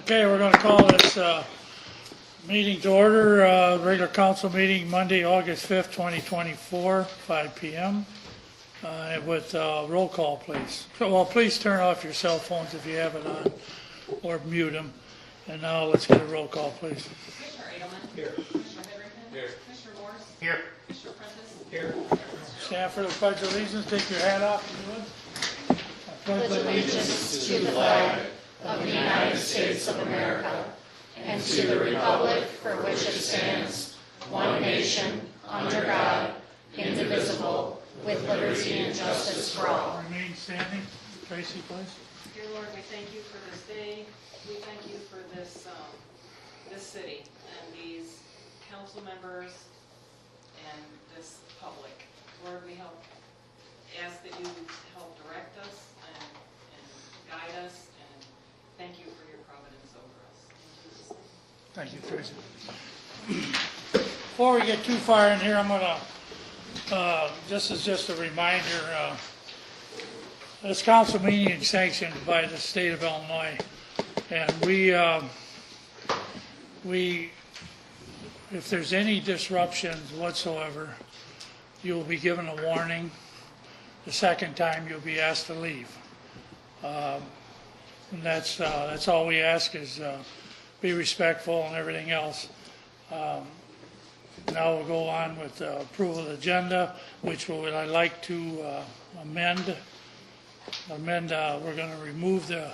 Okay, we're going to call this meeting to order, regular council meeting Monday, August 5th, 2024, 5 p.m. With roll call, please. Well, please turn off your cell phones if you have it on, or mute them. And now let's get a roll call, please. Commissioner Edelman? Here. Commissioner Heatherington? Here. Commissioner Morris? Here. Commissioner Prentice? Here. Stand for the pledge of allegiance. Take your hat off if you would. I pledge allegiance to the flag of the United States of America and to the republic for which it stands, one nation, under God, indivisible, with liberty and justice for all. Remain standing. Tracy, please. Dear Lord, we thank you for this day. We thank you for this city and these council members and this public. Lord, we ask that you help direct us and guide us, and thank you for your providence over us. Thank you, Tracy. Before we get too far in here, I'm going to, this is just a reminder, this council meeting is sanctioned by the state of Illinois, and we, if there's any disruptions whatsoever, you'll be given a warning. The second time, you'll be asked to leave. And that's all we ask is be respectful and everything else. Now we'll go on with approval of the agenda, which I'd like to amend. We're going to remove the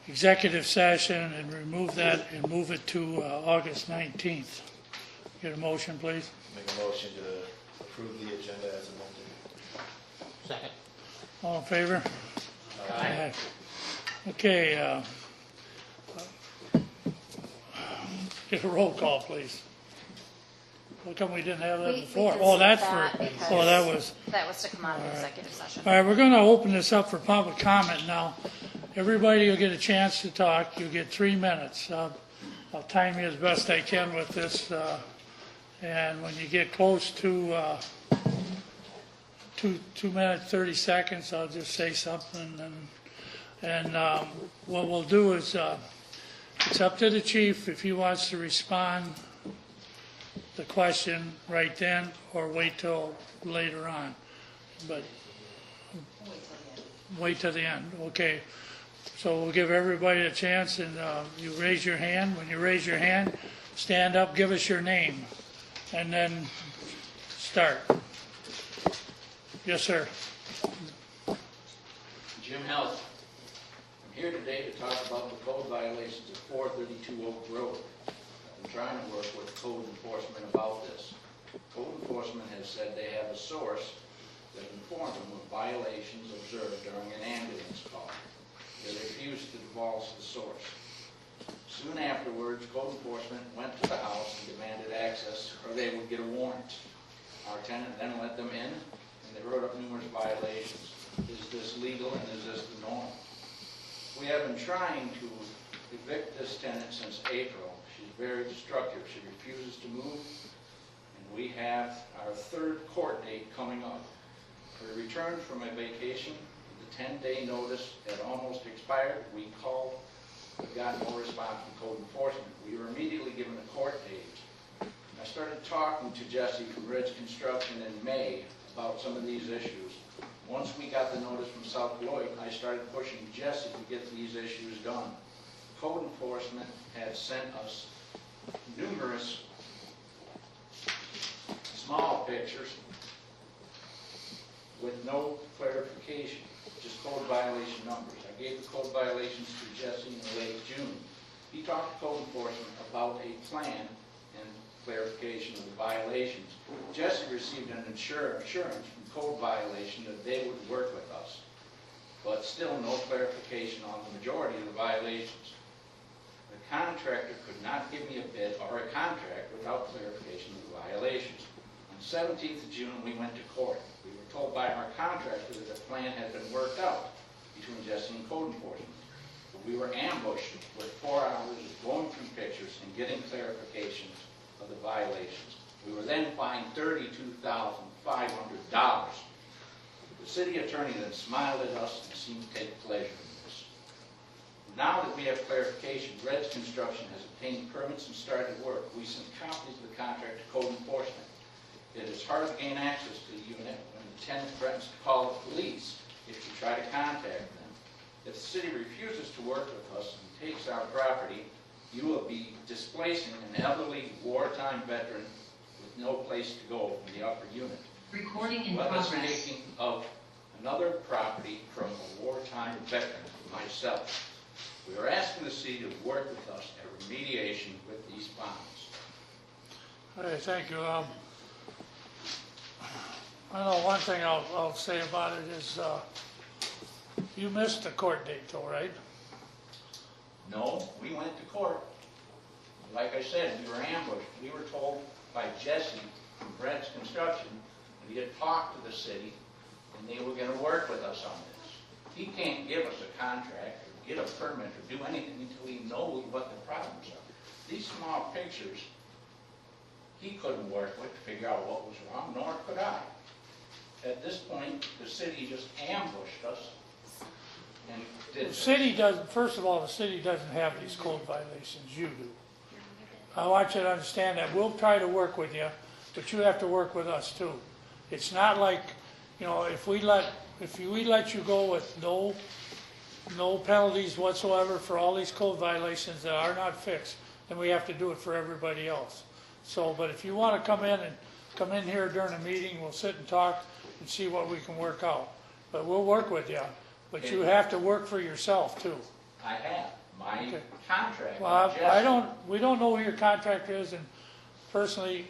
executive session and remove that and move it to August 19th. Get a motion, please. Make a motion to approve the agenda as amended. Second. All in favor? Aye. Okay, get a roll call, please. How come we didn't have that We before? did Oh, that's that for, because oh, that was, That was to come out of the executive session. all right, we're going to open this up for public comment now. Everybody will get a chance to talk. You'll get 3 minutes. I'll time you as best I can with this. And when you get close to 2 minutes, 30 seconds, I'll just say something. And what we'll do is, it's up to the chief if he wants to respond the question right then or wait till later on. But wait till the end. Okay. So we'll give everybody a chance, and you raise your hand. When you raise your hand, stand up, give us your name, and then start. Yes, sir. Jim Health. I'm here today to talk about the code violations of 432 Oak Road. I'm trying to work with code enforcement about this. Code enforcement has said they have a source that informed them of violations observed during an ambulance call. They refused to divulge the source. Soon afterwards, code enforcement went to the house and demanded access, or they would get a warrant. Our tenant then let them in, and they wrote up numerous violations. Is this legal, and is this the norm? We have been trying to evict this tenant since April. She's very destructive. She refuses to move, and we have our third court date coming up. Her return from a vacation, the 10-day notice had almost expired. We called, but got no response from code enforcement. We were immediately given a court date. I started talking to Jesse from Ridge Construction in May about some of these issues. Once we got the notice from South Beloit, I started pushing Jesse to get these issues done. Code enforcement had sent us numerous small pictures with no clarification, just code violation numbers. I gave the code violations to Jesse in late June. He talked to code enforcement about a plan and clarification of the violations. Jesse received an assurance from code violation that they would work with us, but still no clarification on the majority of the violations. The contractor could not give me a bid or a contract without clarification of the violations. On 17th of June, we went to court. We were told by our contractor that the plan had been worked out between Jesse and code enforcement. But we were ambushed with 4 hours of going through pictures and getting clarifications of the violations. We were then fined $32,500. The city attorney then smiled at us and seemed to take pleasure in this. Now that we have clarification, Red's Construction has obtained permits and started work. We sent copies of the contract to code enforcement. It is hard to gain access to the unit when the tenant threatens to call the police if you try to contact them. If the city refuses to work with us and takes our property, you will be displacing an elderly wartime veteran with no place to go in the upper unit. Recording in What is progress. making of another property from a wartime veteran, myself? We are asking the city to work with us at remediation with these bonds. Okay, thank you. I know one thing I'll say about it is, you missed the court date though, right? No, we went to court. Like I said, we were ambushed. We were told by Jesse from Brett's Construction that he had talked to the city and they were going to work with us on this. He can't give us a contract or get a permit or do anything until he knows what the problems are. These small pictures, he couldn't work with to figure out what was wrong, nor could I. At this point, the city just ambushed us and did The this. city doesn't, first of all, the city doesn't have these code violations, you do. I want you to understand that. We'll try to work with you, but you have to work with us too. It's not like, if we let you go with no penalties whatsoever for all these code violations that are not fixed, then we have to do it for everybody else. So, but if you want to come in here during a meeting, we'll sit and talk and see what we can work out. But we'll work with you, but you have to work for yourself too. I have. My Okay. contract. Well, with I Jesse- don't, we don't know who your contract is, and personally,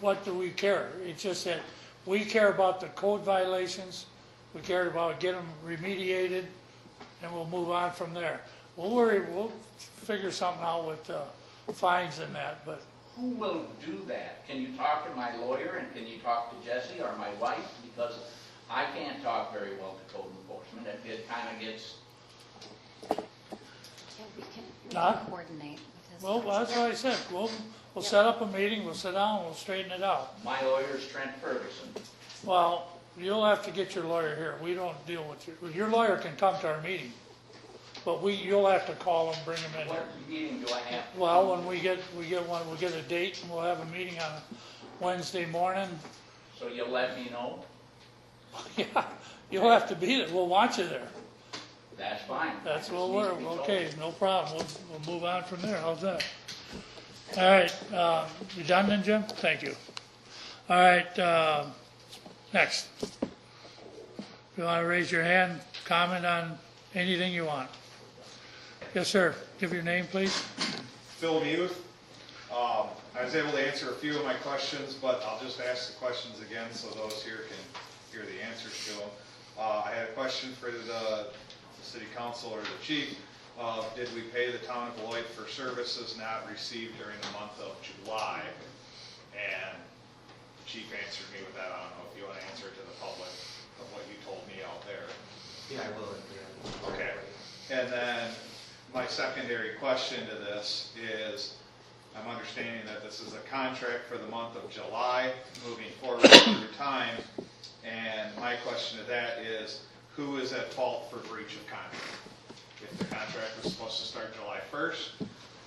what do we care? It's just that we care about the code violations, we care about getting them remediated, and we'll move on from there. We'll figure something out with fines and that, but Who will do that? Can you talk to my lawyer and can you talk to Jesse or my wife? Because I can't talk very well to code enforcement. It kind of gets, Yeah, we can Not- coordinate with his. well, that's what I said. We'll set up a meeting, we'll sit down, we'll straighten it out. my lawyer's Trent Ferguson. Well, you'll have to get your lawyer here. We don't deal with your lawyer can come to our meeting, but you'll have to call him, bring him in here. What meeting do I have? Well, when we get a date, and we'll have a meeting on Wednesday morning. So you'll let me know? Yeah, you'll have to be there. We'll want you there. That's fine. That's I what just we're, need to be told. okay, no problem. We'll move on from there. How's that? All right, you done then, Jim? Thank you. All right, next. If you want to raise your hand, comment on anything you want. Yes, sir. Give your name, please. Phil Muth. I was able to answer a few of my questions, but I'll just ask the questions again so those here can hear the answers to them. I had a question for the city council or the chief. Did we pay the town of Beloit for services not received during the month of July? And the chief answered me with that. I don't know if you want to answer it to the public of what you told me out there. Yeah, I will. Yeah. Okay. And then my secondary question to this is, I'm understanding that this is a contract for the month of July, moving forward through time. And my question to that is, who is at fault for breach of contract? If the contract was supposed to start July 1st,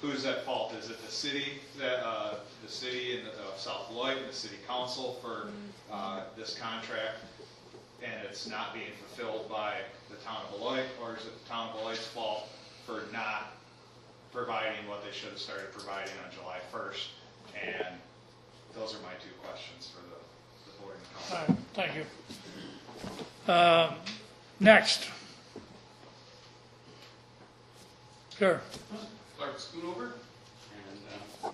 who's at fault? Is it the city, the city of South Beloit and the city council for this contract, and it's not being fulfilled by the town of Beloit, or is it the town of Beloit's fault for not providing what they should have started providing on July 1st? And those are my two questions for the board and council. All right, thank you. Next. Sure. Clark Schoonover, and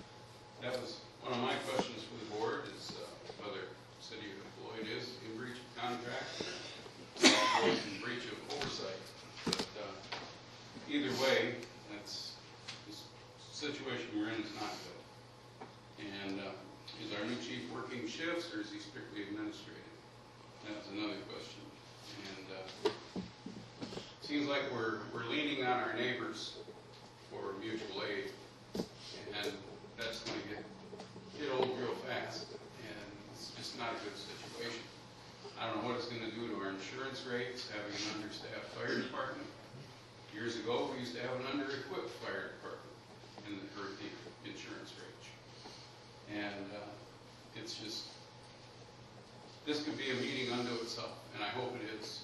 that was one of my questions for the board, is whether city of Beloit is in breach of contract or in breach of oversight. But either way, that's this situation we're in is not good. And is our new chief working shifts, or is he strictly administrative? That's another question. And seems like we're leaning on our neighbors for mutual aid, and that's going to get old real fast, and it's just not a good situation. I don't know what it's going to do to our insurance rates, having an understaffed fire department. Years ago, we used to have an under-equipped fire department in the hurricane insurance range. And it's just, this could be a meeting unto itself, and I hope it is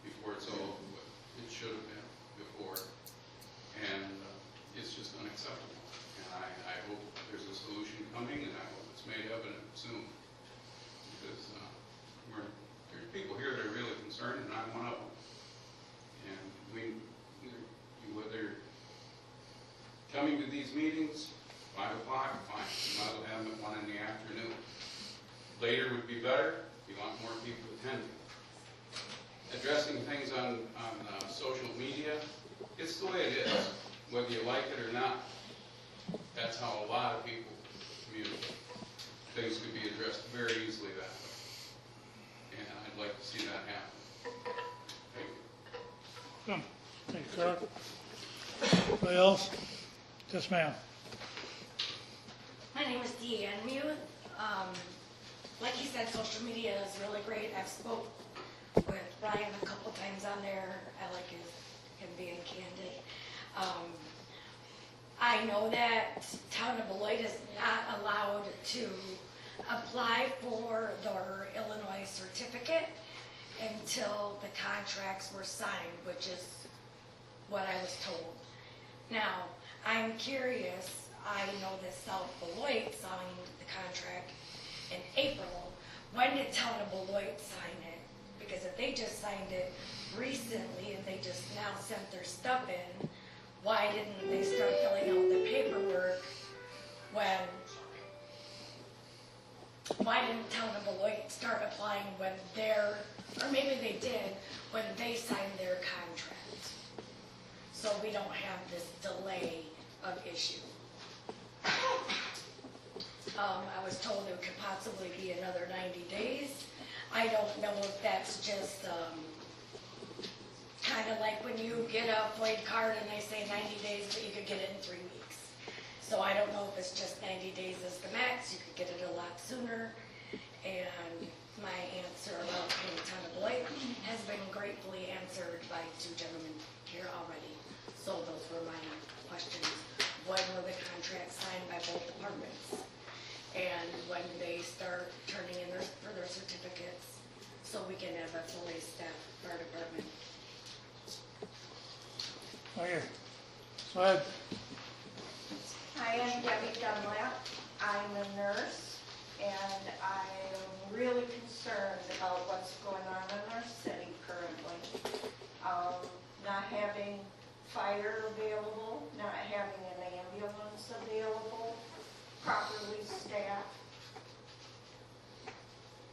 before it's all over with. It should have been before. And it's just unacceptable. And I hope there's a solution coming, and I hope it's made evident soon. Because there's people here that are really concerned, and I'm one of them. And whether coming to these meetings, 5 o'clock, fine. You might as well have them at 1 in the afternoon. Later would be better if you want more people attending. Addressing things on social media, it's the way it is, whether you like it or not. That's how a lot of people communicate. Things could be addressed very easily that way. And I'd like to see that happen. Thank you. Thanks, Kirk. Anybody else? Yes, ma'am. My name is Deanne Muth. Like he said, social media is really great. I've spoke with Brian a couple times on there. I like him being candid. I know that town of Beloit is not allowed to apply for their Illinois certificate until the contracts were signed, which is what I was told. Now, I'm curious, I know that South Beloit signed the contract in April. When did town of Beloit sign it? Because if they just signed it recently and they just now sent their stuff in, why didn't they start filling out the paperwork why didn't town of Beloit start applying when or maybe they did, when they signed their contract? So we don't have this delay of issue. I was told it could possibly be another 90 days. I don't know if that's just kind of like when you get a FOID card and they say 90 days, but you could get it in 3 weeks. So I don't know if it's just 90 days is the max. You could get it a lot sooner. And my answer about paying town of Beloit has been gratefully answered by 2 gentlemen here already. So those were my questions. When were the contracts signed by both departments? And when do they start turning in for their certificates so we can have a fully staffed fire department? Right here. Go ahead. Hi, I'm Debbie Dunlap. I'm a nurse, and I'm really concerned about what's going on in our city currently. Not having fire available, not having an ambulance available, properly staffed.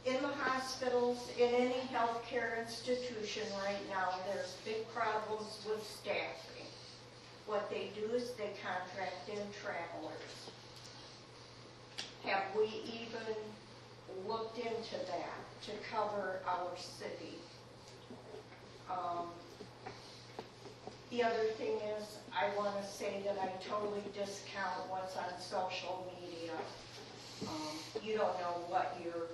In the hospitals, in any healthcare institution right now, there's big problems with staffing. What they do is they contract in travelers. Have we even looked into that to cover our city? The other thing is, I want to say that I totally discount what's on social media. You don't know what you're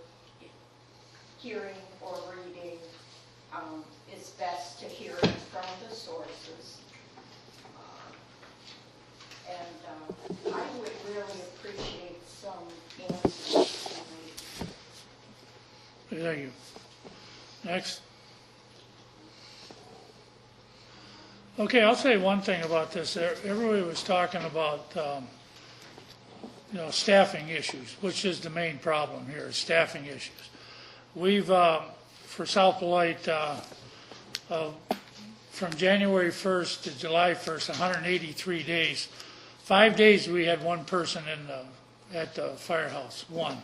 hearing or reading. It's best to hear it from the sources. And I would really appreciate some answers tonight. Thank you. Next. Okay, I'll say one thing about this. Everybody was talking about, staffing issues, which is the main problem here, is staffing issues. We've, for South Beloit, from January 1st to July 1st, 183 days, 5 days we had one person at the firehouse, one.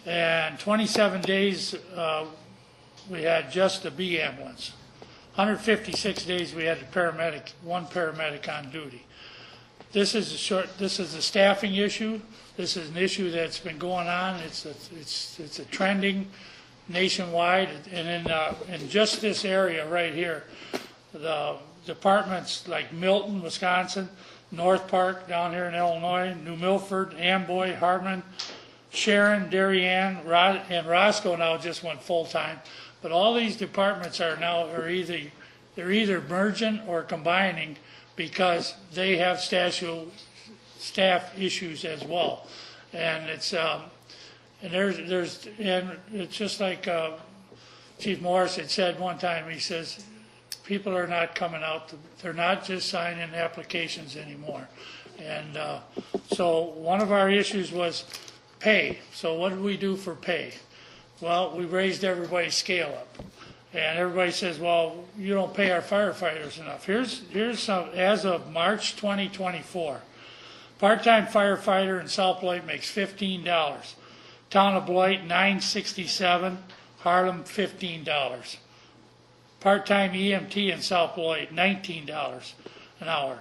And 27 days we had just the B ambulance. 156 days we had one paramedic on duty. This is a staffing issue. This is an issue that's been going on. It's a trending nationwide, and in just this area right here, the departments like Milton, Wisconsin, North Park down here in Illinois, New Milford, Amboy, Hartman, Sharon, Darien, and Roscoe now just went full time. But all these departments are either they're either merging or combining because they have staff issues as well. And it's, and and it's just like Chief Morris had said one time, he says, people are not coming out, they're not just signing applications anymore. And so one of our issues was pay. So what did we do for pay? Well, we raised everybody's scale up. And everybody says, well, you don't pay our firefighters enough. Here's some, as of March 2024, part-time firefighter in South Beloit makes $15. Town of Beloit, $9.67. Harlem, $15. Part-time EMT in South Beloit, $19 an hour.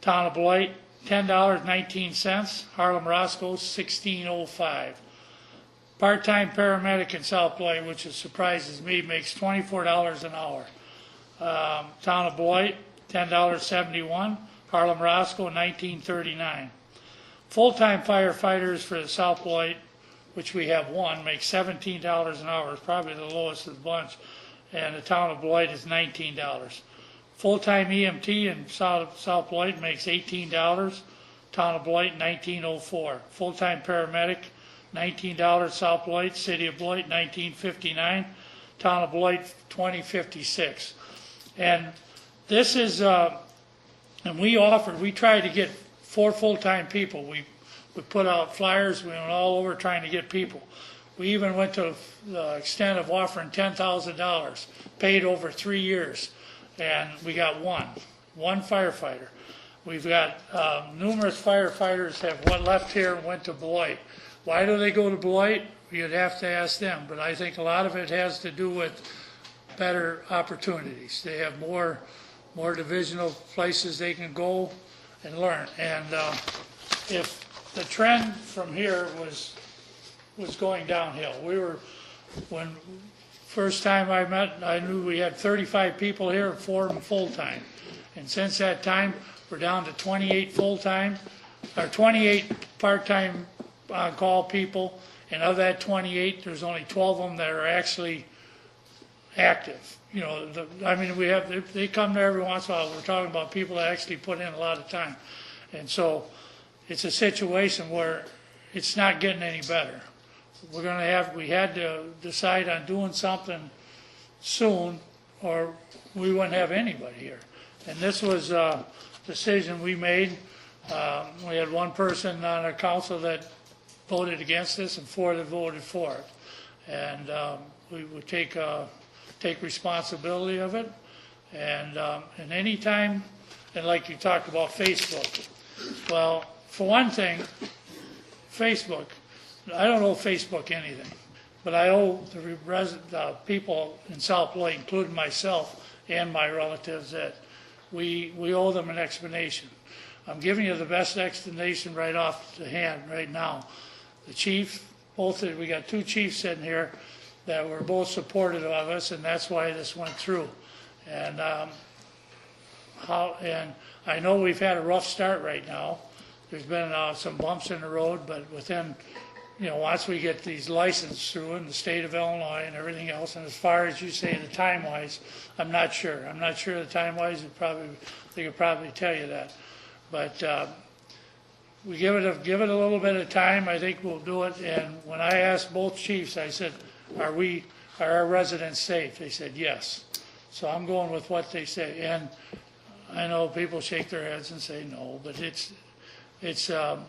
Town of Beloit, $10.19. Harlem Roscoe, $16.05. Part-time paramedic in South Beloit, which surprises me, makes $24 an hour. Town of Beloit, $10.71. Harlem Roscoe, $19.39. Full-time firefighters for the South Beloit, which we have one, make $17 an hour. It's probably the lowest of the bunch. And the town of Beloit is $19. Full-time EMT in South Beloit makes $18. Town of Beloit, $19.04. Full-time paramedic, $19 South Beloit. City of Beloit, $19.59. Town of Beloit, $20.56. And this is, and we tried to get 4 full-time people. We put out flyers, we went all over trying to get people. We even went to the extent of offering $10,000, paid over 3 years, and we got one firefighter. We've got numerous firefighters have left here and went to Beloit. Why do they go to Beloit? You'd have to ask them, but I think a lot of it has to do with better opportunities. They have more divisional places they can go and learn. And if the trend from here was going downhill. When first time I met, I knew we had 35 people here, 4 of them full-time. And since that time, we're down to 28 full-time, or 28 part-time on-call people, and of that 28, there's only 12 of them that are actually active. You know, they come there every once in a while. We're talking about people that actually put in a lot of time. And so it's a situation where it's not getting any better. We had to decide on doing something soon or we wouldn't have anybody here. And this was a decision we made. We had one person on our council that voted against this and 4 that voted for it. And we would take responsibility of it. And any time, and like you talked about Facebook. Well, for one thing, Facebook, I don't owe Facebook anything, but I owe the people in South Beloit, including myself and my relatives, that we owe them an explanation. I'm giving you the best explanation right off the hand right now. The chief, we got 2 chiefs sitting here that were both supportive of us, and that's why this went through. And and I know we've had a rough start right now. There's been some bumps in the road, but within, once we get these licenses through in the state of Illinois and everything else, and as far as you say the time-wise, I'm not sure. I'm not sure the time-wise, they could probably tell you that. But we give it a little bit of time, I think we'll do it. And when I asked both chiefs, I said, are our residents safe? They said yes. So I'm going with what they say. And I know people shake their heads and say no, but it's going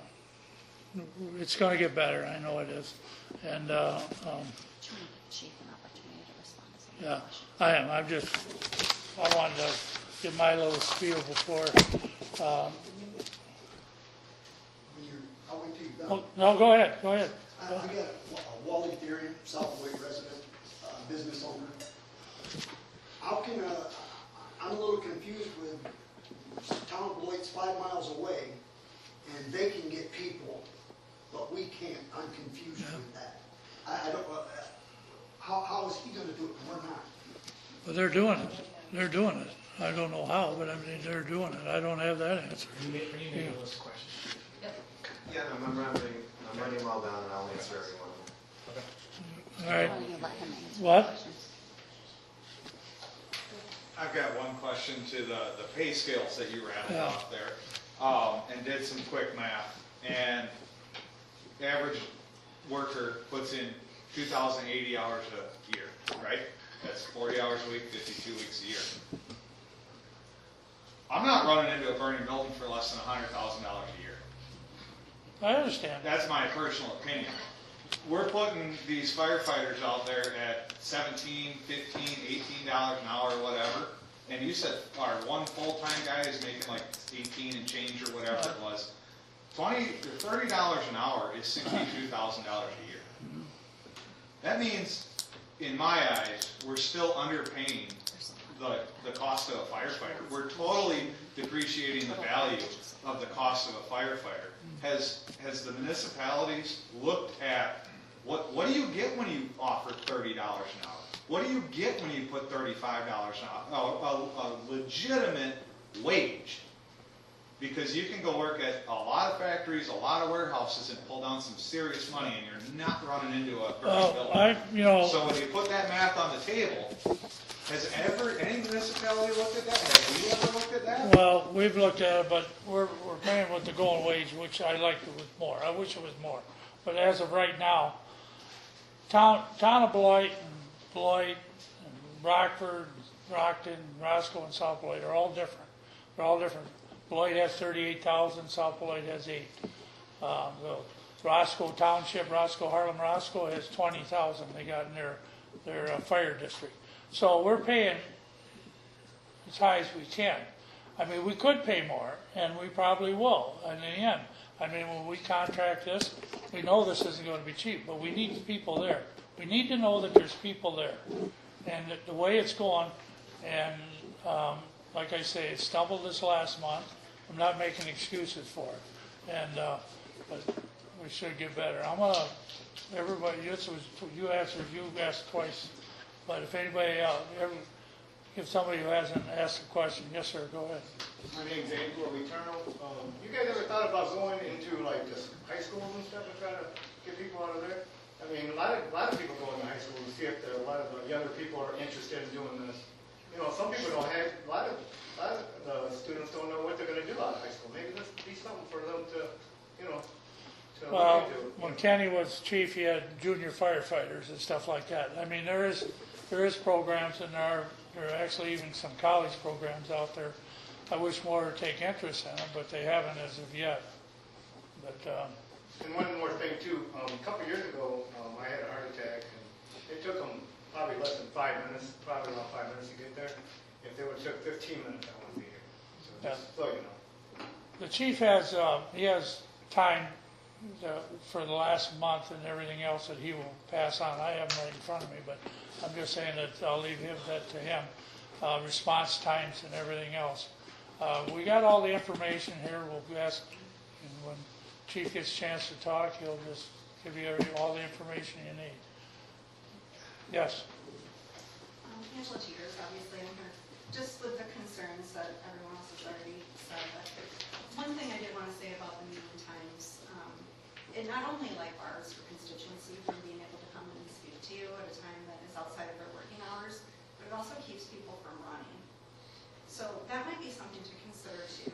to get better. I know it is. And yeah, I am. I wanted to give my little spiel before. I'll wait till you're done. No, go ahead. I got Wally Theory, South Beloit resident, business owner. How can, I'm a little confused with town of Beloit's 5 miles away, and they can get people, but we can't. I'm confused with that. I don't, how is he gonna do it and we're not? Well, they're doing it. They're doing it. I don't know how, but I mean, they're doing it. I don't have that answer. Yeah, no, I'm writing them all down and I'll answer every one of them. All right. What? I've got one question to the pay scales that you rattled Yeah. off there, and did some quick math. And average worker puts in 2,080 hours a year, right? That's 40 hours a week, 52 weeks a year. I'm not running into a burning building for less than $100,000 a year. I understand. That's my personal opinion. We're putting these firefighters out there at $17, $15, $18 an hour, whatever. And you said our one full-time guy is making like 18 and change or whatever it was. $30 an hour is $62,000 a year. That means, in my eyes, we're still underpaying the cost of a firefighter. We're totally depreciating the value of the cost of a firefighter. Has the municipalities looked at what do you get when you offer $30 an hour? What do you get when you put $35 an hour? A legitimate wage. Because you can go work at a lot of factories, a lot of warehouses, and pull down some serious money, and you're not running into a burning building. So when you put that math on the table, has any municipality looked at that? Have we ever looked at that? Well, we've looked at it, but we're paying with the going wage, which I liked it was more. I wish it was more. But as of right now, town of Beloit and Rockford, Rockton, Roscoe, and South Beloit are all different. They're all different. Beloit has 38,000, South Beloit has 8. The Roscoe Township, Harlem Roscoe has 20,000 they got in their fire district. So we're paying as high as we can. I mean, we could pay more, and we probably will in the end. I mean, when we contract this, we know this isn't going to be cheap, but we need people there. We need to know that there's people there. And the way it's going, and like I say, it stumbled this last month. I'm not making excuses for it, but we should get better. Everybody, you asked twice, but if anybody else, if somebody who hasn't asked a question, yes sir, go ahead. My name's Andrew Eternal. You guys ever thought about going into like just high schools and stuff and try to get people out of there? I mean, a lot of people go into high school to see if a lot of the younger people are interested in doing this. You know, some people don't have, a lot of the students don't know what they're going to do out of high school. Maybe this would be something for them to, to Well, look into. when Kenny was chief, he had junior firefighters and stuff like that. I mean, there is programs, and there are actually even some college programs out there. I wish more would take interest in them, but they haven't as of yet. But And one more thing too, a couple years ago, I had a heart attack, and it took them probably less than 5 minutes, probably around 5 minutes to get there. If they would have took 15 minutes, I wouldn't be here. So just so you know. the chief has time for the last month and everything else that he will pass on. I have them right in front of me, but I'm just saying that I'll leave that to him. Response times and everything else. We got all the information here. We'll ask, and when Chief gets a chance to talk, he'll just give you all the information you need. Yes. Angela Teeters, obviously, I'm here just with the concerns that everyone else has already said. But one thing I did want to say about the meeting times, it not only like bars for constituency from being able to come and speak to you at a time that is outside of their working hours, but it also keeps people from running. So that might be something to consider too.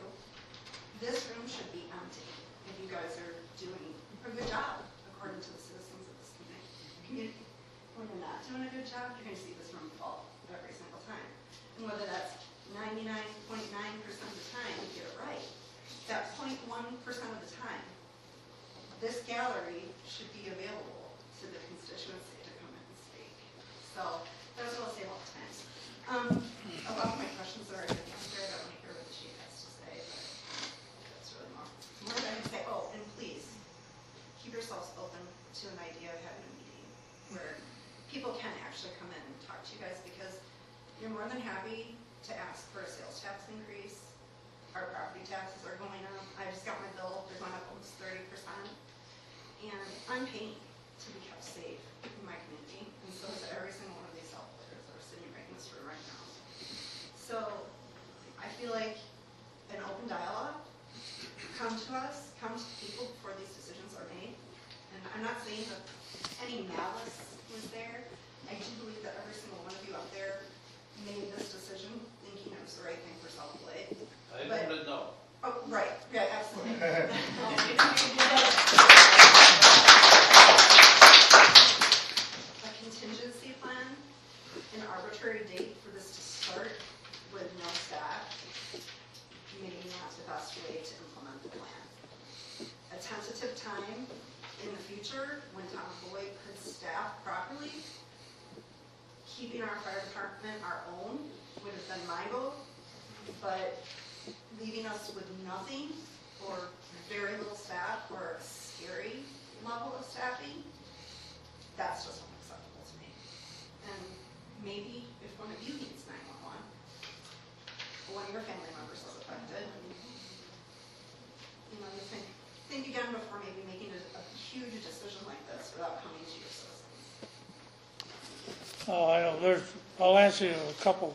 This room should be empty if you guys are doing a good job according to the citizens of this community. When you're not doing a good job, you're going to see this room full every single time. And whether that's 99.9% of the time, you get it right. That 0.1% of the time, this gallery should be available to the constituency to come in and speak. So that's what I'll say about the times. A lot of my questions are already answered. I don't want to hear what the chief has to say, but that's really more than I can say. Oh, and please, keep yourselves open to an idea of having a meeting where people can actually come in and talk to you guys, because you're more than happy to ask for a sales tax increase. Our property taxes are going up. I just got my bill. They're going up almost 30%. And I'm paying to be kept safe in my community. And so is every single one of these health players that are sitting right in this room right now. So I feel like an open dialogue, come to us, come to people before these decisions are made. And I'm not saying that any malice was there. I do believe that every single one of you out there made this decision been my vote, but leaving us with nothing or very little staff or a scary level of staffing, that's just unacceptable to me. And maybe if one of you needs 911, or one of your family members is affected, you know, you think again before maybe making a huge decision like this without coming to your citizens. Oh, I know, I'll answer you a couple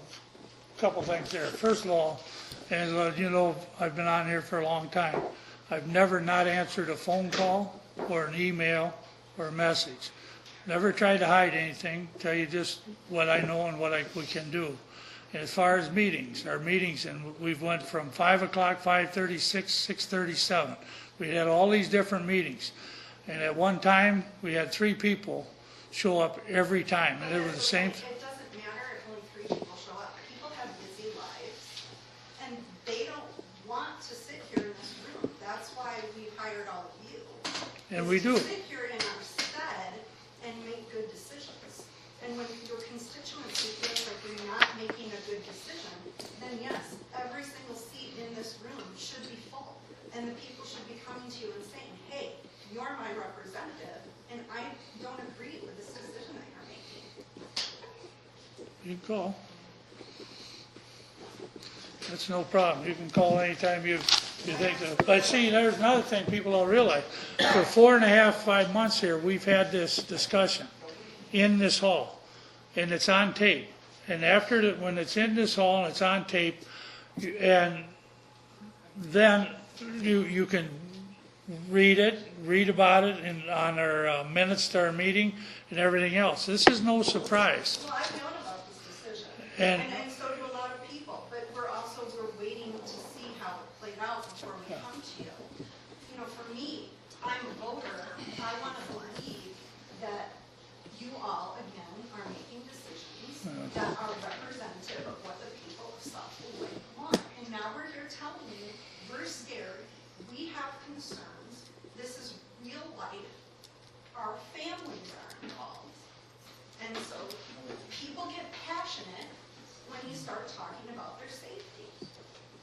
things there. First of all, and you know, I've been on here for a long time. I've never not answered a phone call or an email or a message. Never tried to hide anything, tell you just what I know and what we can do. And as far as meetings, our meetings, and we've went from 5 o'clock, 5:30, 6:30, 7. We had all these different meetings. And at one time, we had 3 people show up every time, and it was the same. It doesn't matter if only 3 people show up. People have busy lives, and they don't want to sit here in this room. That's why we've hired all of you. And we do. To sit here in our stead and make good decisions. And when your constituency feels like you're not making a good decision, then yes, every single seat in this room should be full. And the people should be coming to you and saying, hey, you're my representative, and I don't agree with this decision that you're making. You can call. That's no problem. You can call anytime you think of. But see, there's another thing people don't realize. For 4.5, 5 months here, we've had this discussion in this hall, and it's on tape. And after when it's in this hall and it's on tape, and then you can read about it on our minutes to our meeting and everything else. This is no surprise. Well, I've known about this decision, And so do a lot of people, but we're waiting to see how it played out before we come to you. You know, for me, I'm a voter, I want to believe that you all, again, are making decisions that are representative of what the people of South Beloit want. And now we're here telling you, we're scared, we have concerns, this is real life, our families are involved. And so people get passionate when you start talking about their safety.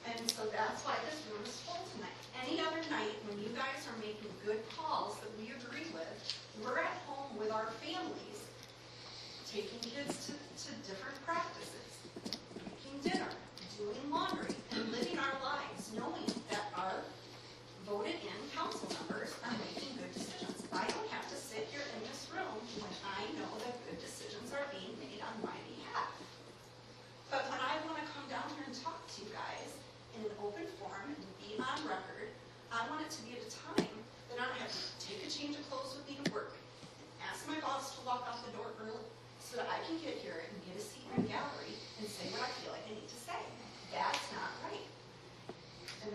And so that's why this room is full tonight. Any other night when you guys are making good calls that we agree with, we're at home with our families, taking kids to different practices, making dinner, doing laundry, and living our lives knowing that our voted-in council members are making good decisions. I don't have to sit here in this room when I know that good decisions are being made on my behalf. But when I want to come down here and talk to you guys in an open forum and be on record, I want it to be at a time that I don't have to take a change of clothes with me to work, ask my boss to walk out the door early so that I can get here and get a seat in the gallery and say what I feel like I need to say. That's not right. And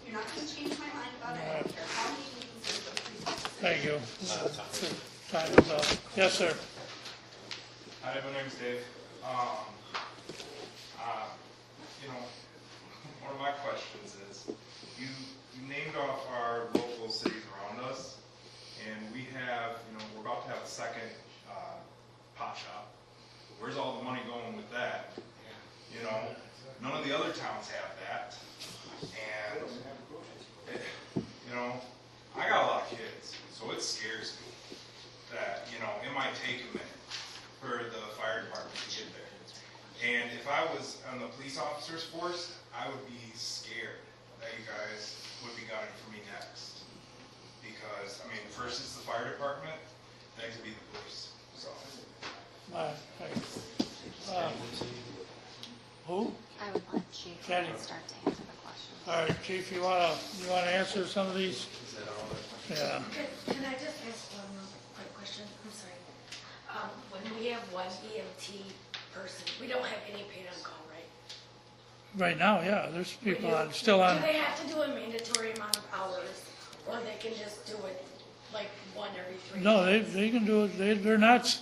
you're not going to change my mind about it. I don't care how many meetings there's a precinct. thank you. Time is up. Yes, sir. Hi, my name's Dave. You know, one of my questions is, you named off our local cities around us, and we have, we're about to have a second pot shop. Where's all the money going with that? None of the other towns have that, and I got a lot of kids, so it scares me that it might take a minute for the fire department to get there. And if I was on the police officer's force, I would be scared that you guys would be gunning for me next. Because, first it's the fire department, then it could be the police, so. Who? I would let Chief Kenny. start to answer the question. All right, Chief, you wanna answer some of these? Yeah. Can I just ask one more quick question? I'm sorry. When we have one EMT person, we don't have any paid on call, right? Right now, yeah, there's people still Do on. they have to do a mandatory amount of hours, or they can just do it like one every 3 No, days? they can do it. They're not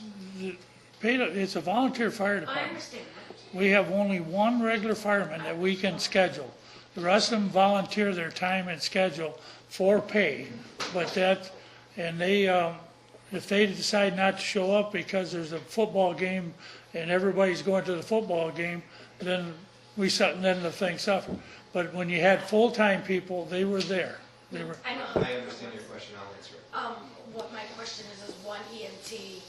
paid. It's a volunteer fire I department. understand that. We have only one regular fireman that we can schedule. The rest of them volunteer their time and schedule for pay. But if they decide not to show up because there's a football game and everybody's going to the football game, then then the thing suffered. But when you had full-time people, they were there. They were, I know. I understand your question, I'll answer it. What my question is one EMT,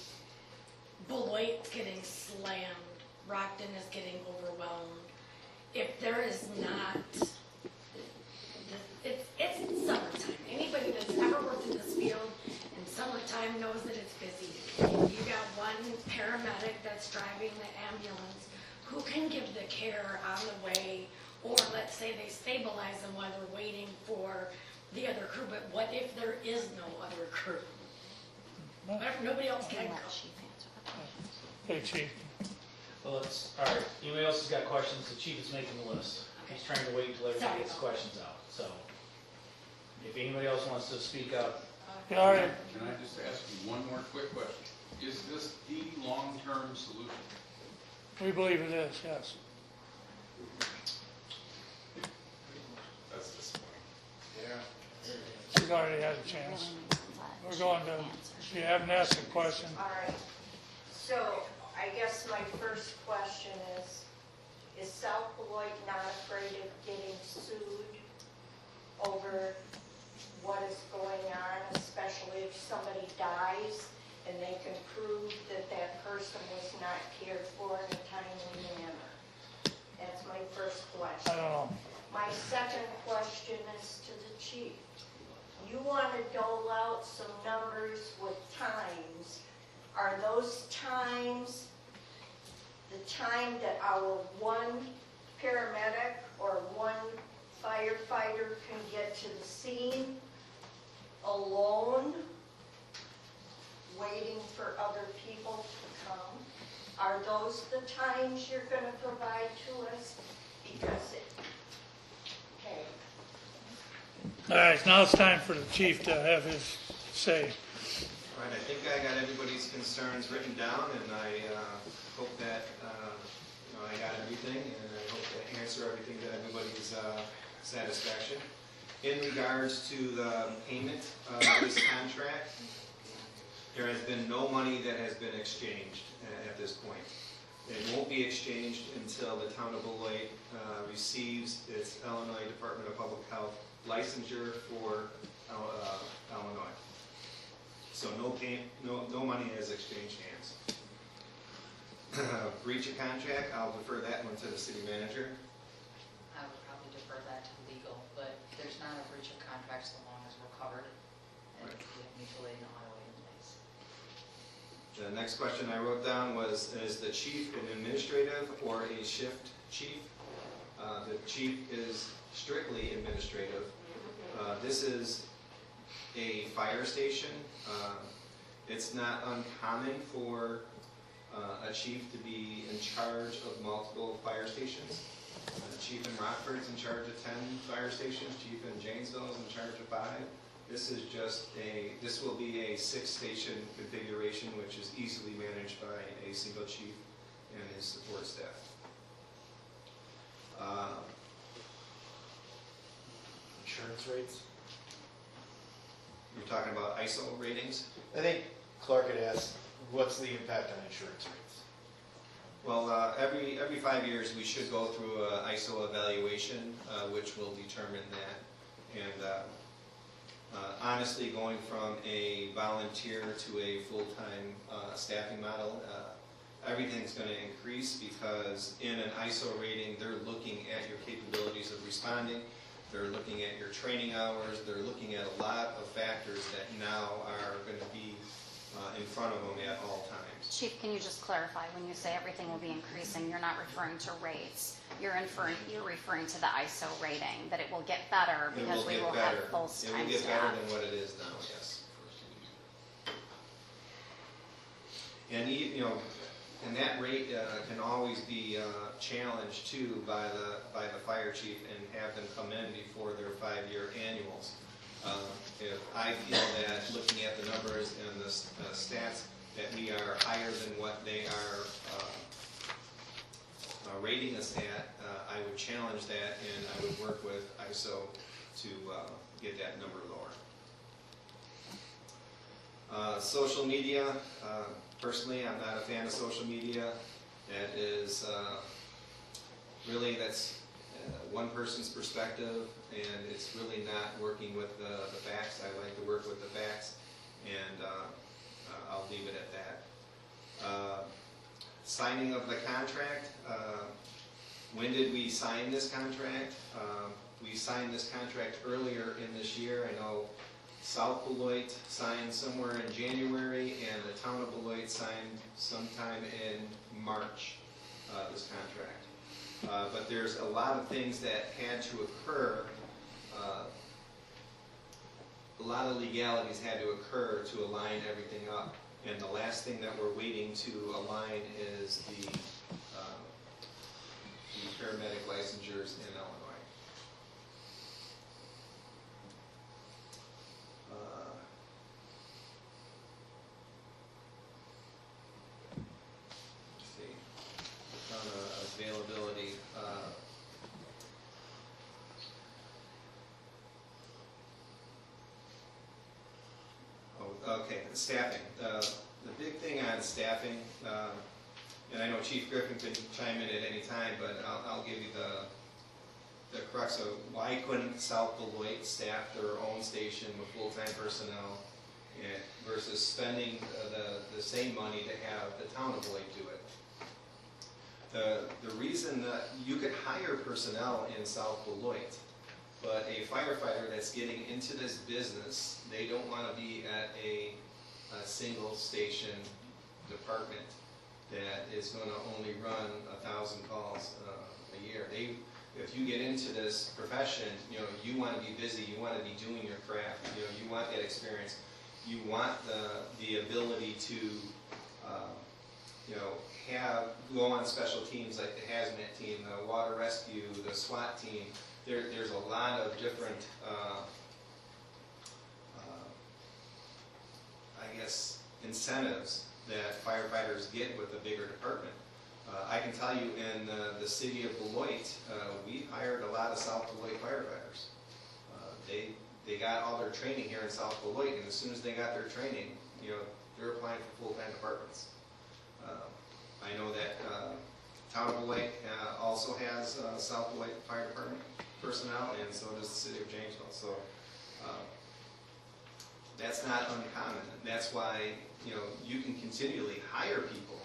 Beloit's getting slammed, Rockton is getting overwhelmed. If there is not, it's summertime. Anybody that's ever worked in this field in summertime knows that it's busy. You got one paramedic that's driving the ambulance who can give the care on the way, or let's say they stabilize them while they're waiting for the other crew, but what if there is no other crew? What if nobody else can go? hey, chief, Well, it's, all right, anybody else has got questions, the chief is making the list. He's trying to wait until everybody gets questions out, so. If anybody else wants to speak up, yeah, all right, Can I just ask you one more quick question? Is this the long-term solution? we believe it is, yes. That's disappointing. Yeah. We've already had a chance. We're going to, if you haven't asked a question, All right, so I guess my first question is South Beloit not afraid of getting sued over what is going on, especially if somebody dies and they can prove that that person was not cared for in a timely manner? That's my first I question. don't know. My second question is to the chief. You want to dole out some numbers with times. Are those times the time that our one paramedic or one firefighter can get to the scene alone, waiting for other people to come? Are those the times you're going to provide to us? Because okay. All right, now it's time for the chief to have his say. All right, I think I got everybody's concerns written down, and I hope that I got everything, and I hope to answer everything to everybody's satisfaction. In regards to the payment of this contract, there has been no money that has been exchanged at this point. It won't be exchanged until the town of Beloit receives its Illinois Department of Public Health licensure for Illinois. So no money has exchanged hands. Breach of contract, I'll defer that one to the city manager. I would probably defer that to legal, but there's not a breach of contract so long as we're covered and we have mutual aid and auto aid in place. The next question I wrote down was, is the chief an administrative or a shift chief? The chief is strictly administrative. This is a fire station. It's not uncommon for a chief to be in charge of multiple fire stations. The chief in Rockford's in charge of 10 fire stations. Chief in Janesville is in charge of 5. This is this will be a 6-station configuration, which is easily managed by a single chief and his support staff. Insurance rates? You're talking about ISO ratings? I think Clark had asked, what's the impact on insurance rates? Well, every 5 years we should go through an ISO evaluation, which will determine that. And honestly, going from a volunteer to a full-time staffing model, everything's going to increase because in an ISO rating, they're looking at your capabilities of responding. They're looking at your training hours. They're looking at a lot of factors that now are going to be in front of them at all times. Chief, can you just clarify, when you say everything will be increasing, you're not referring to rates. You're referring to the ISO rating, that it will get better because we will have full-time staff. It will get better than what it is now, yes. And and that rate can always be challenged too by the fire chief and have them come in before their 5-year annuals. If I feel that looking at the numbers and the stats that we are higher than what they are rating us at, I would challenge that and I would work with ISO to get that number lower. Social media, personally I'm not a fan of social media. That is really that's one person's perspective, and it's really not working with the facts. I like to work with the facts, and I'll leave it at that. Signing of the contract. When did we sign this contract? We signed this contract earlier in this year. I know South Beloit signed somewhere in January, and the town of Beloit signed sometime in March, this contract. But there's a lot of things that had to occur. A lot of legalities had to occur to align everything up. And the last thing that we're waiting to align is the paramedic licensures in Illinois. Let's see, on availability. Okay, staffing. The big thing on staffing, and I know Chief Griffin can chime in at any time, but I'll give you the crux of why couldn't South Beloit staff their own station with full-time personnel versus spending the same money to have the town of Beloit do it. The reason that you could hire personnel in South Beloit, but a firefighter that's getting into this business, they don't want to be at a single station department that is going to only run 1,000 calls a year. If you get into this profession, you want to be busy, you want to be doing your craft, you want that experience, you want the ability to go on special teams like the hazmat team, the water rescue, the SWAT team. There's a lot of different, incentives that firefighters get with a bigger department. I can tell you in the city of Beloit, we hired a lot of South Beloit firefighters. They got all their training here in South Beloit, and as soon as they got their training, they're applying for full-time departments. I know that town of Beloit also has South Beloit Fire Department personnel, and so does the city of Janesville. So that's not uncommon. That's why you can continually hire people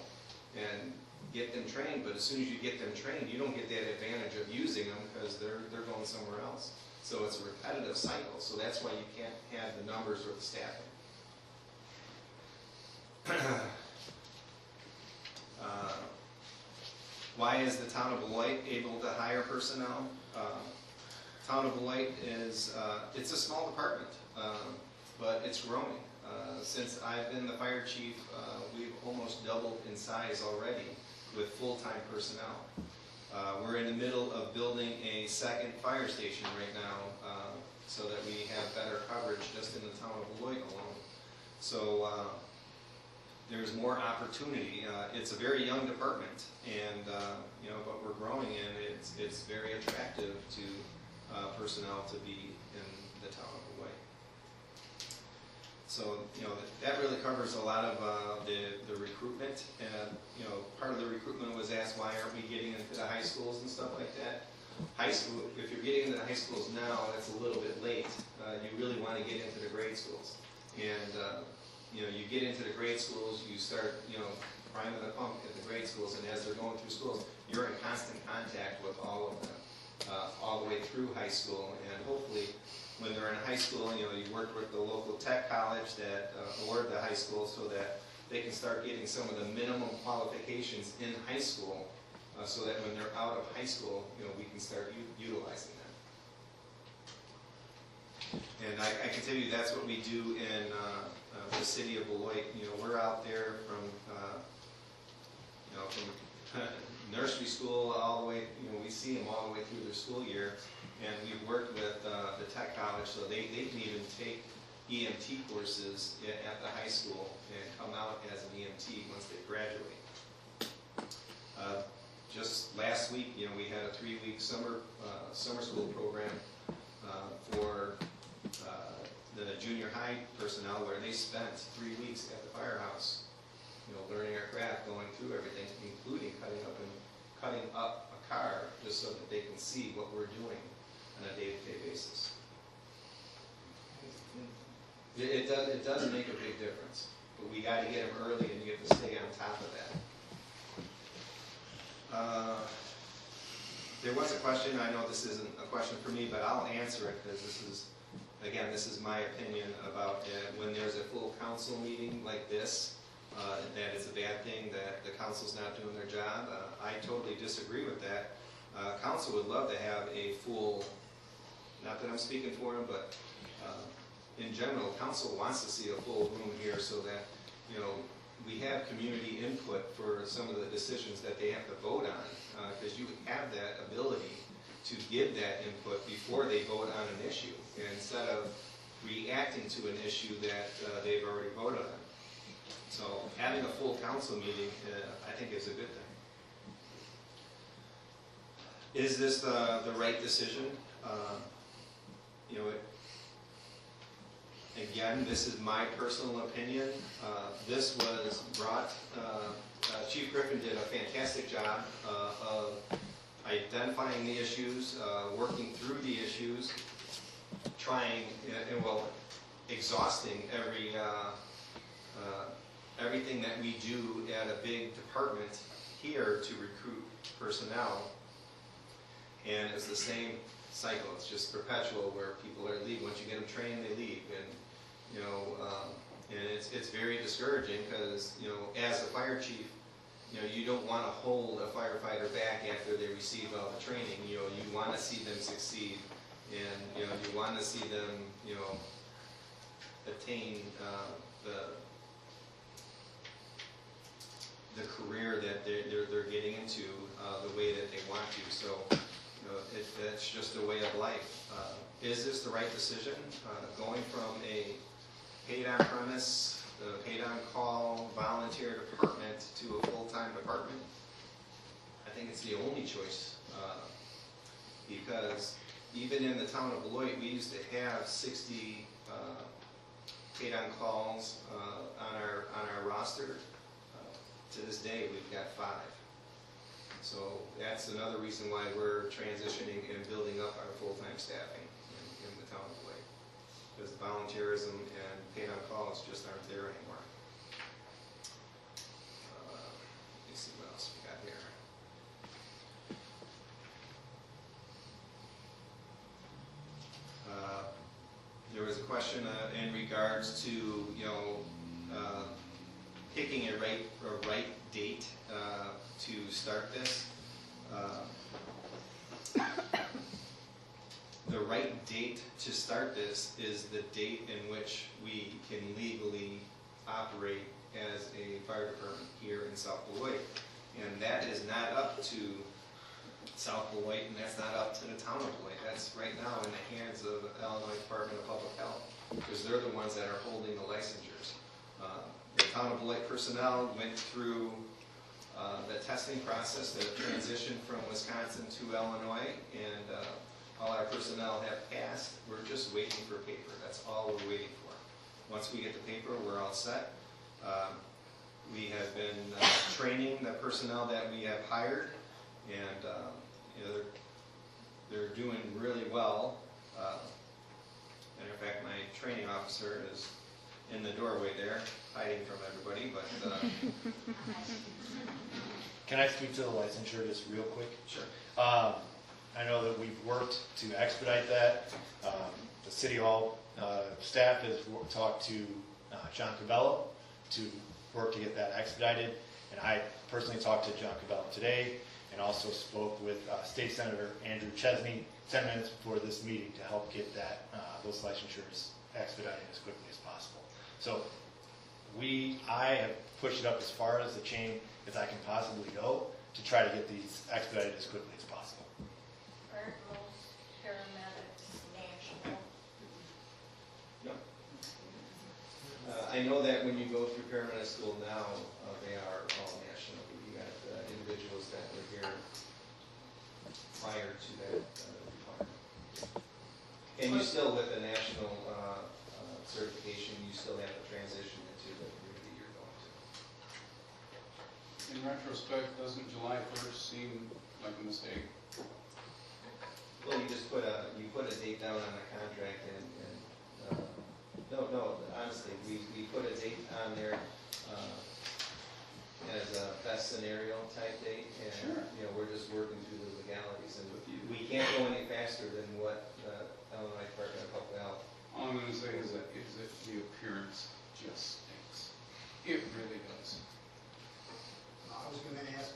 and get them trained, but as soon as you get them trained, you don't get that advantage of using them because they're going somewhere else. So it's a repetitive cycle. So that's why you can't have the numbers or the staffing. Why is the town of Beloit able to hire personnel? Town of Beloit is, it's a small department, but it's growing. Since I've been the fire chief, we've almost doubled in size already with full-time personnel. We're in the middle of building a second fire station right now, so that we have better coverage just in the town of Beloit alone. So there's more opportunity. It's a very young department, and but we're growing, and it's very attractive to personnel to be in the town of Beloit. So that really covers a lot of the recruitment, and part of the recruitment was asked, why aren't we getting into the high schools and stuff like that? High school, if you're getting into the high schools now, that's a little bit late. You really want to get into the grade schools, and you get into the grade schools, you start priming the pump at the grade schools, and as they're going through schools, you're in constant contact with all of them, all the way through high school, and hopefully when they're in high school, you work with the local tech college that award the high school so that they can start getting some of the minimum qualifications in high school, so that when they're out of high school, we can start utilizing them. And I can tell you that's what we do in the city of Beloit. We're out there from nursery school all the way, we see them all the way through their school year, and we've worked with the tech college, so they can even take EMT courses at the high school and come out as an EMT once they graduate. Just last week, we had a 3-week summer school program for the junior high personnel, where they spent 3 weeks at the firehouse, learning our craft, going through everything, including cutting up a car, just so that they can see what we're doing on a day-to-day basis. It does make a big difference, but we gotta get them early and you have to stay on top of that. There was a question, I know this isn't a question for me, but I'll answer it because this is my opinion about when there's a full council meeting like this, that is a bad thing, that the council's not doing their job. I totally disagree with that. Council would love to have a full, not that I'm speaking for them, but in general, council wants to see a full room here so that, you know, we have community input for some of the decisions that they have to vote on, because you have that ability to give that input before they vote on an issue, instead of reacting to an issue that they've already voted on. So having a full council meeting, I think is a good thing. Is this the right decision? You know, again, this is my personal opinion. This was brought, Chief Griffin did a fantastic job of identifying the issues, working through the issues, trying, exhausting everything that we do at a big department here to recruit personnel. And it's the same cycle. It's just perpetual where people are leaving. Once you get them trained, they leave. And, you know, and it's very discouraging because, you know, as a fire chief, you know, you don't want to hold a firefighter back after they receive all the training. You know, you want to see them succeed, and, you know, you want to see them, you know, attain the career that they're getting into the way that they want to. So, you know, that's just a way of life. Is this the right decision? Going from a paid on premise, paid on call, volunteer department to a full-time department? I think it's the only choice, because even in the town of Beloit, we used to have 60 paid on calls on our roster. To this day, we've got 5. So that's another reason why we're transitioning and building up our full-time staffing in the town of Beloit, because volunteerism and paid on calls just aren't there anymore. Let me see what else we got here. There was a question in regards to, you know, picking a right date to start this. The right date to start this is the date in which we can legally operate as a fire department here in South Beloit. And that is not up to South Beloit, and that's not up to the town of Beloit. That's right now in the hands of the Illinois Department of Public Health, because they're the ones that are holding the licensures. The town of Beloit personnel went through the testing process, the transition from Wisconsin to Illinois, and all our personnel have passed. We're just waiting for paper. That's all we're waiting for. Once we get the paper, we're all set. We have been training the personnel that we have hired, and you know, they're doing really well. Matter of fact, my training officer is in the doorway there, hiding from everybody, but... Can I speak to the licensure just real quick? Sure. I know that we've worked to expedite that. The City Hall staff has talked to John Cabello to work to get that expedited, and I personally talked to John Cabello today and also spoke with State Senator Andrew Chesney 10 minutes before this meeting to help get that those licensures expedited as quickly as possible. So I have pushed it up as far as the chain as I can possibly go to try to get these expedited as quickly as possible. Aren't most paramedics national? No. I know that when you go through paramedic school now, they are all national. You got individuals that were here prior to that requirement. And you still, with the national certification, you still have to transition into the group that you're going to. In retrospect, doesn't July 1st seem like a mistake? Well, you just put a date down on the contract and no, honestly, we put a date on there, as a best scenario type date, and, you know, we're just working through the legalities, and we can't go any faster than what, Illinois Department of Public Health. All I'm gonna say is that the appearance just stinks. It really does. I was gonna ask,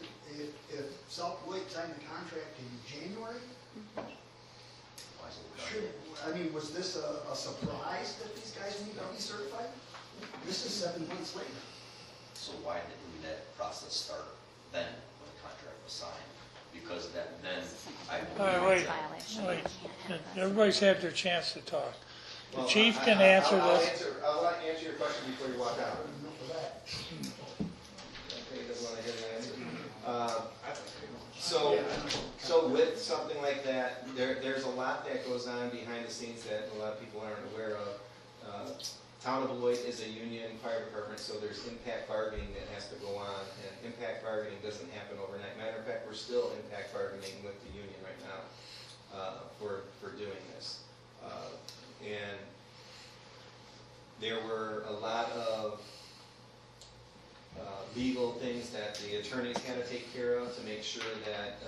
if South Beloit signed the contract in January, was this a surprise that these guys need to be certified? This is 7 months later. So why didn't that process start then, when the contract was signed? Because then, I All believe. right, wait. Everybody's had their chance to talk. The Well, chief can answer I'll this. I'll answer your question before you walk out. Enough of that. Okay, doesn't want to hear the answer. So with something like that, there's a lot that goes on behind the scenes that a lot of people aren't aware of. Town of Beloit is a union fire department, so there's impact bargaining that has to go on, and impact bargaining doesn't happen overnight. Matter of fact, we're still impact bargaining with the union right now for doing this. And there were a lot of legal things that the attorneys had to take care of to make sure that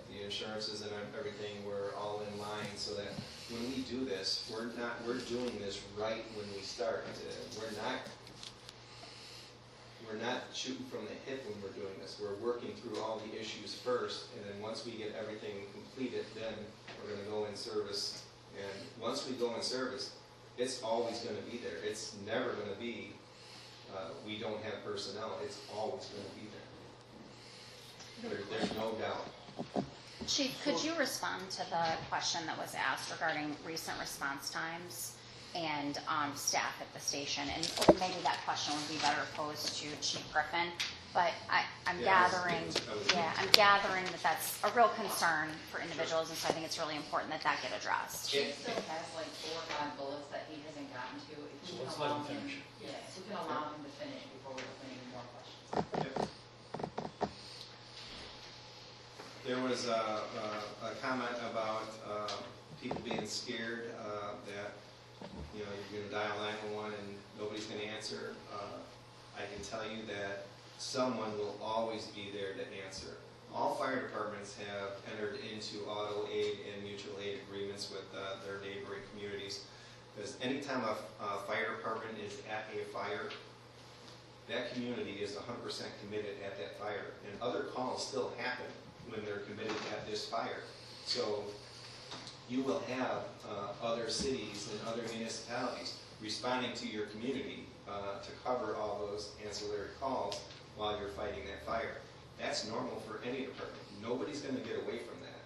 the insurances and everything were all in line, so that when we do this, we're doing this right when we start. We're not shooting from the hip when we're doing this. We're working through all the issues first, and then once we get everything completed, then we're going to go in service. And once we go in service, it's always going to be there. It's never going to be we don't have personnel. It's always going to be there. There's no doubt. Chief, could you respond to the question that was asked regarding recent response times and staff at the station? And maybe that question would be better posed to Chief Griffin, but I'm gathering that that's a real concern for individuals, and so I think it's really important that that get addressed. He still has like 4 or 5 bullets that he hasn't gotten to. If we can Let's let allow him him, finish. yes, we can allow him to finish before we open any more questions. There was a comment about people being scared that, you know, you're going to dial 911 and nobody's going to answer. I can tell you that someone will always be there to answer. All fire departments have entered into auto aid and mutual aid agreements with their neighboring communities, because anytime a fire department is at a fire, that community is 100% committed at that fire, and other calls still happen when they're committed at this fire. So you will have other cities and other municipalities responding to your community to cover all those ancillary calls while you're fighting that fire. That's normal for any department. Nobody's going to get away from that.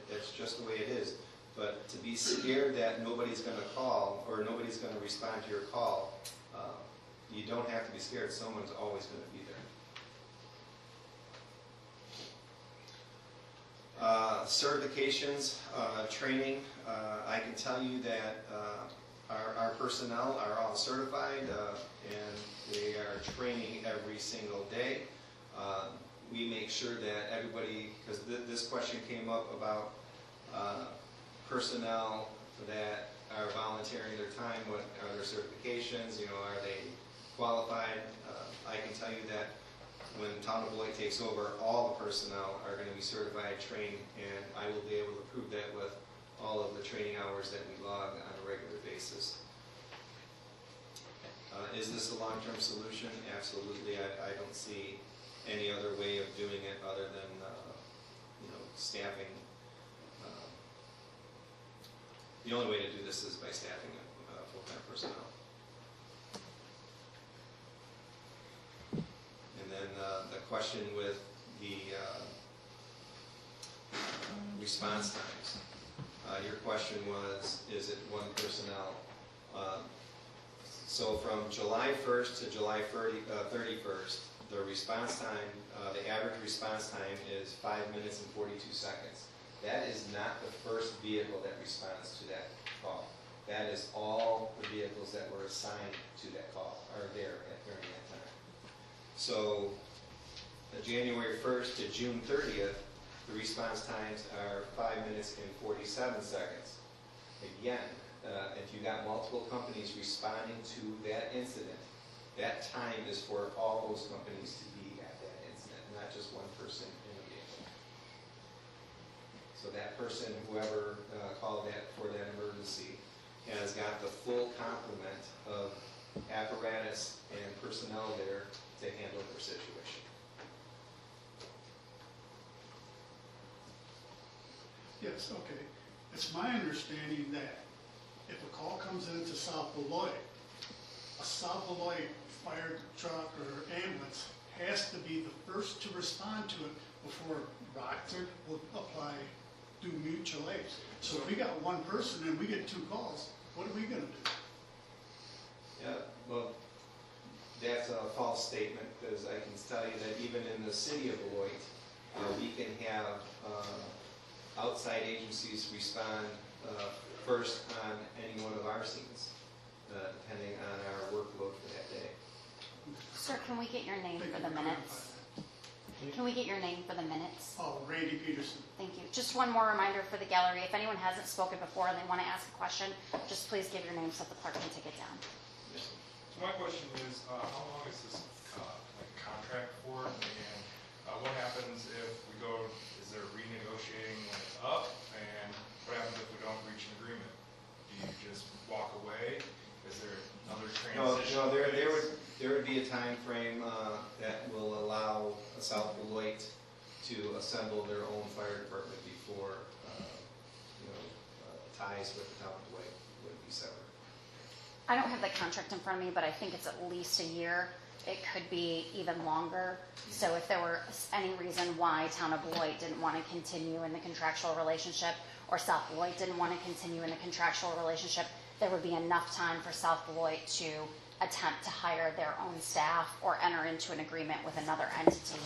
That's just the way it is. But to be scared that nobody's going to call or nobody's going to respond to your call, you don't have to be scared. Someone's always going to be there. Certifications, training, I can tell you that our personnel are all certified and they are training every single day. We make sure that everybody, because this question came up about personnel that are volunteering their time, what are their certifications, you know, are they qualified? I can tell you that when Town of Beloit takes over, all the personnel are going to be certified, trained, and I will be able to prove that with all of the training hours that we log on a regular basis. Is this a long-term solution? Absolutely. I don't see any other way of doing it other than you know, staffing. The only way to do this is by staffing full-time personnel. And then the question with the response times. Your question was, is it one personnel? So from July 1st to July 31st, the response time, the average response time is 5 minutes and 42 seconds. That is not the first vehicle that responds to that call. That is all the vehicles that were assigned to that call are there during that time. So January 1st to June 30th, the response times are 5 minutes and 47 seconds. Again, if you got multiple companies responding to that incident, that time is for all those companies to be at that incident, not just one person in a vehicle. So that person, whoever called that for that emergency, has got the full complement of apparatus and personnel there to handle their situation. Yes, okay. It's my understanding that if a call comes into South Beloit, a South Beloit fire truck or ambulance has to be the first to respond to it before Rockford will apply, do mutual aid. So if we got one person and we get 2 calls, what are we gonna do? Yeah, well, that's a false statement, because I can tell you that even in the city of Beloit, we can have outside agencies respond first on any one of our scenes, depending on our workload for that day. Sir, can we get your name for the minutes? Can we get your name for the minutes? Oh, Randy Peterson. Thank you. Just one more reminder for the gallery. If anyone hasn't spoken before and they want to ask a question, just please give your name so the clerk can take it down. So my question is, how long is this like contract for? And what happens if we go, is there renegotiating when it's up? And what happens if we don't reach an agreement? Do you just walk away? Is there another transition? No, there would be a time frame that will allow South Beloit to assemble their own fire department before ties with the town of Beloit would be severed. I don't have the contract in front of me, but I think it's at least a year. It could be even longer. So if there were any reason why Town of Beloit didn't want to continue in the contractual relationship, or South Beloit didn't want to continue in the contractual relationship, there would be enough time for South Beloit to attempt to hire their own staff or enter into an agreement with another entity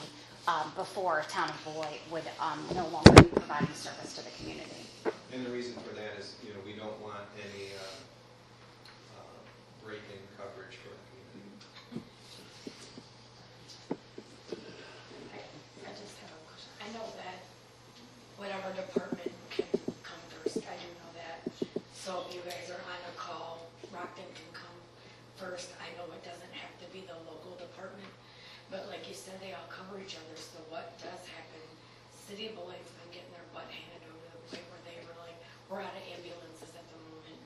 before Town of Beloit would no longer be providing service to the community. And the reason for that is, we don't want any break-in coverage for the community. I just have a question. I know that whatever department can come first, I do know that. So if you guys are on a call, Rockton can come first. I know it doesn't have to be the local department, but like you said, they all cover each other. So what does happen? City of Beloit's been getting their butt handed over to the point where they were like, we're out of ambulances at the moment.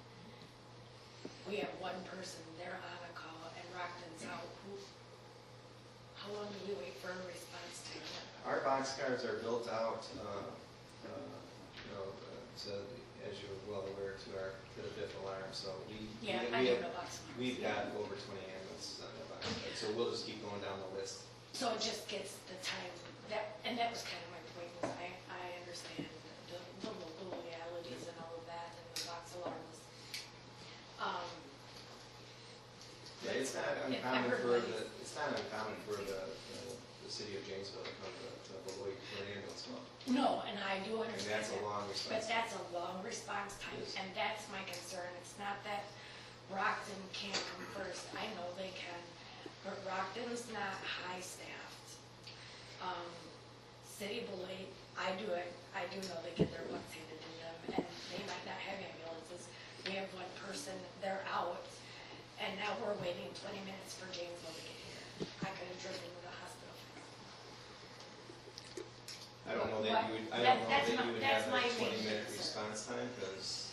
We have one person, they're on a call, and Rockton's out. How long do we wait for a response time? Our boxcars are built out, as you're well aware, to the 5th alarm. So we've got over 20 ambulances on the boxcar. So we'll just keep going down the list. So it just gets the time, and that was kind of my point, was I understand the local legalities and all of that, and the box alarms. Yeah, it's not uncommon for the city of Janesville to come to Beloit for an ambulance call. No, and I do understand And that's a that, long response. but that's a long response time, Yes. and that's my concern. It's not that Rockton can't come first. I know they can, but Rockton's not high-staffed. City of Beloit, I do know they get their butts handed to them, and they might not have ambulances. We have one person, they're out, and now we're waiting 20 minutes for Janesville to get here. I could have driven to the hospital. I don't know that you would have a 20-minute response time, because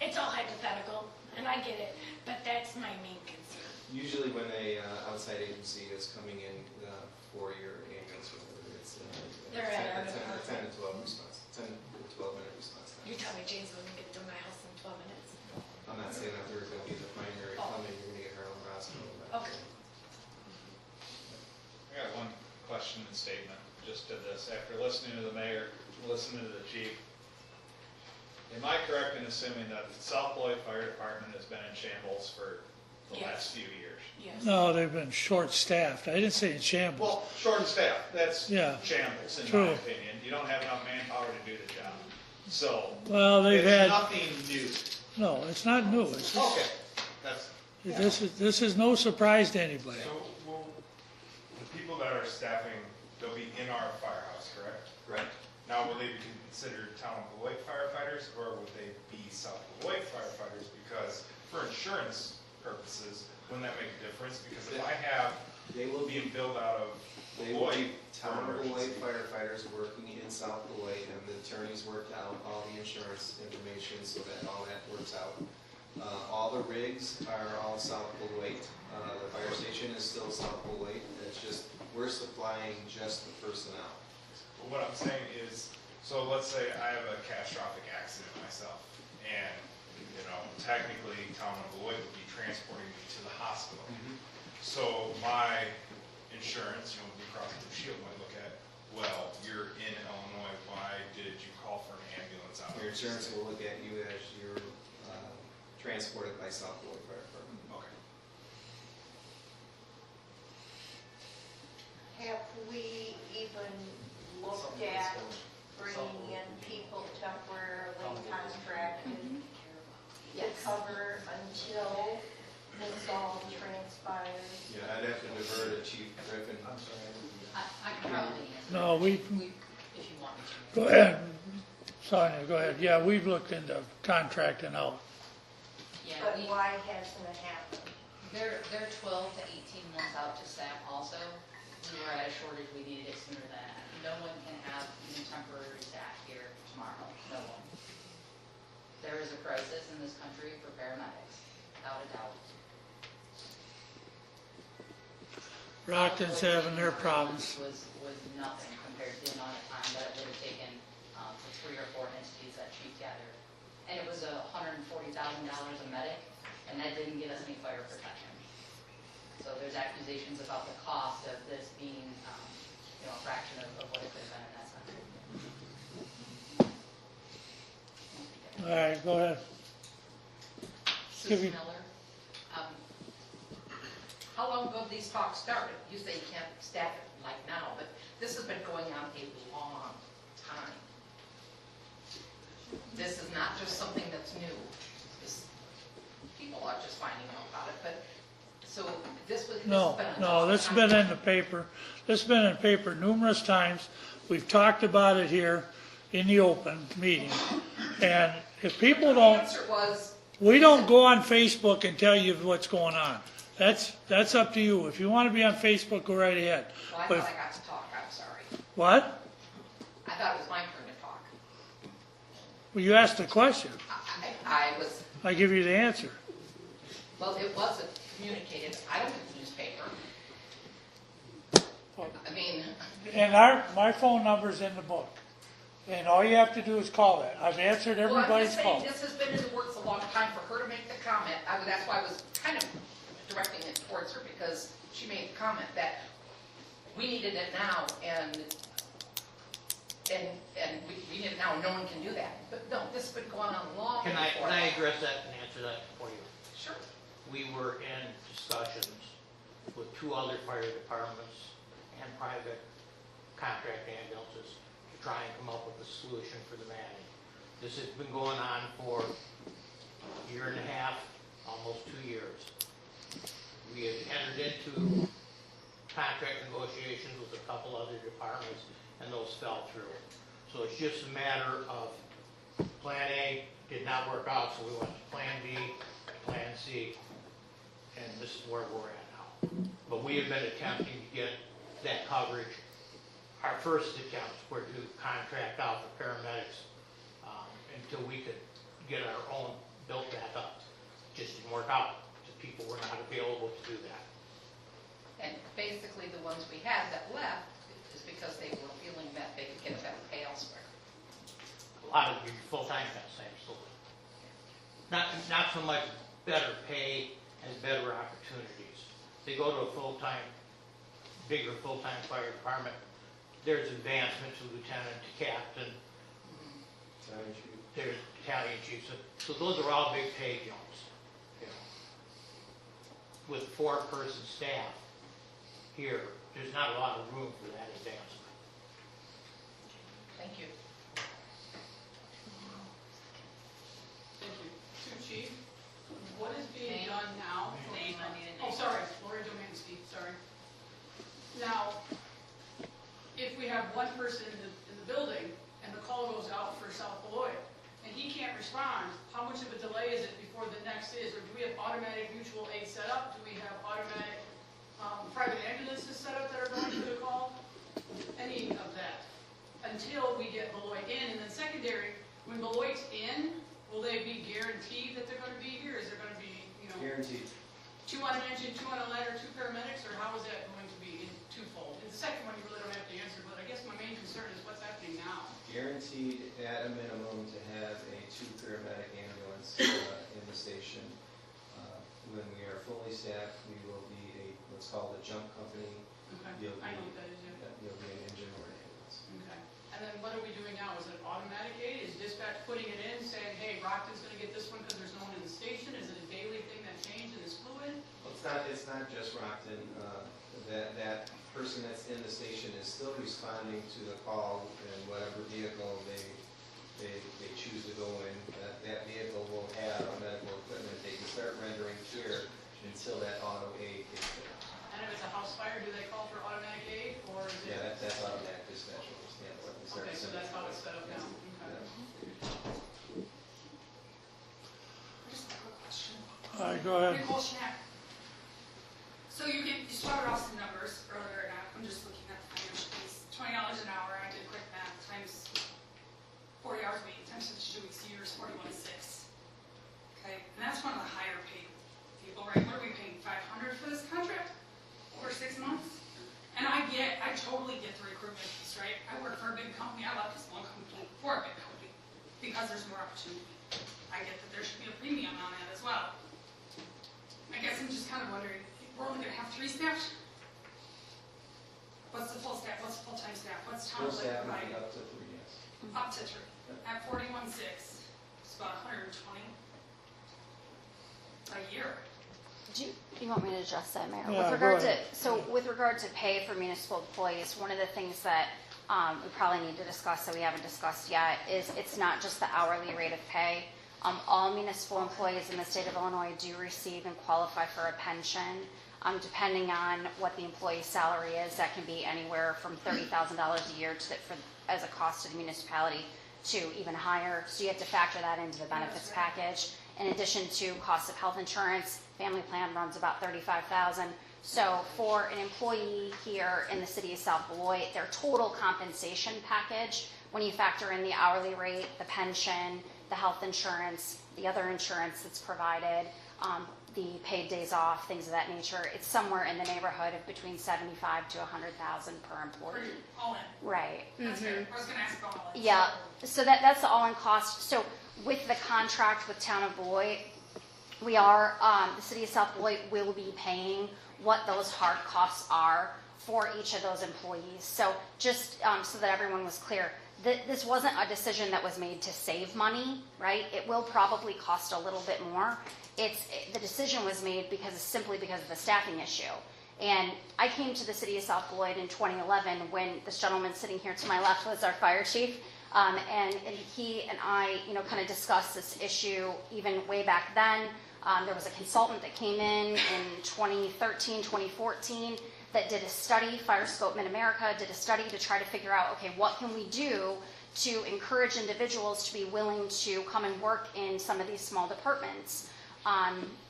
It's all hypothetical, and I get it, but that's my main concern. usually when a outside agency is coming in for your ambulance, it's They're at our 10 to 12 response, 10 to 12-minute response time. You tell me Janesville can get to my house in 12 minutes? I'm not saying that they're going to be the primary coming, you're going to get her own hospital. Okay. I got one question and statement just to this. After listening to the mayor, listening to the chief, am I correct in assuming that the South Beloit Fire Department has been in shambles for the last few years? Yes. No, they've been short-staffed. I didn't say in shambles. Well, short staff, that's Yeah. shambles in True. my opinion. You don't have enough manpower to do the job. So, Well, they've it's had, nothing new. no, it's not new. It's just- Okay, that's, This is no surprise to anybody. So, well, the people that are staffing in our firehouse, correct? Correct. Now, will they be considered town of Beloit firefighters, or would they be South Beloit firefighters? Because for insurance purposes, wouldn't that make a difference? Because if I have They will be being billed out of They will Beloit be for town of emergency. Beloit firefighters working in South Beloit, and the attorneys worked out all the insurance information so that all that works out. All the rigs are all South Beloit. The fire station is still South Beloit. It's just, we're supplying just the personnel. But what I'm saying is, so let's say I have a catastrophic accident myself, and, you know, technically, town of Beloit would be transporting me to the hospital. So my insurance, you know, Blue Cross Blue Shield might look at, well, you're in Illinois, why did you call for an ambulance out? Your insurance will look at you as you're transported by South Beloit Fire Department. Okay. Have we even looked at bringing in people temporarily contracted to cover until this all transpires? Yeah, I'd have to defer to Chief Griffin. I'm sorry. I can probably answer. No, we, If you want me to. go ahead. Sonia, go ahead. Yeah, we've looked into contracting out. Yeah, But why hasn't it happened? they're 12 to 18 months out to staff also. We were at a shortage, we needed it sooner than that. No one can have even temporary staff here tomorrow, no one. There is a crisis in this country for paramedics, without a doubt. Rockton's having their problems. Was nothing compared to the amount of time that it would have taken for 3 or 4 entities that Chief gathered. And it was $140,000 a medic, and that didn't get us any fire protection. So there's accusations about the cost of this being, a fraction of what it could have been in that country. All right, go ahead. Give Susan you- Miller. How long ago these talks started? You say you can't staff it like now, but this has been going on a long time. This is not just something that's new. People are just finding out about it, but, so this was. This has been in the paper. This has been in the paper numerous times. We've talked about it here in the open meeting. And if people The don't, answer was, we don't go on Facebook and tell you what's going on. That's up to you. If you want to be on Facebook, go right ahead. well, I But thought if- I got to talk, I'm sorry. What? I thought it was my turn to talk. Well, you asked a question. I was, I give you the answer. well, it wasn't communicated. I don't get the newspaper. I mean, And my phone number's in the book. And all you have to do is call that. I've answered well, I'm everybody's just call. saying, this has been in the works a long time for her to make the comment. That's why I was kind of directing it towards her, because she made the comment that we needed it now, and we need it now, and no one can do that. But no, this has been going on long Can before. I address that and answer that for you? Sure. We were in discussions with 2 other fire departments and private contract ambulances to try and come up with a solution for the manning. This has been going on for a year and a half, almost 2 years. We have entered into contract negotiations with a couple other departments, and those fell through. So it's just a matter of Plan A did not work out, so we went to Plan B, Plan C, and this is where we're at now. But we have been attempting to get that coverage. Our first attempts were to contract out the paramedics until we could get our own built back up. Just didn't work out. The people were not available to do that. And basically, the ones we had that left is because they were feeling that they could get a better pay elsewhere. A lot of your full-time guys, absolutely. Not so much better pay and better opportunities. They go to a bigger full-time fire department. There's advancement to lieutenant, to captain. There's battalion chiefs. So those are all big pay jumps. You know. With 4-person staff here, there's not a lot of room for that advancement. Thank you. Thank you. To Chief, what is being Name. done now? Name, I need a Oh, name. sorry, Lori Domansky, sorry. Now, if we have have one person in the building, and the call goes out for South Beloit, and he can't respond, how much of a delay is it before the next is? Or do we have automatic mutual aid set up? Do we have automatic private ambulances set up that are going to the call? Any of that, until we get Beloit in. And then secondary, when Beloit's in, will they be guaranteed that they're going to be here? Is there going to be, Guaranteed. 2 on an engine, 2 on a ladder, 2 paramedics, or how is that going to be in twofold? And the second one you really don't have to answer, but I guess my main concern is what's happening now. Guaranteed at a minimum to have a 2 paramedic ambulance in the station. When we are fully staffed, we will be what's called a jump company. Okay, I know what that is, yeah. You'll be an engine or an ambulance. Okay. And then what are we doing now? Is it automatic aid? Is dispatch putting it in, saying, hey, Rockton's going to get this one because there's no one in the station? Is it a daily thing that changed and is fluid? Well, it's not just Rockton. That person that's in the station is still responding to the call in whatever vehicle they choose to go in. That vehicle will have medical equipment. They can start rendering care until that auto aid is there. And if it's a house fire, do they call for automatic aid, or is it? Yeah, that's automatic dispatch. Okay, so that's how it's set up now. Okay. Just a quick question. All right, go ahead. Nicole Schnapp. So you started off some numbers earlier, and I'm just looking at the financial piece. $20 an hour, I did quick math, times 40 hours a week, times 52 weeks a year is 41.6. Okay, and that's one of the higher paid people, right? What are we paying, 500 for this contract? Over 6 months? And I totally get the recruitment piece, right? I work for a big company, I left this small company for a big company, because there's more opportunity. I get that there should be a premium on that as well. I guess I'm just kind of wondering, we're only gonna have 3 staff? What's the full staff, what's the full-time staff, what's town Full like staff will providing? be up to 3, yes. Up to 3, at 41.6, it's about 120 a year. Do you want me to address that, Mayor? Yeah, With regard to pay for municipal employees, one of the things that we probably need to discuss that we haven't discussed yet is it's not just the hourly rate of pay. All municipal employees in the state of Illinois do receive and qualify for a pension. Depending on what the employee's salary is, that can be anywhere from $30,000 a year as a cost to the municipality to even higher. So you have to factor that into the benefits package. In addition to cost of health insurance, family plan runs about $35,000. So for an employee here in the city of South Beloit, their total compensation package, when you factor in the hourly rate, the pension, the health insurance, the other insurance that's provided, the paid days off, things of that nature, it's somewhere in the neighborhood of between $75,000 to $100,000 per employee. All in. Right. That's fair. I was gonna ask about all in. Yeah, so that's the all-in cost. So with the contract with Town of Beloit, we are, the city of South Beloit will be paying what those hard costs are for each of those employees. So just so that everyone was clear, this wasn't a decision that was made to save money, right? It will probably cost a little bit more. The decision was made simply because of the staffing issue. And I came to the city of South Beloit in 2011 when this gentleman sitting here to my left was our fire chief. And he and I, kind of discussed this issue even way back then. There was a consultant that came in 2013, 2014 that did a study, Fire Scope Mid-America did a study to try to figure out, okay, what can we do to encourage individuals to be willing to come and work in some of these small departments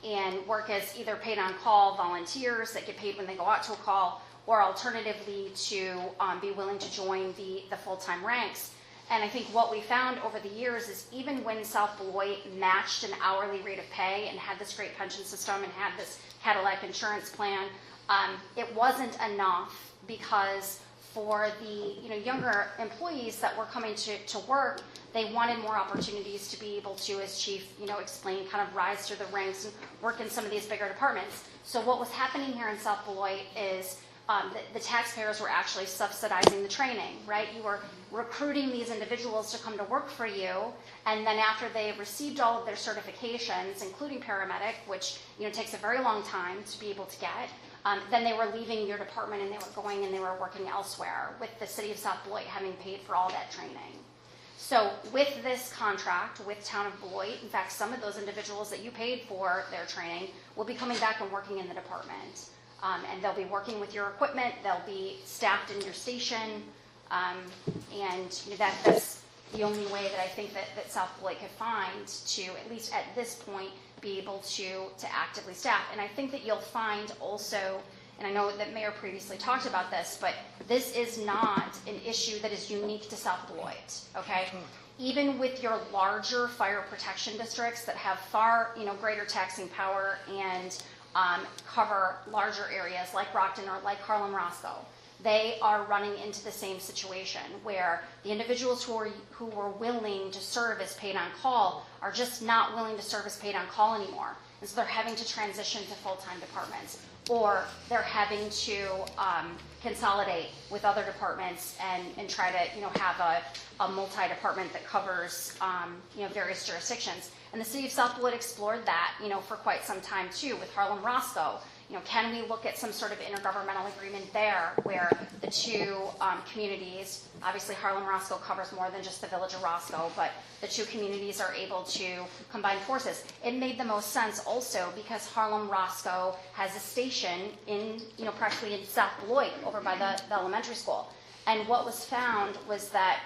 and work as either paid on call volunteers that get paid when they go out to a call, or alternatively to be willing to join the full-time ranks. And I think what we found over the years is even when South Beloit matched an hourly rate of pay and had this great pension system and had this Cadillac insurance plan, it wasn't enough because for the younger employees that were coming to work, they wanted more opportunities to be able to, as Chief explained, kind of rise through the ranks and work in some of these bigger departments. So what was happening here in South Beloit is the taxpayers were actually subsidizing the training, right? You were recruiting these individuals to come to work for you, and then after they received all of their certifications, including paramedic, which takes a very long time to be able to get, then they were leaving your department and they were going and they were working elsewhere, with the city of South Beloit having paid for all that training. So with this contract with Town of Beloit, in fact, some of those individuals that you paid for their training will be coming back and working in the department. And they'll be working with your equipment, they'll be staffed in your station, And that's the only way that I think that South Beloit could find to, at least at this point, be able to actively staff. And I think that you'll find also, and I know that Mayor previously talked about this, but this is not an issue that is unique to South Beloit, okay? Even with your larger fire protection districts that have far, greater taxing power and cover larger areas like Brockton or like Harlem-Roscoe, they are running into the same situation where the individuals who were willing to serve as paid on call are just not willing to serve as paid on call anymore. And so they're having to transition to full-time departments, or they're having to consolidate with other departments and try to have a multi-department that covers various jurisdictions. And the city of South Beloit explored that for quite some time too with Harlem-Roscoe. Can we look at some sort of intergovernmental agreement there where the two communities, obviously Harlem-Roscoe covers more than just the village of Roscoe, but the two communities are able to combine forces. It made the most sense also because Harlem-Roscoe has a station in, practically in South Beloit over by the elementary school. And what was found was that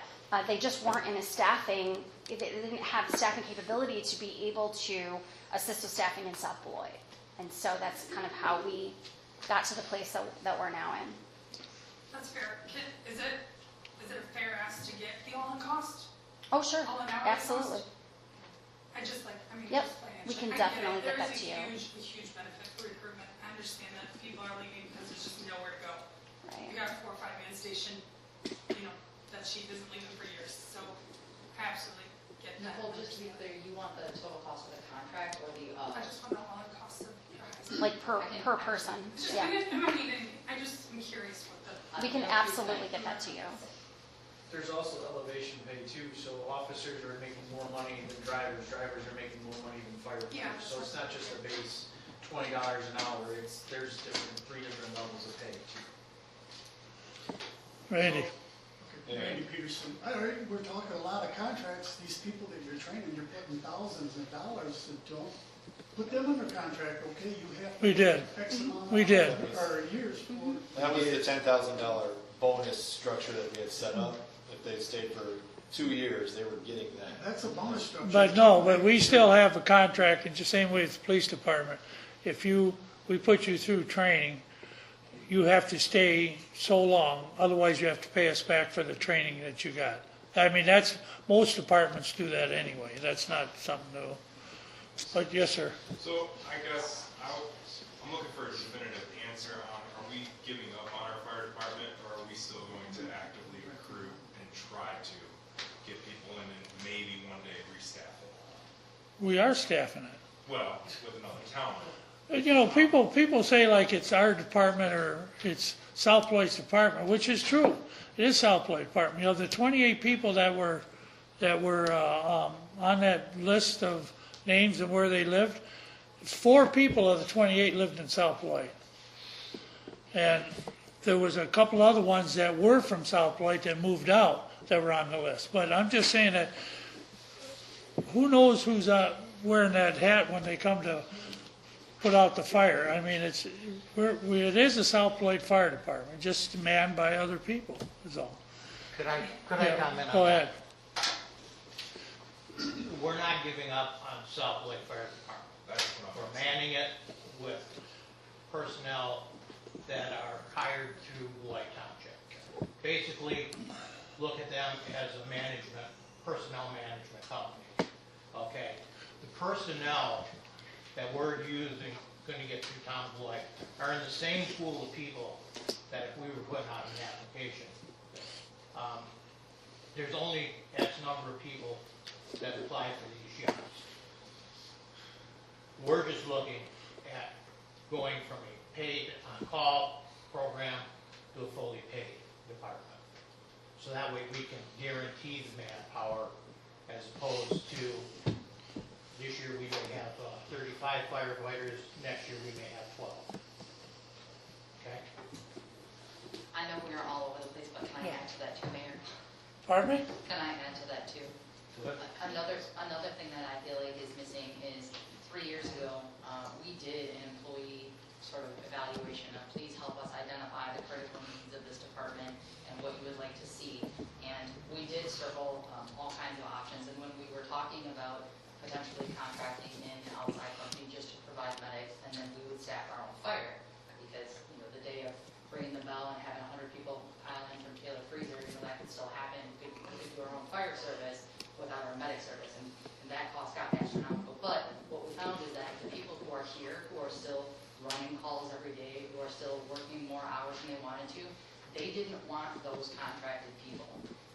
they just weren't in a staffing, they didn't have the staffing capability to be able to assist with staffing in South Beloit. And so that's kind of how we got to the place that we're now in. That's fair. Is it a fair ask to get the all-in cost? Oh, sure. All-in hourly Absolutely. cost? Yep. We can definitely get that to you. There is a huge benefit for recruitment. I understand that people are leaving because there's just nowhere to go. Right. You got a 4 or 5 man station, that chief isn't leaving for years, so I absolutely get that. Nicole, just to be clear, you want the total cost of the contract or the, I just want the all-in cost of Like per person. Yeah. I just am curious what the. We can absolutely get that to you. There's also elevation pay too, so officers are making more money than drivers, drivers are making more money than firefighters. Yeah. So it's not just a base $20 an hour, there's three different levels of pay too. Randy. Randy Peterson, all right, we're talking a lot of contracts, these people that you're training, you're putting thousands of dollars, so don't put them under contract, okay, you have. We did. X amount We of did. Or years for. That was the $10,000 bonus structure that we had set up. If they stayed for 2 years, they were getting that. That's a bonus structure. But we still have a contract, and the same way with the police department. If we put you through training, you have to stay so long, otherwise you have to pay us back for the training that you got. I mean, most departments do that anyway, that's not something new. But yes, sir. So I guess I'm looking for a definitive answer on, are we giving up on our fire department, or are we still going to actively recruit and try to get people in and maybe one day restaff it? We are staffing it. Well, with another town. People say like it's our department or it's South Beloit's department, which is true. It is South Beloit department. The 28 people that were on that list of names and where they lived, 4 people of the 28 lived in South Beloit. And there was a couple other ones that were from South Beloit that moved out that were on the list. But I'm just saying that who knows who's wearing that hat when they come to put out the fire. I mean, it is a South Beloit Fire Department, just manned by other people, is all. Could I comment on that? Go ahead. We're not giving up on South Beloit Fire Department. We're manning it with personnel that are hired through Beloit Township. Basically, look at them as a personnel management company. Okay, the personnel that we're going to get through Town of Beloit are in the same pool of people that if we were putting out an application. There's only X number of people that apply for these jobs. We're just looking at going from a paid on-call program to a fully paid department. So that way we can guarantee the manpower as opposed to this year we may have 35 firefighters, next year we may have 12. Okay? I know we are all over the place, but can I add to that too, Mayor? Pardon me? Can I add to that too? Another thing that I feel like is missing is 3 years ago, we did an employee sort of evaluation of please help us identify the critical needs of this department and what you would like to see. circle all kinds of options. And when we were talking about potentially contracting in an outside company just to provide medics, and then we would staff our own fire, because, you know, the day of ringing the bell and having 100 people pile in from Taylor Freezer, you know, that could still happen. We could do our own fire service without our medic service, and that cost got astronomical. But what we found is that the people who are here, who are still running calls every day, who are still working more hours than they wanted to, they didn't want those contracted people.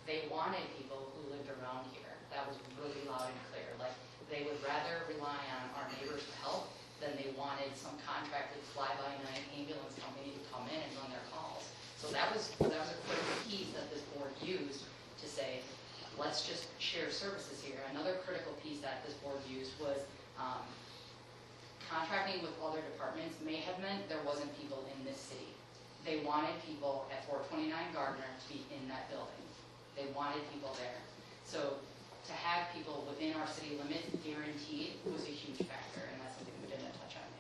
They wanted people who lived around here. That was really loud and clear. Like, they would rather rely on our neighbors to help than they wanted some contracted fly-by-night ambulance company to come in and run their calls. So that was a critical piece that this board used to say, let's just share services here. Another critical piece that this board used was contracting with other departments may have meant there wasn't people in this city. They wanted people at 429 Gardner to be in that building. They wanted people there. So to have people within our city limits guaranteed was a huge factor, and that's something we didn't touch on.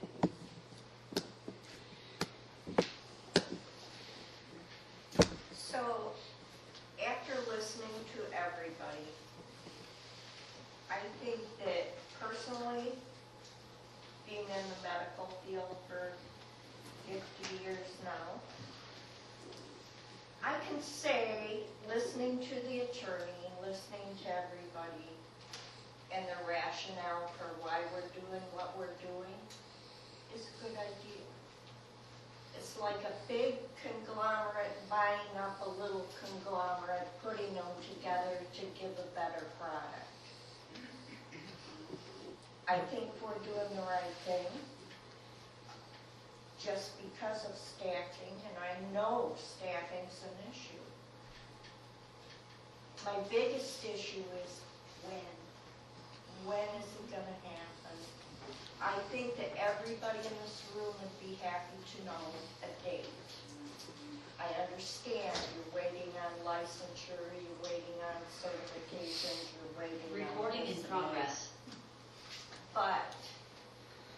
So, after listening to everybody, I think that personally, being in the medical field for 50 years now, I can say, listening to the attorney, listening to everybody, and the rationale for why we're doing what we're doing is a good idea. It's like a big conglomerate buying up a little conglomerate, putting them together to give a better product. I think we're doing the right thing. Just because of staffing, and I know staffing's an issue. My biggest issue is when. When is it going to happen? I think that everybody in this room would be happy to know a date. I understand you're waiting on licensure, you're waiting on certifications, you're waiting on... Recording in progress. But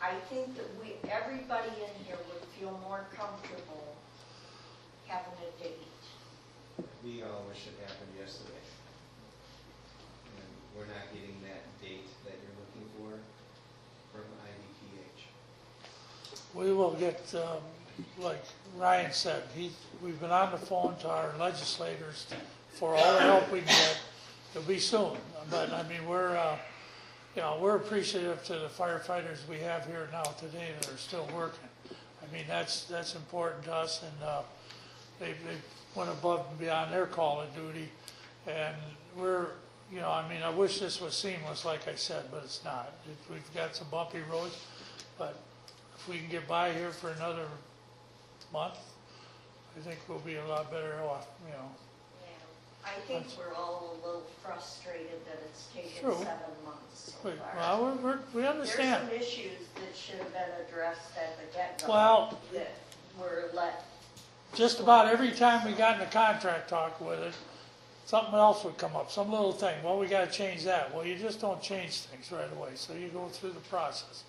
I think that everybody in here would feel more comfortable having a date. We all wish it happened yesterday. And we're not getting that date that you're looking for from IDPH. We will get, like Ryan said, we've been on the phone to our legislators for all the help we can get. It'll be soon, but I mean, we're appreciative to the firefighters we have here now today that are still working. I mean, that's important to us, and they went above and beyond their call of duty, and we're, I mean, I wish this was seamless, like I said, but it's not. We've got some bumpy roads, but if we can get by here for another month, I think we'll be a lot better off, Yeah. I think we're all a little frustrated that it's taken True. 7 months so far. Well, we understand. There's some issues that should have been addressed at the get-go. Well, that were let. just about every time we got in a contract talk with it, something else would come up, some little thing. Well, we got to change that. Well, you just don't change things right away, so you go through the process.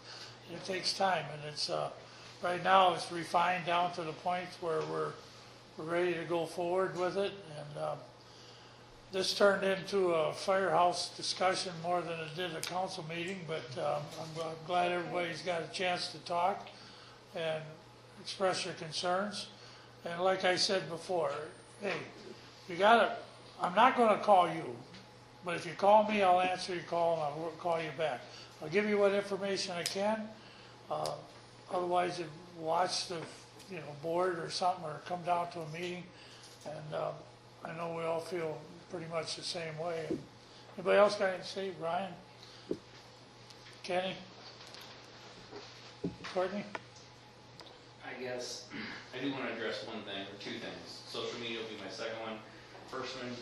It takes time, and it's right now it's refined down to the point where we're ready to go forward with it, and this turned into a firehouse discussion more than it did a council meeting, but I'm glad everybody's got a chance to talk and express your concerns. And like I said before, hey, I'm not going to call you, but if you call me, I'll answer your call and I'll call you back. I'll give you what information I can. Otherwise, you watch the board or something, or come down to a meeting. And I know we all feel pretty much the same way. Anybody else got anything to say? Ryan? Kenny? Courtney? I guess I do want to address one thing, or two things. Social media will be my second one. First one,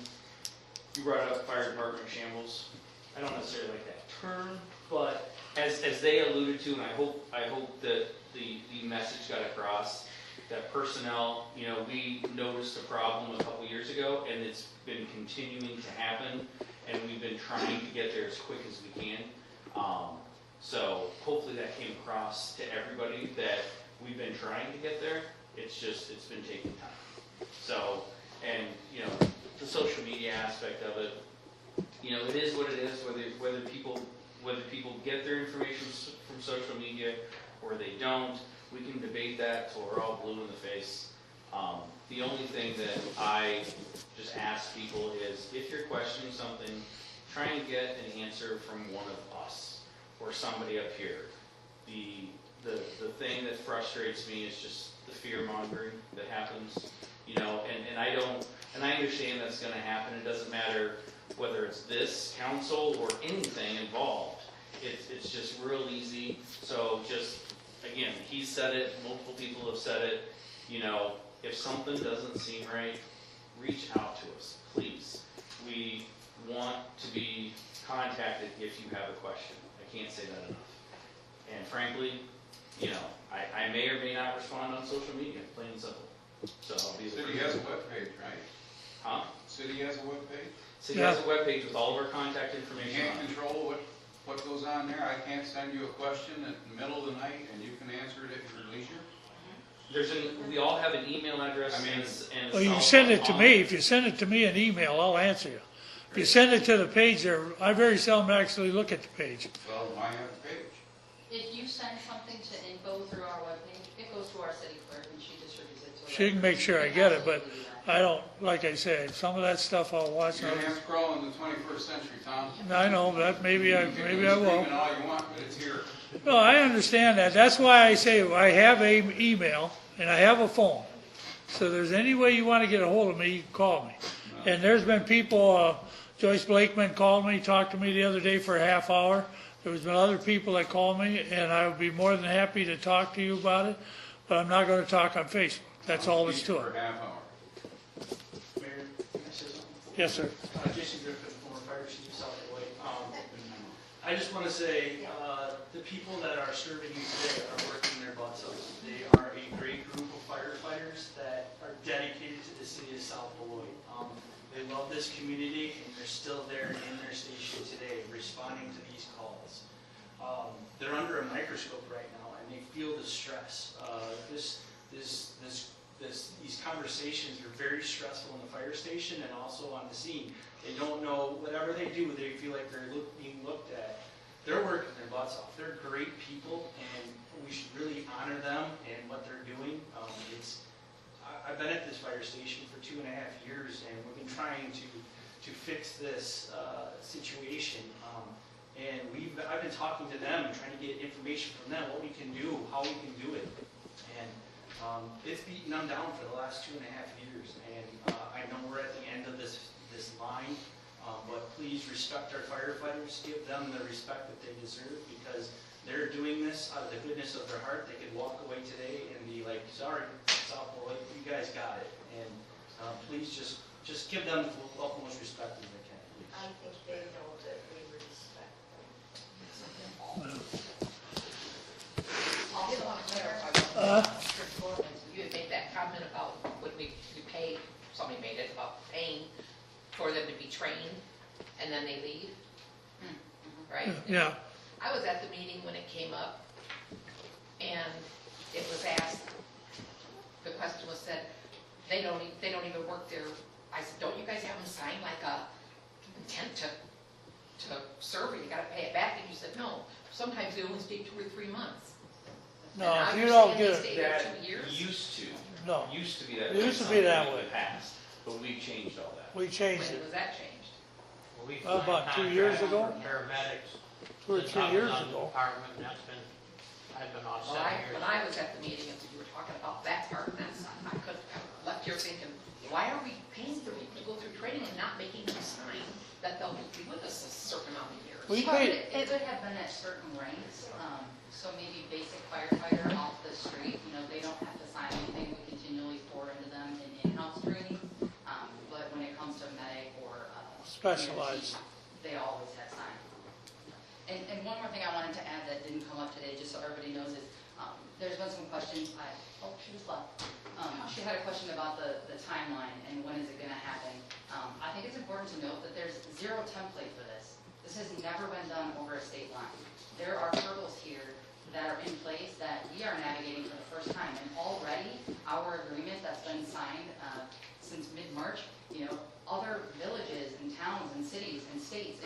you brought up fire department shambles. I don't necessarily like that term, but as they alluded to, and I hope that the message got across, that personnel, we noticed a problem a couple years ago, and it's been continuing to happen, and we've been trying to get there as quick as we can. So hopefully that came across to everybody that we've been trying to get there. It's been taking time. So, and the social media aspect of it, you know, it is what it is, whether people get their information from social media or they don't. We can debate that till we're all blue in the face. The only thing that I just ask people is, if you're questioning something, try and get an answer from one of us or somebody up here. The thing that frustrates me is just the fear mongering that happens, you know, and I understand that's going to happen. It doesn't matter whether it's this council or anything involved. It's just real easy. So just, again, he said it, multiple people have said it, you know, if something doesn't seem right, reach out to us, please. We want to be contacted if you have a question. I can't say that enough. And frankly, you know, I may or may not respond on social media, plain and simple. So I'll be City has a webpage, right? Huh? City has a webpage? City has a webpage with all of our contact information You on can't it. control what goes on there? I can't send you a question in the middle of the night and you can answer it at your leisure? We all have an email address and Well, you send it to me. If you send it to me in email, I'll answer you. If you send it to the page there, I very seldom actually look at the page. Well, why have a page? If you send something to info through our webpage, it goes to our city clerk and she distributes it to us. She can make sure I get it, but I don't, like I said, some of that stuff I'll watch. You're gonna have to crawl in the 21st century, Tom. I know, that maybe I You can will. scream it all you want, but it's here. No, I understand that. That's why I say I have an email and I have a phone. So if there's any way you want to get a hold of me, you can call me. And there's been people, Joyce Blakeman called me, talked to me the other day for a half hour. There's been other people that called me, and I would be more than happy to talk to you about it, but I'm not going to talk on Facebook. That's all that's to it. For a half hour. Mayor, can I say something? Yes, sir. Jason Griffin, former fire chief of South Beloit. I just want to say, the people that are serving you today are working their butts off. They are a great group of firefighters that are dedicated to the city of South Beloit. They love this community, and they're still there in their station today, responding to these calls. They're under a microscope right now, and they feel the stress. These conversations are very stressful in the fire station and also on the scene. They don't know, whatever they do, they feel like they're being looked at. They're working their butts off. They're great people, and we should really honor them and what they're doing. I've been at this fire station for 2.5 years, and we've been trying to fix this situation. And I've been talking to them and trying to get information from them, what we can do, how we can do it. And it's beaten them down for the last 2.5 years. And I know we're at the end of this line, but please respect our firefighters. Give them the respect that they deserve, because they're doing this out of the goodness of their heart. They could walk away today and be like, sorry, South Beloit, you guys got it. And please just give them the utmost respect as they can. Please. I think they know that we respect them. Also, I clarify, you had made that comment about when we pay, somebody made it about paying for them to be trained and then they leave, right? Yeah. I was at the meeting when it came up, and it was asked, the question was said, they don't even work there. I said, don't you guys have them sign like a intent to serve, or you gotta pay it back? And you said, no, sometimes they only stay 2 or 3 months. No, And if I you don't understand get they it. stay there That 2 years. used to. No. Used to be that It way. used to be that in way. the past, but we've changed all that. We changed When it. was that changed? Well, we About signed 2 years contracts ago? for Paramedics. 2 or 3 years Since I was on the ago. department, and that's been, I've been on Well, 7 years. when I was at the meeting, and you were talking about that part, and that's, I could have left here thinking, why are we paying for people to go through training and not making them sign that they'll be with us a certain amount of years? We Well, paid, it would have been at certain ranks, so maybe basic firefighter off the street, they don't have to sign anything, we continually pour into them in in-house training, but when it comes to medic or Specialized. they always have signed. And one more thing I wanted to add that didn't come up today, just so everybody knows, is there's been some questions, she was left. She had a question about the timeline and when is it gonna happen. I think it's important to note that there's zero template for this. This has never been done over a state line. There are hurdles here that are in place that we are navigating for the first time. And already, our agreement that's been signed since mid-March, other villages and towns and cities and states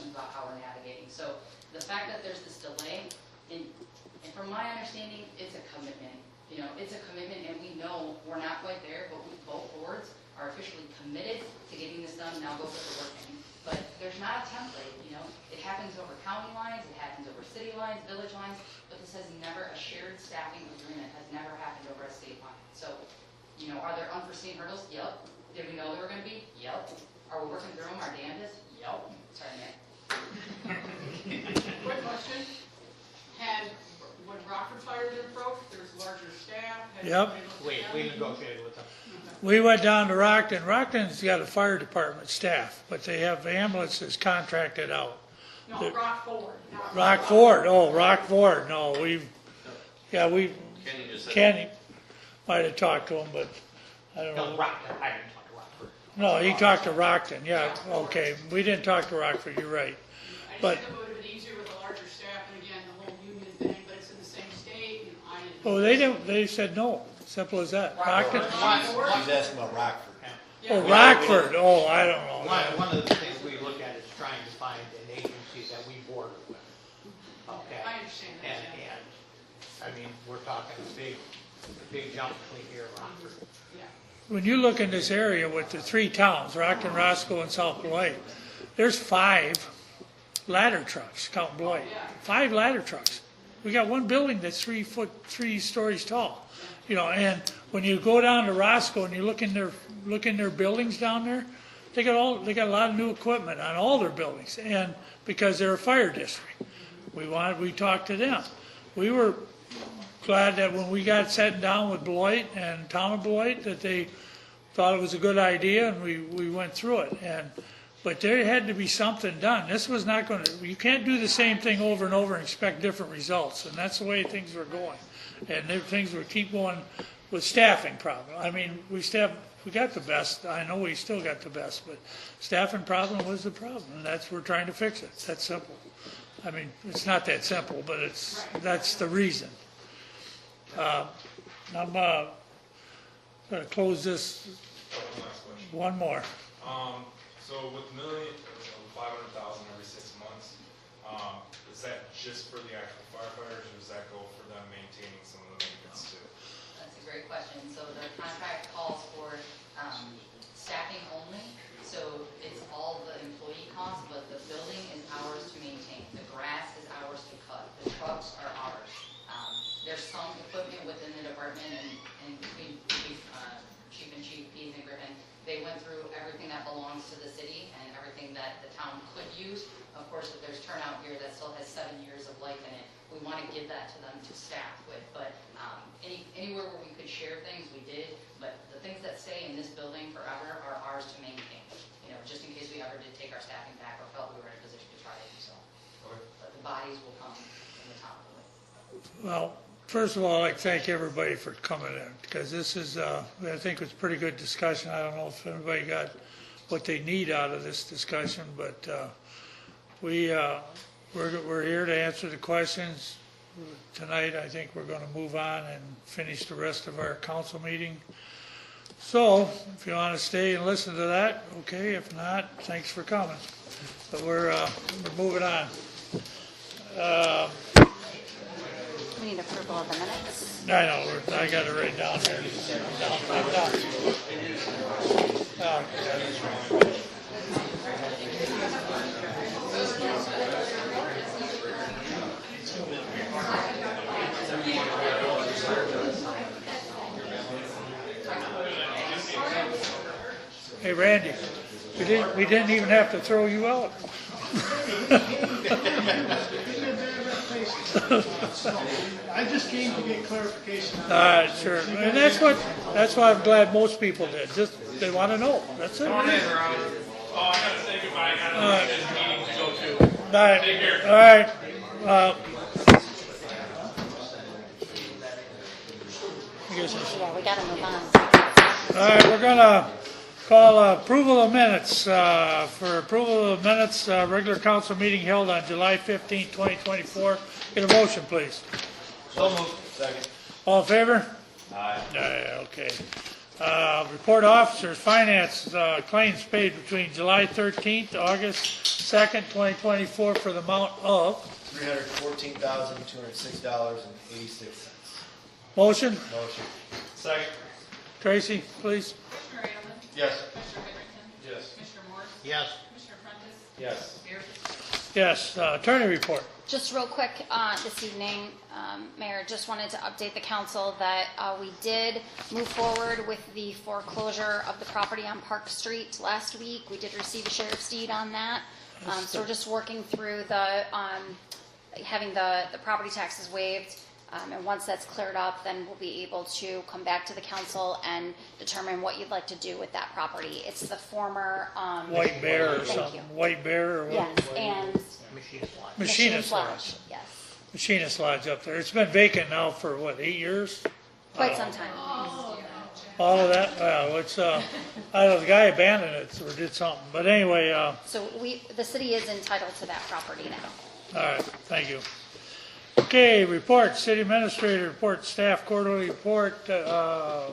questions about how we're navigating. So the fact that there's this delay, and from my understanding, it's a commitment. You know, it's a commitment, and we know we're not quite there, but both boards are officially committed to getting this done. Now go put the work in. But there's not a template, you know. It happens over county lines, it happens over city lines, village lines, but this has never, a shared staffing agreement has never happened over a state line. So, you know, are there unforeseen hurdles? Yep. Did we know there were gonna be? Yep. Are we working through them? Our damnedest? Yep. Sorry, Matt. Quick question, when Rockford Fire did approach, there's larger staff? Yep. We negotiated with them. We went down to Rockton. Rockton's got a fire department staff, but they have ambulances contracted out. No, Rock Forward. not Rock Ford, oh, Rock Ford, no, Kenny might have talked to him, but I don't No, know. Rockford, I didn't talk to Rockford. No, he talked to Rockton, yeah, okay, we didn't talk to Rockford, you're right. I But, just think it would have been easier with a larger staff, and again, the whole union thing, but it's in the same state, and I didn't. oh, they didn't, they said no, simple as that. Rockton? He's asking about Rockford. Oh, Rockford, oh, I don't know. One of the things we look at is trying to find an agency that we border with. Okay? I understand that, And, I mean, we're talking a big jump between here and Rockford. When you look in this area with the three towns, Rockton, Roscoe, and South Beloit, there's 5 ladder trucks, counting Beloit. 5 ladder trucks. We got one building that's 3 stories tall. You know, and when you go down to Roscoe and you look in their buildings down there, they got a lot of new equipment on all their buildings, and because they're a fire district. We talked to them. We were glad that when we got sitting down with Beloit and town of Beloit, that they thought it was a good idea, and we went through it. But there had to be something done. This was not going to, you can't do the same thing over and over and expect different results, and that's the way things were going. And things would keep going with staffing problem. I mean, we got the best, I know we still got the best, but staffing problem was the problem, and we're trying to fix it. It's that simple. I mean, it's not that simple, but that's the reason. I'm going to close this. One more. So with $1,500,000 every 6 months, is that just for the actual firefighters, or does that go for them maintaining some of the maintenance too? That's a great question. So the contract calls for staffing only, so it's all the employee costs, but the building is ours to maintain. The grass is ours to cut. The trucks are ours. There's some equipment within the department, and between Chief and Chief Pease and Griffin, they went through everything that belongs to the city and everything that the town could use. Of course, if there's turnout gear that still has 7 years of life in it, we want to give that to them to staff with. But anywhere where we could share things, we did. But the things that stay in this building forever are ours to maintain. You know, just in case we ever did take our staffing back or felt we were in a position to try to do so. But the bodies will come from the top of it. Well, first of all, I'd like to thank everybody for coming in, because this is, I think it was a pretty good discussion. I don't know if anybody got what they need out of this discussion, but we're here to answer the questions. Tonight, I think we're going to move on and finish the rest of our council meeting. So, if you want to stay and listen to that, okay. If not, thanks for coming. But we're moving on. We need approval of the minutes. I know, I got it right down there. Hey, Randy, we didn't even have to throw you out. I just came to get clarification. All right, sure. And that's why I'm glad most people did. Just, they want to know. That's it. Oh, I gotta say goodbye. I got a meeting to go to. All right. Take care. All right. Yeah, we gotta move on. All right, we're gonna call approval of minutes. For approval of minutes, regular council meeting held on July 15, 2024. Get a motion, please. So moved. Second. All in favor? Aye. Okay. Report officers, finance claims paid between July 13th to August 2nd, 2024 for the amount of. $314,206.86. Motion? Motion. Second. Tracy, please. Commissioner Edelman? Yes. Commissioner Heatherington? Yes. Commissioner Morris? Yes. Commissioner Prentice? Yes. Mayor Yes, attorney report. Just real quick, this evening, Mayor, just wanted to update the council that we did move forward with the foreclosure of the property on Park Street last week. We did receive a sheriff's deed on that. So we're just working through the, having the property taxes waived. And once that's cleared up, then we'll be able to come back to the council and determine what you'd like to do with that property. It's the former. White Bear or Thank something. you. White Bear or what? Yes, and. Machinist Lodge. Yes. Machinist Lodge up there. It's been vacant now for what, 8 years? Quite some time. All of that? Well, it's, I don't know, the guy abandoned it or did something. But anyway, So the city is entitled to that property now. all right, thank you. Okay, report, city administrator report, staff quarterly report. Yep, I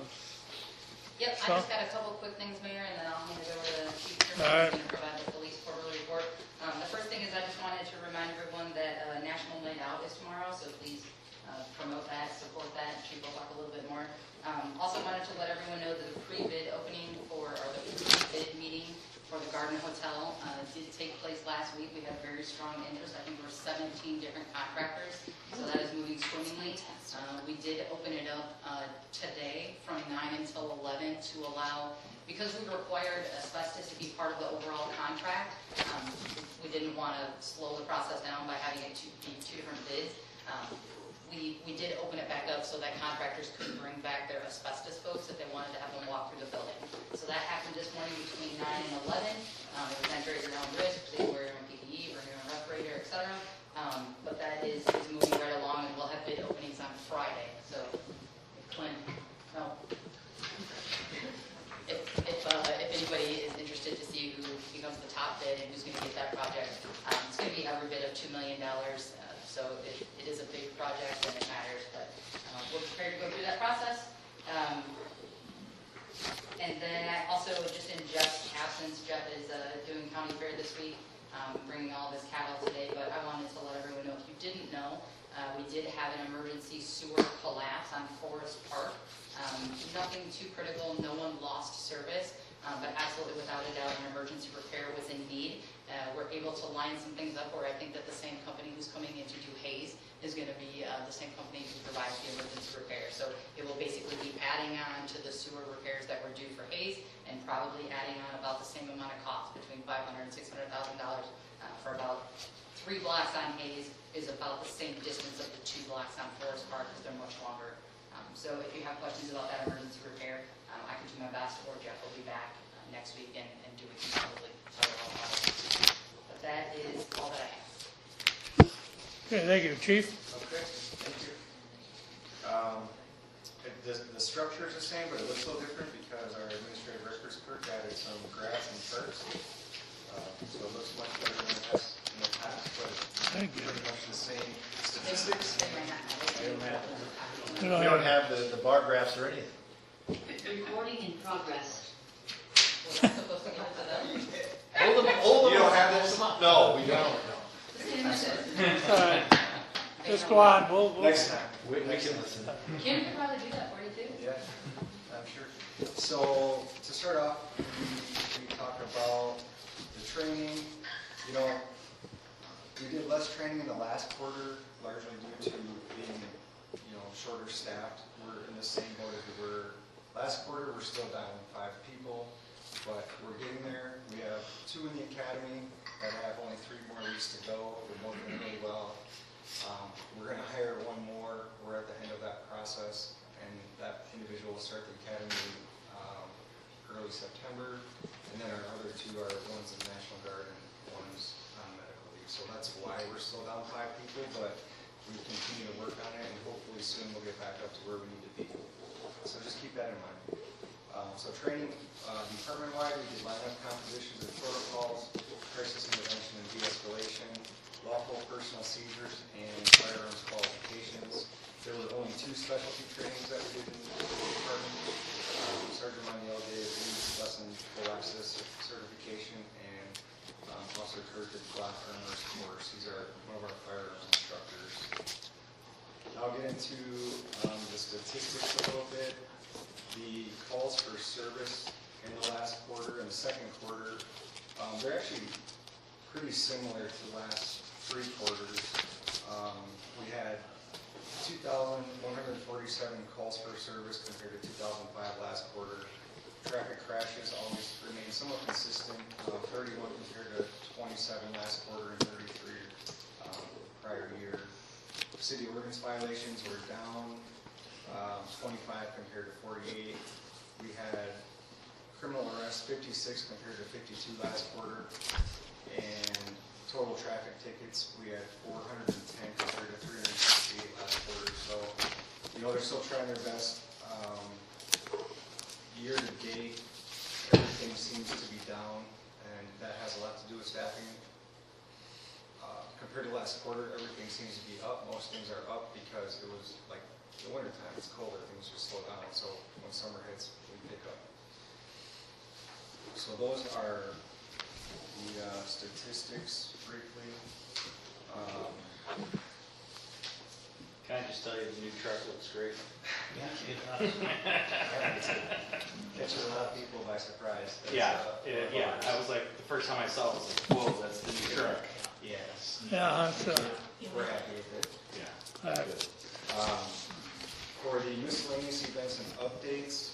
So- just got a couple quick things, Mayor, and then I'll hand it over to the chief All right. to provide the police quarterly report. The first thing is I just wanted to remind everyone that National Night Out is tomorrow, so please promote that, support that. Chief will talk a little bit more. Also wanted to let everyone know that the pre-bid opening or the pre-bid meeting for the Garden Hotel did take place last week. We had very strong interest. I think there were 17 different contractors, so that is moving swimmingly. We did open it up today from 9 until 11 to allow, because we required asbestos to be part of the overall contract, we didn't want to slow the process down by having it be two different bids. We did open it back up so that contractors could bring back their asbestos folks if they wanted to have them walk through the building. So that happened this morning between 9 and 11. It was enter at your own risk, they wear your own PPE, bring your own respirator, etc. But that is moving right along, and we'll have bid openings on Friday. So, if anybody is interested to see who becomes the top bid and who's going to get that project, it's going to be every bid of $2 million. So it is a big project and it matters, but we're prepared to go through that process. And then I also, just in Jeff's absence, Jeff is doing county fair this week, bringing all of his cattle today, but I wanted to let everyone know, if you didn't know, we did have an emergency sewer collapse on Forest Park. Nothing too critical, no one lost service, but absolutely without a doubt an emergency repair was in need. We're able to line some things up where I think that the same company who's coming in to do Hayes is going to be the same company who provides the emergency repair. So it will basically be adding on to the sewer repairs that were due for Hayes and probably adding on about the same amount of cost, between $500,000 and $600,000 for about 3 blocks on Hayes is about the same distance of the 2 blocks on Forest Park because they're much longer. So if you have questions about that emergency repair, I can do my best, or Jeff will be back next week and do it completely. But that is all that I have. Okay, thank you, chief. Okay, thank you. The structure is the same, but it looks a little different because our administrative records clerk added some graphs and charts. So it looks much better than it has in the past, but pretty much the same statistics. We don't have the bar graphs or anything. Recording in progress. Hold them. You don't have those? No, we don't. All right, just go on, we'll. Next time. We can listen. Kim could probably do that for you too. Yeah, I'm sure. So, to start off, we talk about the training. You know, we did less training in the last quarter, largely due to being, shorter staffed. We're in the same boat as we were last quarter. We're still down 5 people, but we're getting there. We have 2 in the academy that have only 3 more weeks to go. They're both doing really well. We're going to hire 1 more. We're at the end of that process, and that individual will start the academy early September. And then our other 2 are one's in the National Guard and one's on medical leave. So that's why we're still down 5 people, but we continue to work on it, and hopefully soon we'll get back up to where we need to be. So just keep that in mind. So training, department-wide, we did lineup compositions and protocols, crisis intervention and de-escalation, lawful personal seizures, and firearms qualifications. There were only 2 specialty trainings that we did in the department. Sergeant Maniel did lead lesson Alexis certification, and Officer Kurt did Black Armor's course. He's one of our firearms instructors. I'll get into the statistics a little bit. The calls for service in the last quarter and the second quarter, they're actually pretty similar to the last 3 quarters. We had 2,147 calls for service compared to 2005 last quarter. Traffic crashes always remain somewhat consistent, 31 compared to 27 last quarter and 33 prior year. City ordinance violations were down 25 compared to 48. We had criminal arrests 56 compared to 52 last quarter, and total traffic tickets we had 410 compared to 368 last quarter. So, they're still trying their best. Year to date, everything seems to be down, and that has a lot to do with staffing. Compared to last quarter, everything seems to be up. Most things are up because it was like the winter time, it's colder, things just slow down. So when summer hits, we pick up. So those are the statistics briefly. Can I just tell you, the new truck looks great? Catches a lot of people by surprise. Yeah, I was like, the first time I saw it, I was like, whoa, that's the new truck. Yes. Yeah, that's, We're happy with it. Yeah. For the miscellaneous events and updates,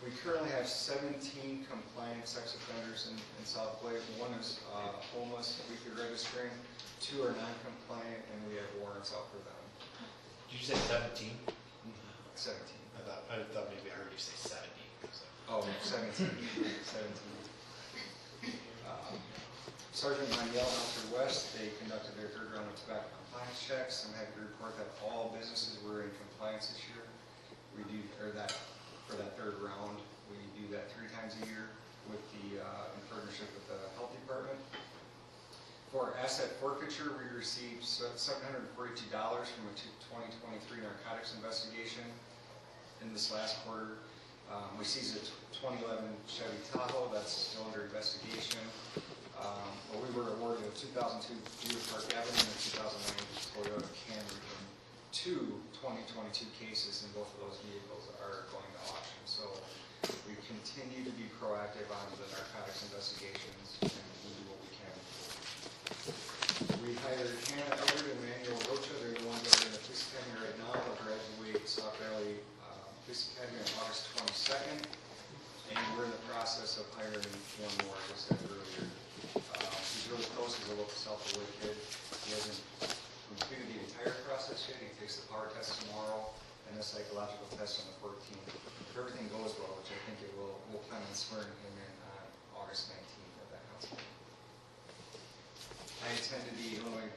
we currently have 17 compliant sex offenders in South Beloit. 1 is homeless, weekly registering. 2 are non-compliant, and we have warrants out for them. Did you say 17? 17. I thought maybe I heard you say 70. So. Oh, 17. 17. Sergeant Maniel and Officer West, they conducted their 3rd round of tobacco compliance checks. I'm happy to report that all businesses were in compliance this year. We do, for that 3rd round, we do that 3 times a year with in partnership with the health department. For asset forfeiture, we received $742 from a 2023 narcotics investigation in this last quarter. We seized a 2011 Chevy Tahoe that's still under investigation. But we were awarded a 2002 Buick Park Avenue and a 2009 Toyota Camry. 2 2022 cases in both of those vehicles are going to auction. So we continue to be proactive on the narcotics investigations, and we do what we can. We hired Hannah Elbert and Manuel Rocha. They're the ones that are in the police academy right now. They'll graduate South Valley Police Academy on August 22nd. And we're in the process of hiring 1 more, as I said earlier. He's really close. He's a local South Beloit kid. He hasn't completed the entire process yet. He takes the power test tomorrow and the psychological test on the 14th. If everything goes well, which I think it will, we'll plan on swearing him in on August 19th at that council meeting. I attended the Illinois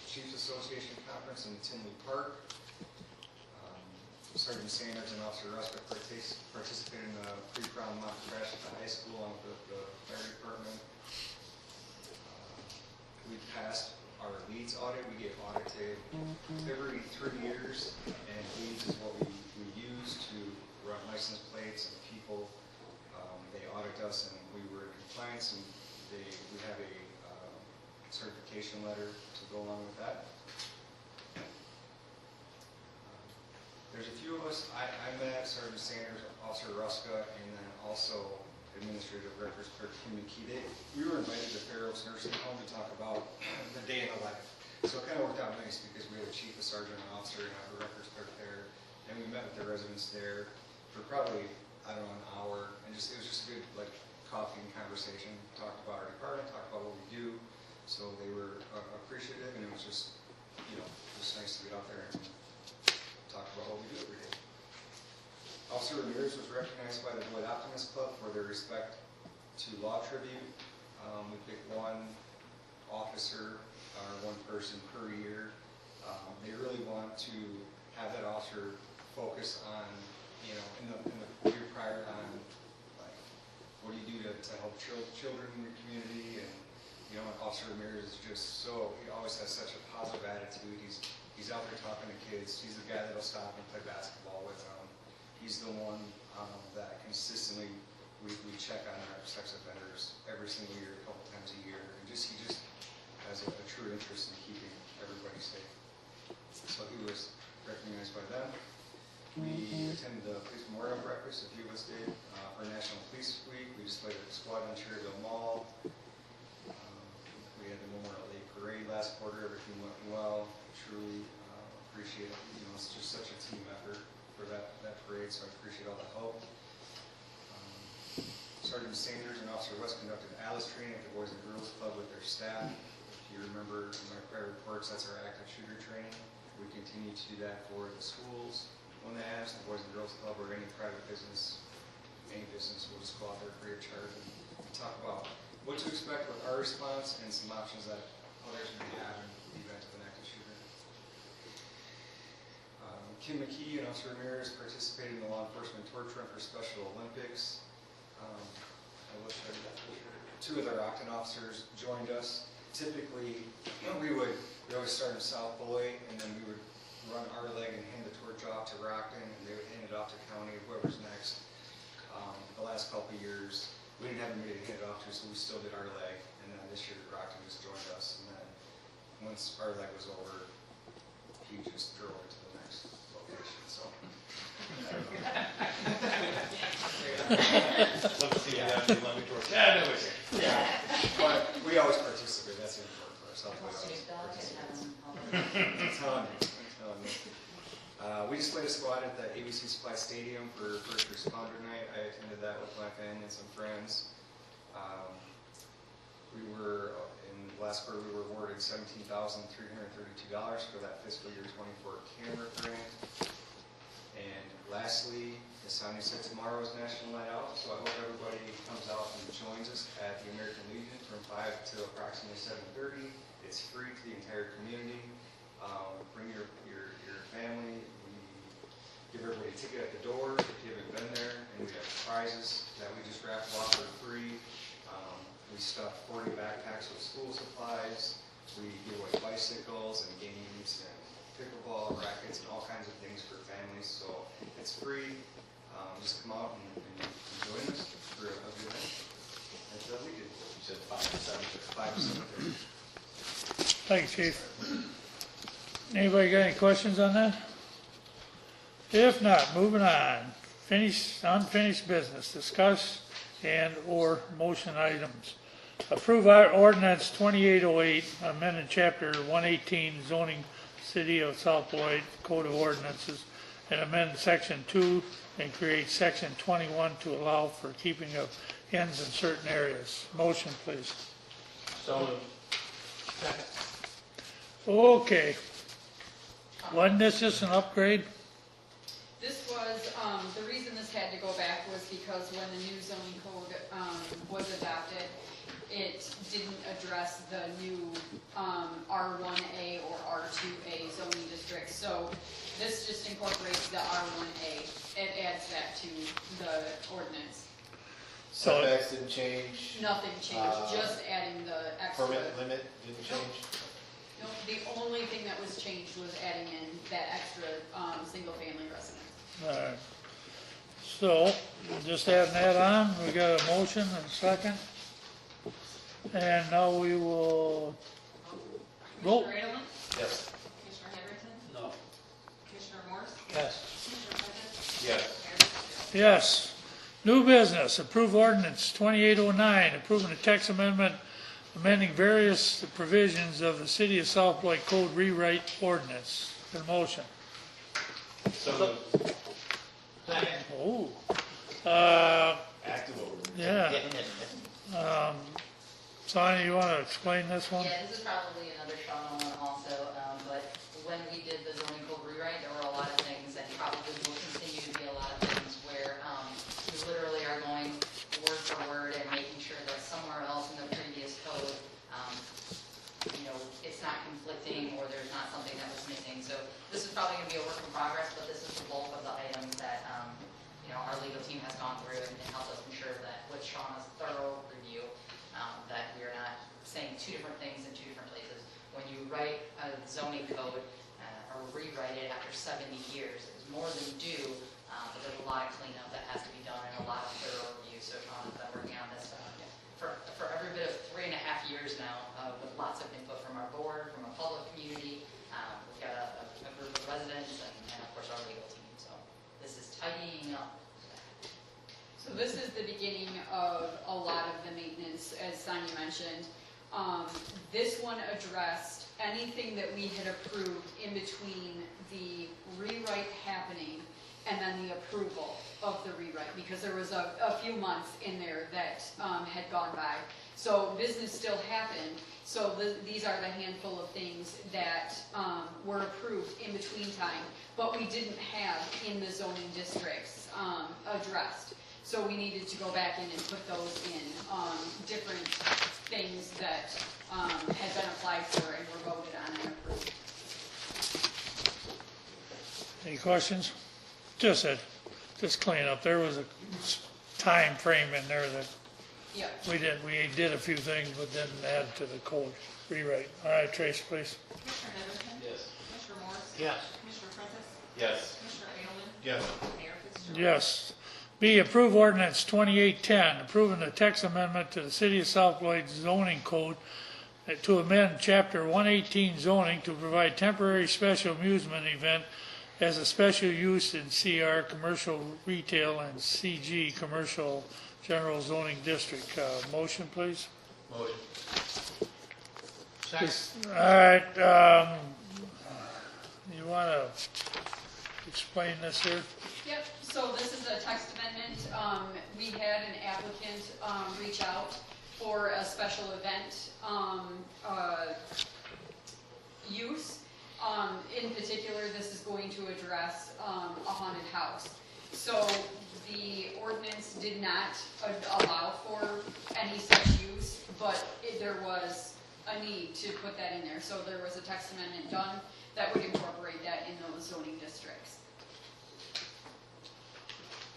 Chiefs Association Conference in Tinley Park. Sergeant Sanders and Officer Ruska participated in the pre-prom mock crash at the high school along with the fire department. We passed our leads audit. We get audited every 3 years, and leads is what we use to run license plates and people. They audit us, and we were in compliance, and we have a certification letter to go along with that. There's a few of us. I met Sergeant Sanders, Officer Ruska, and then also Administrative Records Clerk Kim McKee. We were invited to Fair Oaks Nursing Home to talk about the day in the life. So it kind of worked out nice because we had a chief, a sergeant, an officer, and a records clerk there. And we met with the residents there for probably, I don't know, an hour. And it was just a good coffee and conversation. Talked about our department, talked about what we do. So they were appreciative, and it was just, just nice to get out there and talk about what we do every day. Officer Ramirez was recognized by the Beloit Optimist Club for their respect to law tribute. We picked 1 officer or 1 person per year. They really want to have that officer focus on, in the year prior on, what do you do to help children in your community? And, Officer Ramirez is just he always has such a positive attitude. He's out there talking to kids. He's the guy that'll stop and play basketball with them. He's the one that consistently, we check on our sex offenders every single year, a couple times a year. And he just has a true interest in keeping everybody safe. So he was recognized by them. We attended the police memorial breakfast, a few of us did, for National Police Week. We displayed a squad on Cherryville Mall. We had the Memorial Day parade last quarter. Everything went well. Truly appreciate it. You know, it's just such a team effort for that parade, so I appreciate all the help. Sergeant Sanders and Officer West conducted ALICE training at the Boys and Girls Club with their staff. If you remember in my prior reports, that's our active shooter training. We continue to do that for the schools. When they ask the Boys and Girls Club or any private business, any business, we'll just go out there free of charge and talk about what to expect with our response and some options that others may have in the event of an active shooter. Kim McKee and Officer Ramirez participated in the law enforcement torch run for Special Olympics. I wish I had that picture. Two of the Rockton officers joined us. Typically, we always start in South Beloit, and then we would run our leg and hand the torch off to Rockton, and they would hand it off to county, whoever's next. The last couple of years, we didn't have anybody to hand it off to, so we still did our leg, and then this year Rockton just joined us, and then once our leg was over, he just drove it to the next location, so. Let's see, let me torch. Yeah, no, it's here. Yeah, but we always participate, that's important for ourselves. We always participate. I'm telling you. We displayed a squad at the ABC Supply Stadium for First Responder Night. I attended that with my family and some friends. In last quarter, we were awarded $17,332 for that fiscal year 24 camera grant. And lastly, as Sonia said, tomorrow is National Night Out, so I hope everybody comes out and joins us at the American Legion from 5 to approximately 7:30. It's free to the entire community. Bring your family. We give everybody a ticket at the door if you haven't been there, and we have prizes that we just raffle off for free. We stuff 40 backpacks with school supplies. We give away bicycles and games and pickleball rackets and all kinds of things for families. So it's free. Just come out and join us for a good night. That's what we did. You said 5 to 7. 5 to 7:30. Thank you, Chief. Anybody got any questions on that? If not, moving on. Unfinished business, discuss and/or motion items. Approve our ordinance 2808, amended chapter 118 zoning, City of South Beloit Code of Ordinances, and amend section 2 and create section 21 to allow for keeping of hens in certain areas. Motion, please. So moved. Second. Okay. Wasn't this just an upgrade? This was, the reason this had to go back was because when the new zoning code was adopted, it didn't address the new R1A or R2A zoning districts. So this just incorporates the R1A. It adds that to the ordinance. Setbacks didn't change. Nothing changed, just adding the extra. Permit limit didn't change. No, the only thing that was changed was adding in that extra single-family residence. All right. So, just adding that on, we got a motion and a second. And now we will vote. Commissioner Edelman? Yes. Commissioner Henderson? No. Commissioner Morse? Yes. Commissioner Clement? Yes. Mayor Fitzgerald? Yes. New business, approve ordinance 2809, approving the text amendment, amending various provisions of the City of South Beloit Code rewrite ordinance. The motion. So moved. Second. Oh. Active over. Yeah. Sonia, you want to explain this one? Yeah, this is probably another Shauna one also, but when we did the zoning code rewrite, there were a lot of things, and probably will continue to be a lot of things where we literally are going word for word and making sure that somewhere else in the previous code, it's not conflicting or there's not something that was missing. So this is probably going to be a work in progress, but this is the bulk of the items that our legal team has gone through and helped us ensure that with Shauna's thorough review, that we are not saying two different things in two different places. When you write a zoning code or rewrite it after 70 years, it was more than due. But there's a lot of cleanup that has to be done and a lot of thorough review. So Sean has been working on this for every bit of 3.5 years now, with lots of input from our board, from a public community. We've got a group of residents and of course our legal team. So this is tidying up. So this is the beginning of a lot of the maintenance, as Sonia mentioned. This one addressed anything that we had approved in between the rewrite happening and then the approval of the rewrite, because there was a few months in there that had gone by. So business still happened. So these are the handful of things that were approved in between time, but we didn't have in the zoning districts addressed. So we needed to go back in and put those in, different things that had been applied for and were voted on and approved. Any questions? Just clean up. There was a time frame in there that Yep. we did a few things, but didn't add to the code rewrite. All right, Trace, please. Commissioner Heatherington? Yes. Commissioner Morris? Yes. Commissioner Prentice? Yes. Commissioner Aielman? Yes. Mayor Fitzgerald? Yes. B, approve ordinance 2810, approving the text amendment to the City of South Beloit zoning code to amend Chapter 118 zoning to provide temporary special amusement event as a special use in CR Commercial Retail and CG Commercial General Zoning District. Motion, please. Motion. All right. You want to explain this here? Yep, so this is a text amendment. We had an applicant reach out for a special event use. In particular, this is going to address a haunted house. So the ordinance did not allow for any such use, but there was a need to put that in there. So there was a text amendment done that would incorporate that in those zoning districts.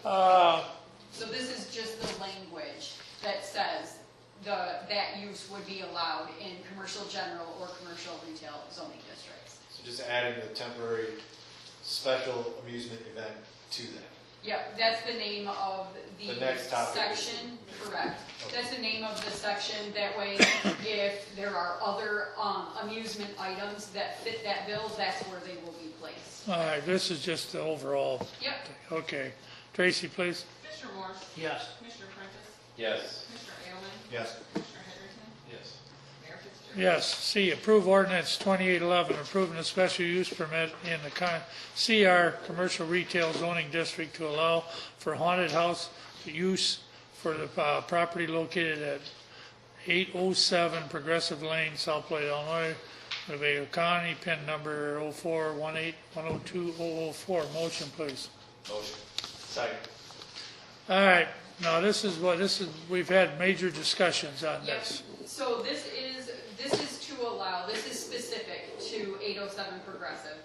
So this is just the language that says that use would be allowed in commercial general or commercial retail zoning districts. So just adding the temporary special amusement event to that. Yep, that's the name of the next topic. section, correct. That's the name of the section. That way, if there are other amusement items that fit that bill, that's where they will be placed. All right, this is just the overall. Yep. Okay. Tracy, please. Commissioner Morris? Yes. Commissioner Prentice? Yes. Commissioner Aielman? Yes. Commissioner Heatherington? Yes. Mayor Fitzgerald? Yes. C, approve ordinance 2811, approving a special use permit in the CR Commercial Retail Zoning District to allow for haunted house use for the property located at 807 Progressive Lane, South Beloit, Illinois, Winnebago County, PIN number 0418102004. Motion, please. Motion. Second. All right. Now this is we've had major discussions on Yep. this. So this is to allow, this is specific to 807 Progressive.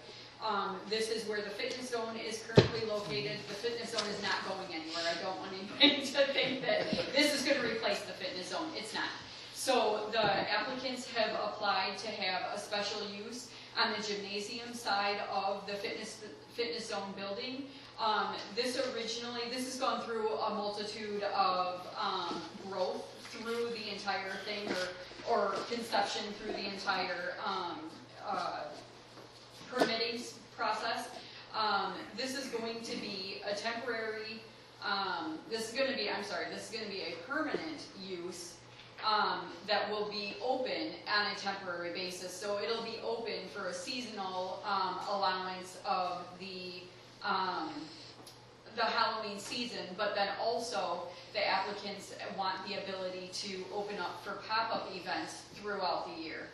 This is where the fitness zone is currently located. The fitness zone is not going anywhere. I don't want anybody to think that this is going to replace the fitness zone. It's not. So the applicants have applied to have a special use on the gymnasium side of the fitness zone building. This has gone through a multitude of growth through the entire thing, or conception through the entire permitting process. This is going to be a temporary, this is going to be a permanent use that will be open on a temporary basis. So it'll be open for a seasonal allowance of the Halloween season, but then also the applicants want the ability to open up for pop-up events throughout the year.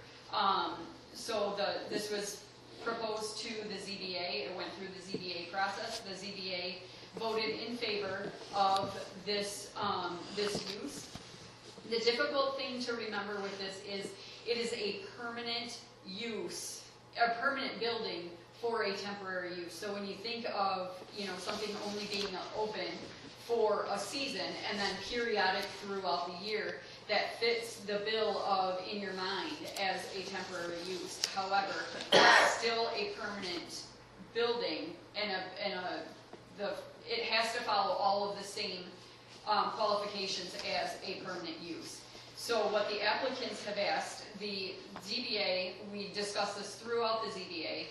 So this was proposed to the ZBA. It went through the ZBA process. The ZBA voted in favor of this use. The difficult thing to remember with this is it is a permanent use, a permanent building for a temporary use. So when you think of, something only being open for a season and then periodic throughout the year, that fits the bill of in your mind as a temporary use. However, it's still a permanent building and a it has to follow all of the same qualifications as a permanent use. So what the applicants have asked, the ZBA, we discussed this throughout the ZBA,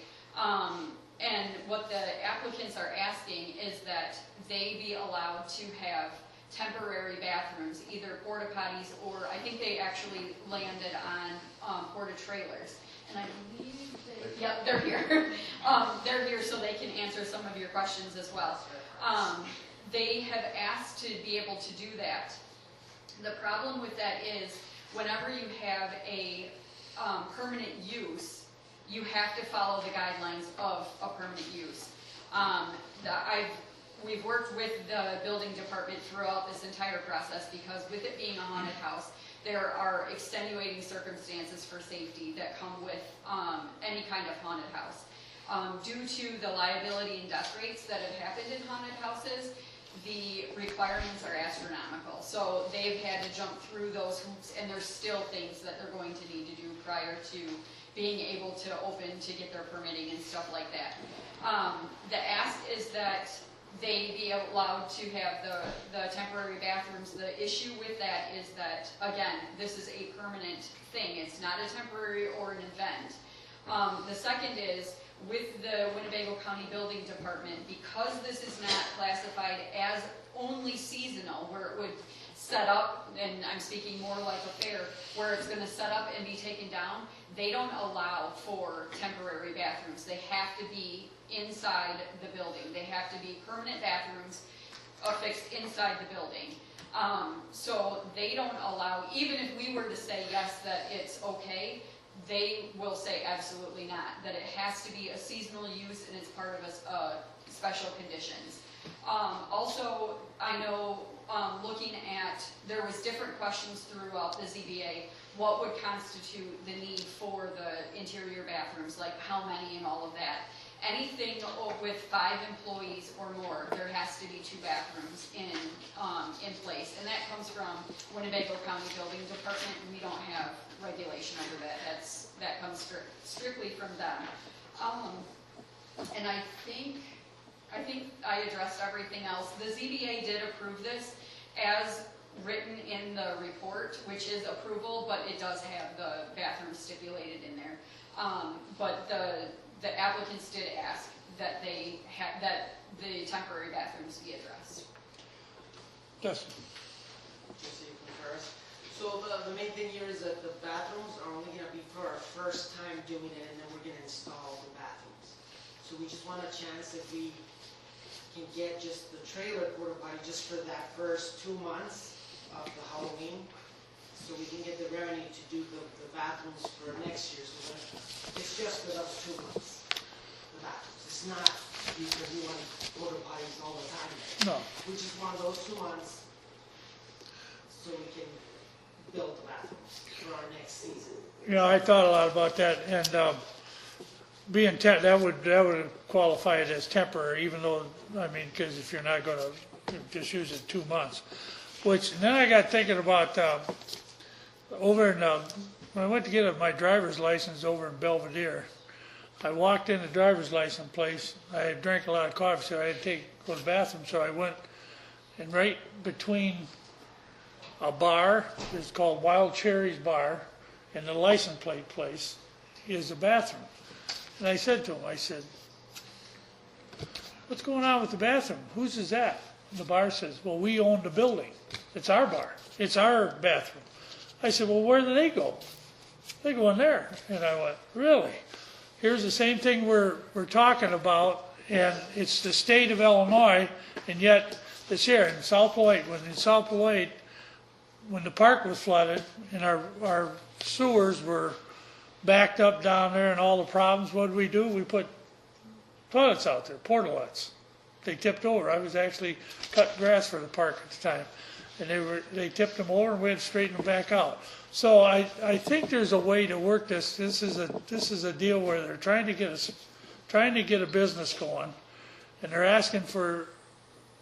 and what the applicants are asking is that they be allowed to have temporary bathrooms, either porta potties or, I think they actually landed on porta trailers. And I believe they're here. They're here so they can answer some of your questions as well. They have asked to be able to do that. The problem with that is whenever you have a permanent use, you have to follow the guidelines of a permanent use. We've worked with the building department throughout this entire process because with it being a haunted house, there are extenuating circumstances for safety that come with any kind of haunted house. Due to the liability and death rates that have happened in haunted houses, the requirements are astronomical. So they've had to jump through those hoops, and there's still things that they're going to need to do prior to being able to open to get their permitting and stuff like that. The ask is that they be allowed to have the temporary bathrooms. The issue with that is that, again, this is a permanent thing. It's not a temporary or an event. The second is, with the Winnebago County Building Department, because this is not classified as only seasonal, where it would set up, and I'm speaking more like a fair, where it's going to set up and be taken down, they don't allow for temporary bathrooms. They have to be inside the building. They have to be permanent bathrooms affixed inside the building. So they don't allow, even if we were to say yes, that it's okay, they will say absolutely not, that it has to be a seasonal use and it's part of a special conditions. Also, I know looking at, there was different questions throughout the ZBA, what would constitute the need for the interior bathrooms, like how many and all of that. Anything with 5 employees or more, there has to be 2 bathrooms in place, and that comes from Winnebago County Building Department. We don't have regulation over that. That comes strictly from them. And I think I addressed everything else. The ZBA did approve this as written in the report, which is approval, but it does have the bathroom stipulated in there. But the applicants did ask that that the temporary bathrooms be addressed. Yes. So the main thing here is that the bathrooms are only going to be for our first time doing it, and then we're going to install the bathrooms. So we just want a chance if we can get just the trailer porta potty just for that first 2 months of the Halloween, so we can get the revenue to do the bathrooms for next year. So it's just for those 2 months, the bathrooms. It's not because we want porta potties all the time. No. We just want those 2 months so we can build the bathrooms for our next season. Yeah, I thought a lot about that, and being that would qualify it as temporary, even though, I mean, because if you're not going to just use it 2 months. Which, and then I got thinking about over in, when I went to get my driver's license over in Belvedere, I walked in the driver's license place. I drank a lot of coffee, so I had to go to the bathroom. So I went, and right between a bar, it's called Wild Cherries Bar, and the license plate place is a bathroom. And I said to him, I said, "What's going on with the bathroom? Whose is that?" And the bar says, "Well, we own the building. It's our bar. It's our bathroom." I said, "Well, where do they go?" "They go in there." And I went, "Really? Here's the same thing we're talking about, and it's the state of Illinois, and yet it's here in South Beloit. When the park was flooded and our sewers were backed up down there and all the problems, what did we do? We put toilets out there, portalets. They tipped over. I was actually cutting grass for the park at the time, and they tipped them over, and we had to straighten them back out. So I think there's a way to work this. This is a deal where they're trying to get a business going, and they're asking for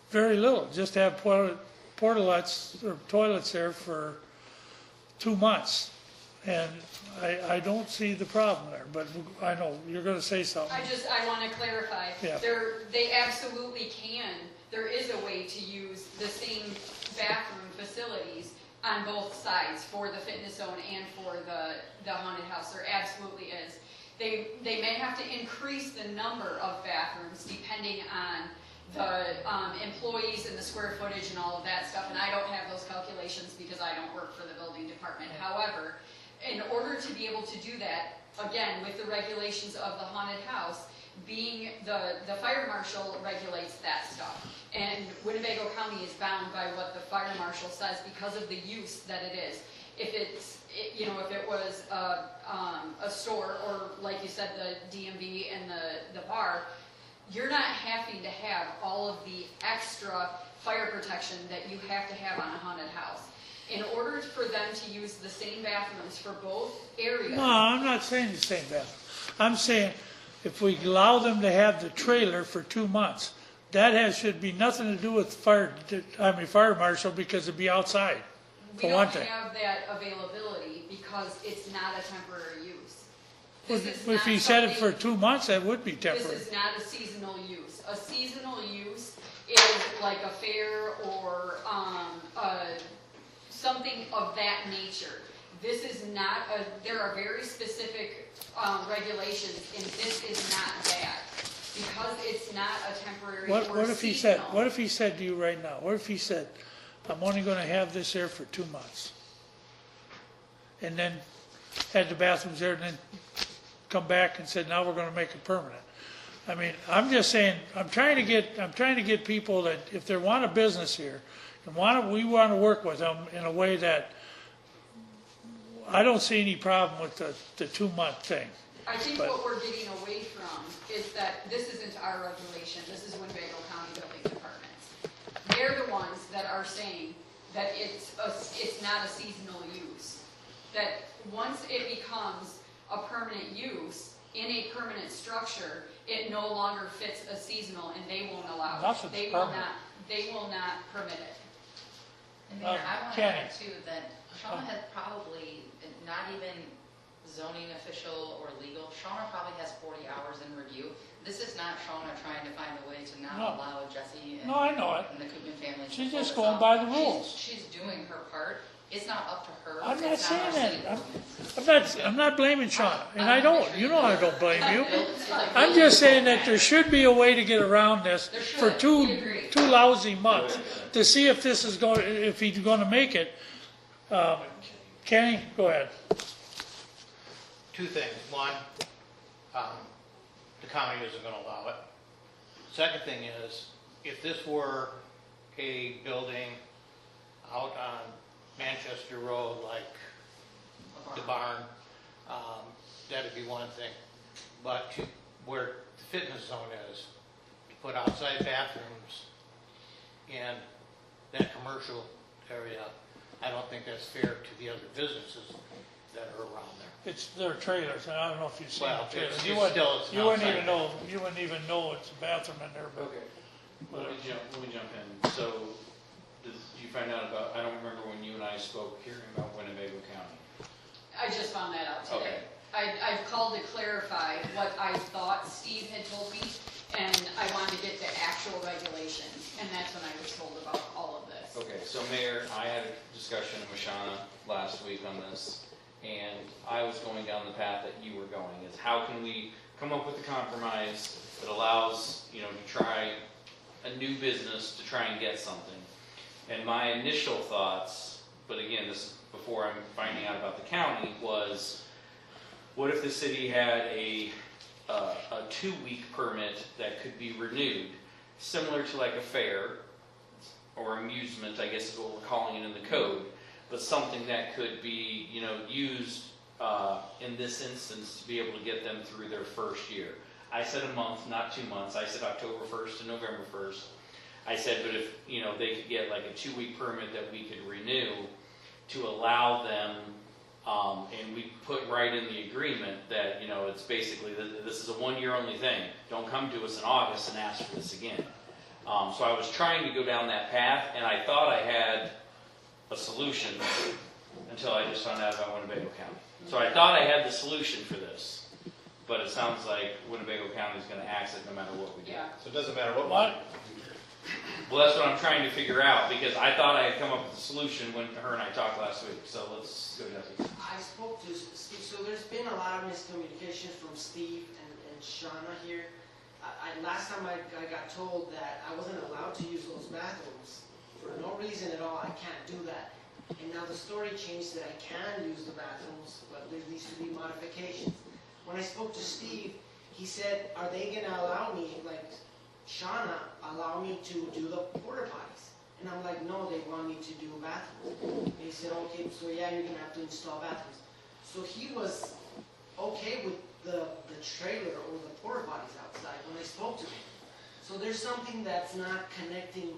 very little, just to have portalets or toilets there for 2 months. And I don't see the problem there, but I know, you're gonna say something. I want to clarify. Yeah. They absolutely can. There is a way to use the same bathroom facilities on both sides for the fitness zone and for the haunted house. There absolutely is. They may have to increase the number of bathrooms depending on the employees and the square footage and all of that stuff, and I don't have those calculations because I don't work for the building department. However, in order to be able to do that, again, with the regulations of the haunted house, being the fire marshal regulates that stuff. And Winnebago County is bound by what the fire marshal says because of the use that it is. If it's, if it was a store, or like you said, the DMV and the bar, you're not having to have all of the extra fire protection that you have to have on a haunted house. In order for them to use the same bathrooms for both areas. No, I'm not saying the same bathroom. I'm saying if we allow them to have the trailer for 2 months, that should be nothing to do with fire marshal, because it'd be outside, We for one don't thing. have that availability because it's not a temporary use. If he said it for 2 months, that would be temporary. This is not a seasonal use. A seasonal use is like a fair or something of that nature. This is not there are very specific regulations, and this is not that. Because it's not a temporary or What if he said to you right now, what if he said, I'm only gonna have this there for 2 months? And then had the bathrooms there, and then come back and said, now we're gonna make it permanent. I mean, I'm just saying, I'm trying to get people that, if they want a business here, and we want to work with them in a way that, I don't see any problem with the 2 month thing. I think what we're getting away from is that this isn't our regulation. This is Winnebago County Building Department's. They're the ones that are saying that it's not a seasonal use. That once it becomes a permanent use in a permanent structure, it no longer fits a seasonal, and they won't allow it. Nothing's They will not permit it. And Mayor, I want to add too that Shauna has probably, not even zoning official or legal, Shauna probably has 40 hours in review. This is not Shauna trying to find a way to not allow Jesse and, I know it. and the Koopman family to She's pull just this going off. by the rules. She's doing her part. It's not up to her. I'm not It's our saying city that. ordinance. I'm not blaming Shauna, and I don't. You know I don't blame you. I'm just saying that there should be a way to get around this for two lousy months to see if this is going, if he's going to make it. Kenny, go ahead. Two things. One, the county isn't going to allow it. Second thing is, if this were a building out on Manchester Road, like the barn, that'd be one thing. But where the fitness zone is, to put outside bathrooms in that commercial area, I don't think that's fair to the other businesses that are around there. It's their trailers, and I don't know if you've seen Well, the trailers. it's You still wouldn't outside. even know it's a bathroom in there. But Okay. Let me jump in. So, did you find out about, I don't remember when you and I spoke hearing about Winnebago County. I just found that out today. Okay. I've called to clarify what I thought Steve had told me, and I wanted to get the actual regulations, and that's when I was told about all of this. Okay, so Mayor, I had a discussion with Shauna last week on this, and I was going down the path that you were going, is how can we come up with a compromise that allows, to try a new business to try and get something. And my initial thoughts, but again, this is before I'm finding out about the county, was what if the city had a 2-week permit that could be renewed, similar to like a fair or amusement, I guess is what we're calling it in the code, but something that could be, used in this instance to be able to get them through their first year. I said a month, not 2 months. I said October 1st to November 1st. I said, but if, they could get like a 2-week permit that we could renew to allow them, and we put right in the agreement that, it's basically, this is a 1-year only thing. Don't come to us in August and ask for this again. So I was trying to go down that path, and I thought I had a solution, until I just found out about Winnebago County. So I thought I had the solution for this, but it sounds like Winnebago County is gonna axe it no matter what we do. Yeah. So it doesn't matter what. What? Well, that's what I'm trying to figure out, because I thought I had come up with a solution when her and I talked last week, so let's go, Jesse. I spoke to Steve, so there's been a lot of miscommunication from Steve and Shauna here. Last time I got told that I wasn't allowed to use those bathrooms. For no reason at all, I can't do that. And now the story changed that I can use the bathrooms, but there needs to be modifications. When I spoke to Steve, he said, are they gonna allow me, like Shauna, allow me to do the porta potties? And I'm like, no, they want me to do bathrooms. And he said, okay, so yeah, you're gonna have to install bathrooms. So he was okay with the trailer or the porta potties outside when I spoke to him. So there's something that's not connecting,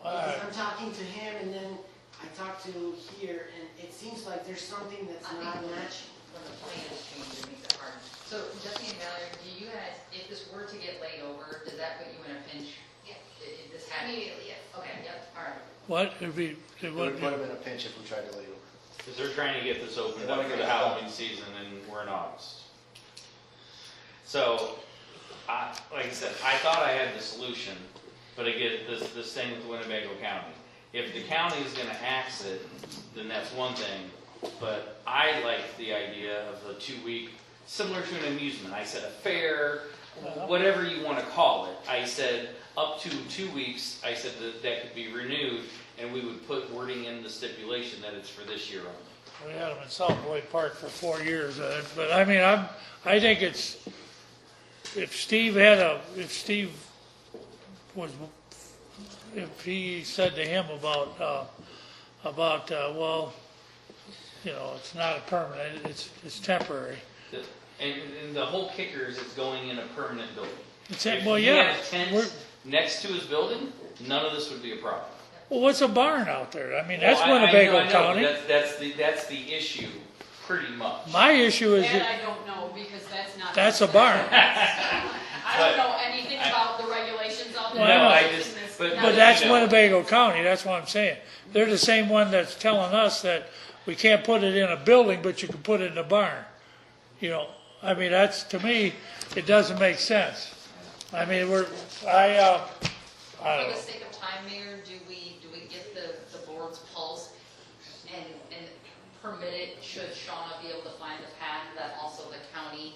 because I'm talking to him and then I talk to here, and it seems like there's something that's not matching. When the plans change, it makes it hard. So Jesse and Valerie, do you guys, if this were to get laid over, does that put you in a pinch? Yes. If this happened? Immediately, yes. Okay, yep, all right. What? It would put them in a pinch if we tried to lay over. Because they're trying to get this opened They up wanna for get the it done. Halloween season, and we're in August. So, like I said, I thought I had the solution, but again, this thing with Winnebago County. If the county is gonna axe it, then that's one thing, but I like the idea of the 2-week, similar to an amusement. I said a fair, whatever you wanna call it. I said up to 2 weeks, I said that could be renewed, and we would put wording in the stipulation that it's for this year only. We had them in South Beloit Park for 4 years, but I mean, I think it's, if Steve he said to him about, well, you know, it's not a permanent, it's temporary. And the whole kicker is it's going in a permanent building. Well, If he yeah. had a tent next to his building, none of this would be a problem. Well, what's a barn out there? I mean, that's Well, Winnebago I know, County. but that's the issue, pretty much. My issue is That I don't know, because that's not. that's a barn. I don't know anything about the regulations out there. Well, I know. But that's Winnebago County, that's what I'm saying. They're the same one that's telling us that we can't put it in a building, but you can put it in a barn. You know, I mean, that's, to me, it doesn't make sense. I mean, I don't For know. the sake of time, Mayor, do we get the board's pulse and permit it, should Shauna be able to find the path that also the county?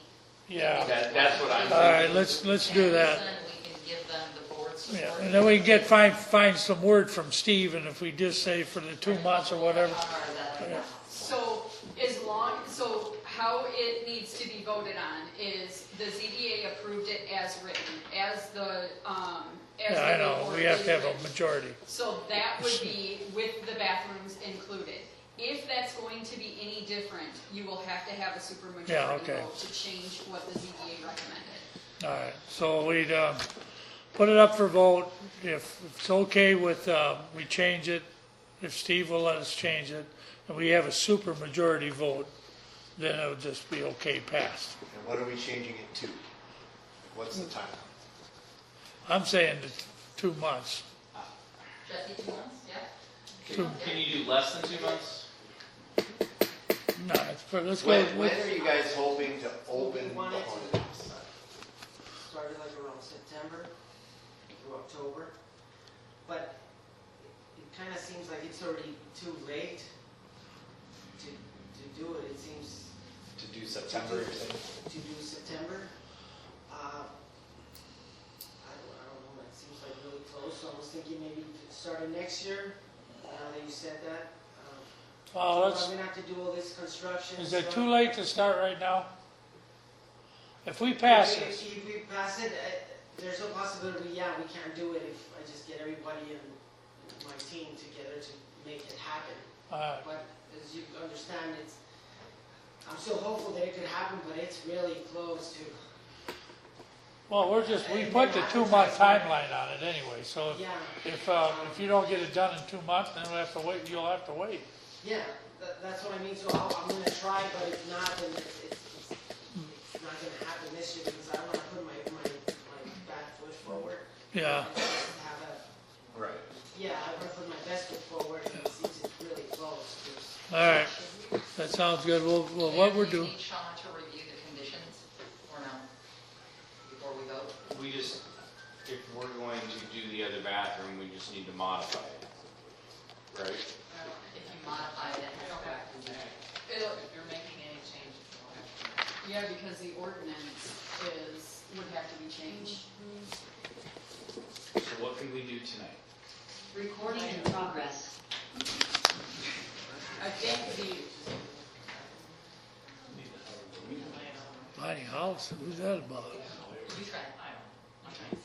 Yeah. That's what I'm thinking. All right, let's do that. And then we can give them the board's Yeah, support. and then we can find some word from Steve, and if we just say for the 2 months or whatever. Yeah. So how it needs to be voted on is the ZBA approved it as written, as the, Yeah, I know, we have to have a majority. So that would be with the bathrooms included. If that's going to be any different, you will have to have a Yeah, supermajority okay. vote to change what the ZBA recommended. All right, so we'd put it up for vote. If it's okay with, we change it, if Steve will let us change it, and we have a super majority vote, then it would just be okay, passed. And what are we changing it to? What's the time? I'm saying 2 months. Jesse, 2 months, yeah? Can you do less than 2 months? No, let's go. When are you guys hoping to open the wanted to- haunted house? Started like around September through October, but it kind of seems like it's already too late to do it. It seems To do September, you're saying? to do September. I don't know, it seems like really close, so I was thinking maybe starting next year, now that you said that. Well, I'm gonna have to do all this construction. Is it stuff. too late to start right now? If we pass this, If we pass it, there's a possibility, yeah, we can't do it if I just get everybody in my team together to make it happen. But as you understand, I'm still hopeful that it could happen, but it's really close to. well, we put the 2-month timeline on it anyway, so Yeah. if you don't get it done in 2 months, then we'll have to wait, you'll have to wait. Yeah, that's what I mean, so I'm gonna try, but if not, then it's not gonna happen this year, because I wanna put my back foot forward. Yeah. Right. Yeah, I wanna put my best foot forward, and it seems it's really close. All right. That sounds good. Well, what we're doing, Need Sean to review the conditions, or no? Before we vote? We just, if we're going to do the other bathroom, we just need to modify it, right? If you modify it, it has to go back to the. If you're making any changes, you'll have to. Yeah, because the ordinance would have to be changed. So what can we do tonight? Recording in progress. I think tiny house, who's that about? You try it.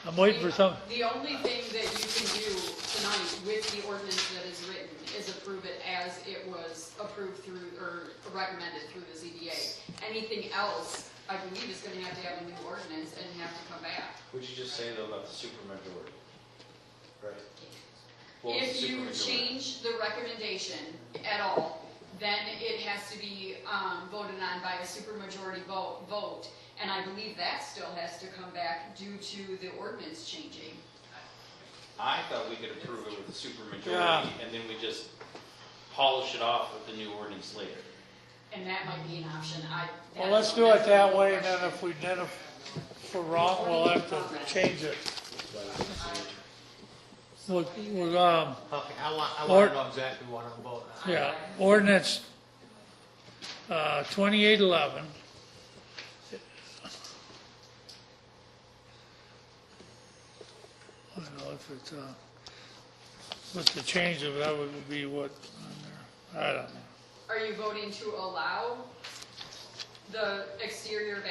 I'm waiting for some, The only thing that you can do tonight with the ordinance that is written is approve it as it was approved through, or recommended through the ZBA. Anything else, I believe, is gonna have to have a new ordinance and have to come back. Would you just say though about the supermajority? Right. What was If the you supermajority? change the recommendation at all, then it has to be voted on by a supermajority vote. And I believe that still has to come back due to the ordinance changing. I thought we could approve it with a supermajority Yeah. and then we just polish it off with the new ordinance later. And that might be an option. well, let's do it that way, and then if we're wrong, we'll have to change it. We're, Okay, I Or- want to know exactly what I'm voting on. yeah, ordinance, 2811. I don't know if it's, with the change of that would be what, on there. I don't know. Are you voting to allow the exterior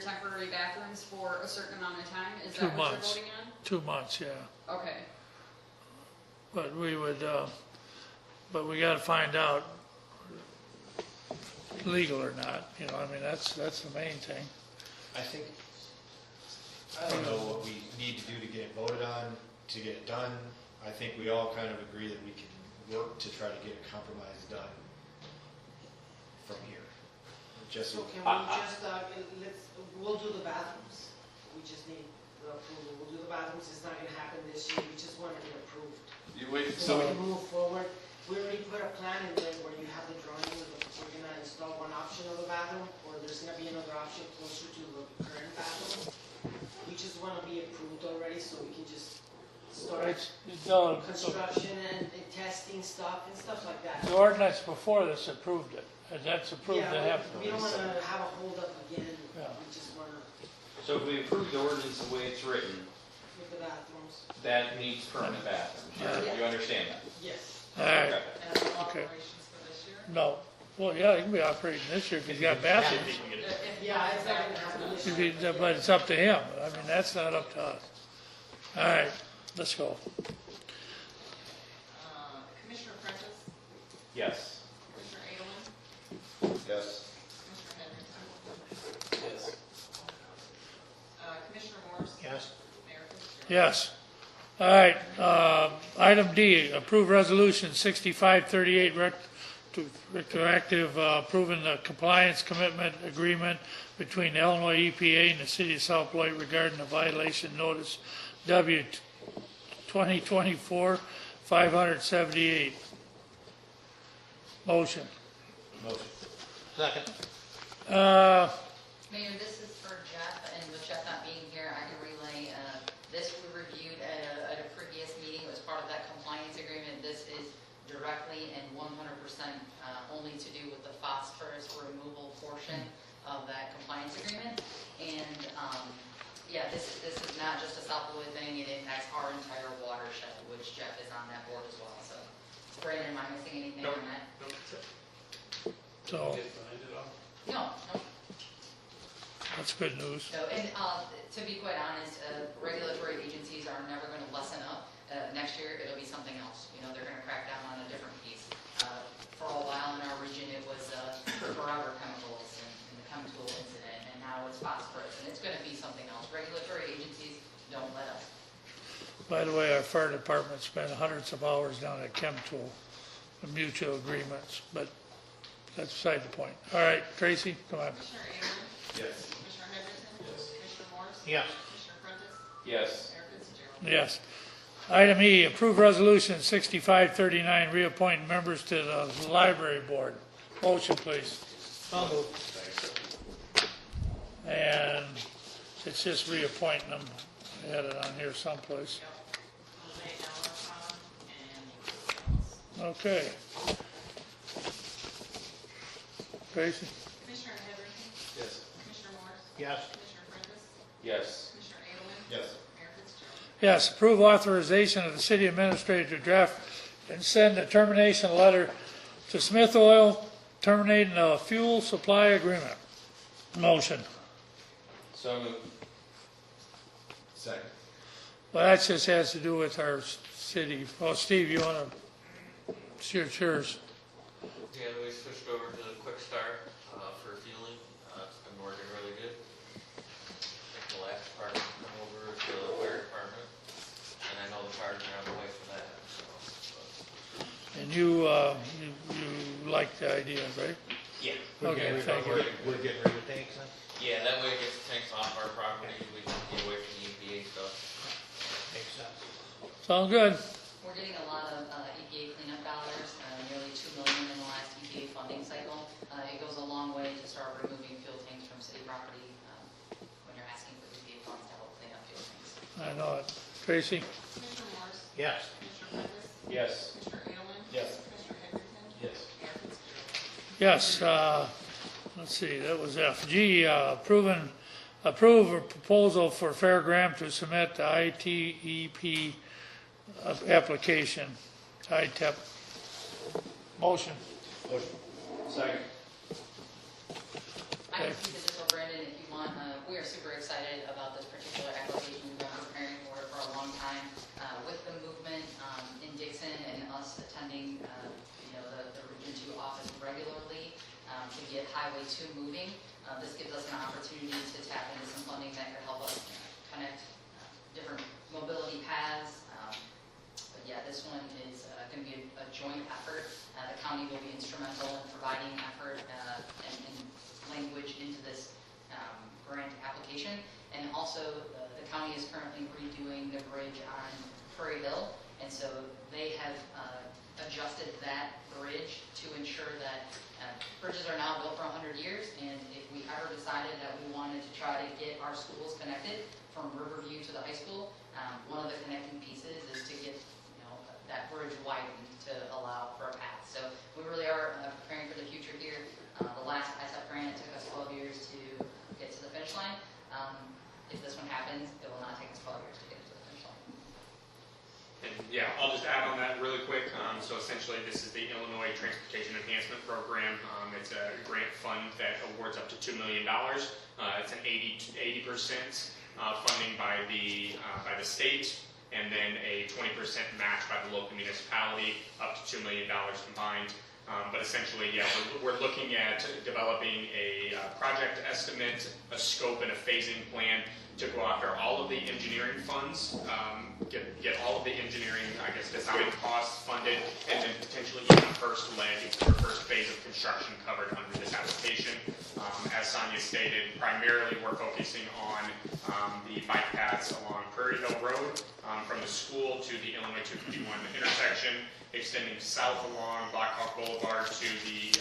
temporary bathrooms for a certain amount of time? Is 2 that what you're months. voting on? 2 months, yeah. Okay. But we would, but we gotta find out legal or not, you know, I mean, that's the main thing. I think, I don't know what we need to do to get it voted on, to get it done. I think we all kind of agree that we can work to try to get a compromise done from here. Jesse? So can we just, we'll do the bathrooms. We just need the approval. We'll do the bathrooms. It's not gonna happen this year. We just want to get approved. You wait, So we can move forward. We already put a plan in there where you have the drawing, we're gonna install one option of the bathroom, or there's gonna be another option closer to the current bathroom. We just wanna be approved already, so we can just start It's done. construction and testing stuff and stuff like that. The ordinance before this approved it, and that's approved to Yeah, have. we don't wanna have a holdup again. Yeah. We just wanna, So if we approve the ordinance the way it's written, with the bathrooms. that needs permanent bathrooms. Yeah. You understand that? Yes. All right, Okay. and the Okay. operations for this year? no, well, yeah, you can be operating this year if he's got bathrooms. Yeah, it's not gonna happen this If year. he- But it's up to him, I mean, that's not up to us. All right, let's go. Commissioner Prentice, Yes. Commissioner Adel, Yes. Commissioner Henry. Yes. Commissioner Morris. Yes? Mayor Fitzgerald. Yes. All right, item D, approve resolution 6538, retroactive, approving the compliance commitment agreement between the Illinois EPA and the city of South Beloit regarding the violation notice W 2024-578. Motion. Motion. Second. Mayor, this is for Jeff, and with Jeff not being here, I can relay, this we reviewed at a previous meeting, it was part of that compliance agreement. This is directly and 100% only to do with the phosphorus removal portion of that compliance agreement. And, yeah, this is not just a South Beloit thing, it impacts our entire watershed, which Jeff is on that board as well, so. Brandon, am I missing anything on that? So, No, no. that's good news. So, and to be quite honest, regulatory agencies are never going to lessen up. Next year, it'll be something else. You know, they're going to crack down on a different piece. For a while in our region, it was forever chemicals and the chemical incident, and now it's phosphorus, and it's going to be something else. Regulatory agencies don't let up. By the way, our fire department spent hundreds of hours down at Chemtool, the mutual agreements, but that's beside the point. All right, Tracy, come on. Commissioner Adel, Yes. Yes. Commissioner Prentice? Yes. Mayor Fitzgerald? Yes. Item E, approve resolution 6539, reappoint members to the library board. Motion, please. So moved. And it's just reappointing them. I had it on here someplace. Jose Alvarado and Okay. Tracy? Commissioner Heatherington? Yes. Commissioner Morris? Yes. Commissioner Prentice? Yes. Commissioner Edelman? Yes. Mayor Fitzgerald? Yes, approve authorization of the city administrator to draft and send a termination letter to Smith Oil terminating a fuel supply agreement. Motion. So moved. Second. Well, that just has to do with our city. Well, Steve, you want to, it's yours. Yeah, we switched over to the Quick Start for fueling. It's been working really good. I think the last department come over to the fire department, and I know the cars are on the way for that. And you like the idea, right? Yeah. Okay, thank you. We're getting rid of tanks then? Yeah, that way it gets the tanks off our property. We can get away from the EPA stuff. Makes sense. Sound good? We're getting a lot of EPA cleanup dollars, nearly $2 million in the last EPA funding cycle. It goes a long way to start removing fuel tanks from city property when you're asking for EPA funds to help clean up fuel tanks. I know it. Tracy? Commissioner Morris? Yes. Commissioner Prentice? Yes. Commissioner Edelman? Yes. Commissioner Heatherington? Yes. Mayor Fitzgerald? Yes, let's see, that was F. G, approve a proposal for Fair Graham to submit the ITEP application, ITEP. Motion. Motion. Second. I can speak to this over, Brandon, if you want. We are super excited about this particular application. We've been preparing for it for a long time. With the movement in Dixon and us attending, the Region 2 office regularly to get Highway 2 moving, this gives us an opportunity to tap into some funding that could help us connect different mobility paths. But yeah, this one is going to be a joint effort. The county will be instrumental in providing effort and language into this grant application. And also, the county is currently redoing the bridge on Prairie Hill, and so they have adjusted that bridge to ensure that bridges are now built for 100 years, and if we ever decided that we wanted to try to get our schools connected from Riverview to the high school, one of the connecting pieces is to get that bridge widened to allow for a path. So we really are preparing for the future here. The last ISAP grant took us 12 years to get to the finish line. If this one happens, it will not take us 12 years to get to the finish line. And yeah, I'll just add on that really quick. So essentially, this is the Illinois Transportation Enhancement Program. It's a grant fund that awards up to $2 million. It's an 80% funding by the state, and then a 20% match by the local municipality, up to $2 million combined. But essentially, yeah, we're looking at developing a project estimate, a scope, and a phasing plan to go after all of the engineering funds, get all of the engineering, I guess, design costs funded, and then potentially even the first leg or first phase of construction covered under this application. As Sonia stated, primarily we're focusing on the bike paths along Prairie Hill Road, from the school to the Illinois 251 intersection, extending south along Black Hawk Boulevard to the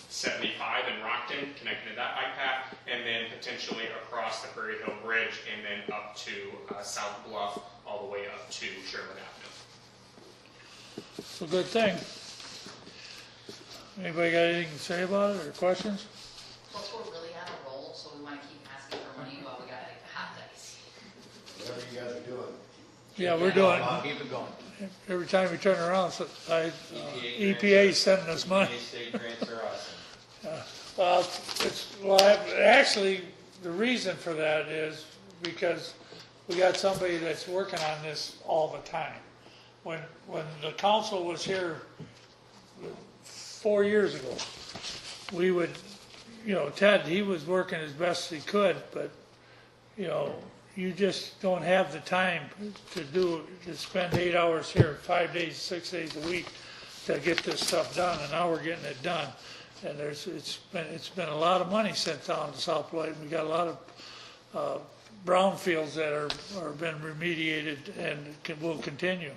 75 in Rockton, connecting to that bike path, and then potentially across the Prairie Hill Bridge, and then up to South Bluff, all the way up to Sherwood Avenue. It's a good thing. Anybody got anything to say about it or questions? Plus, we're really on a roll, so we want to keep asking for money while we got hot dice. Whatever you guys are doing. Yeah, we're doing. Keep it going. Every time we turn around, EPA sending us money. State grants are awesome. Actually, the reason for that is because we got somebody that's working on this all the time. When the council was here 4 years ago, we would, Ted, he was working as best he could, but, you just don't have the time to spend 8 hours here, 5 days, 6 days a week to get this stuff done, and now we're getting it done. And it's been a lot of money sent down to South Beloit. We got a lot of brownfields that are been remediated and will continue.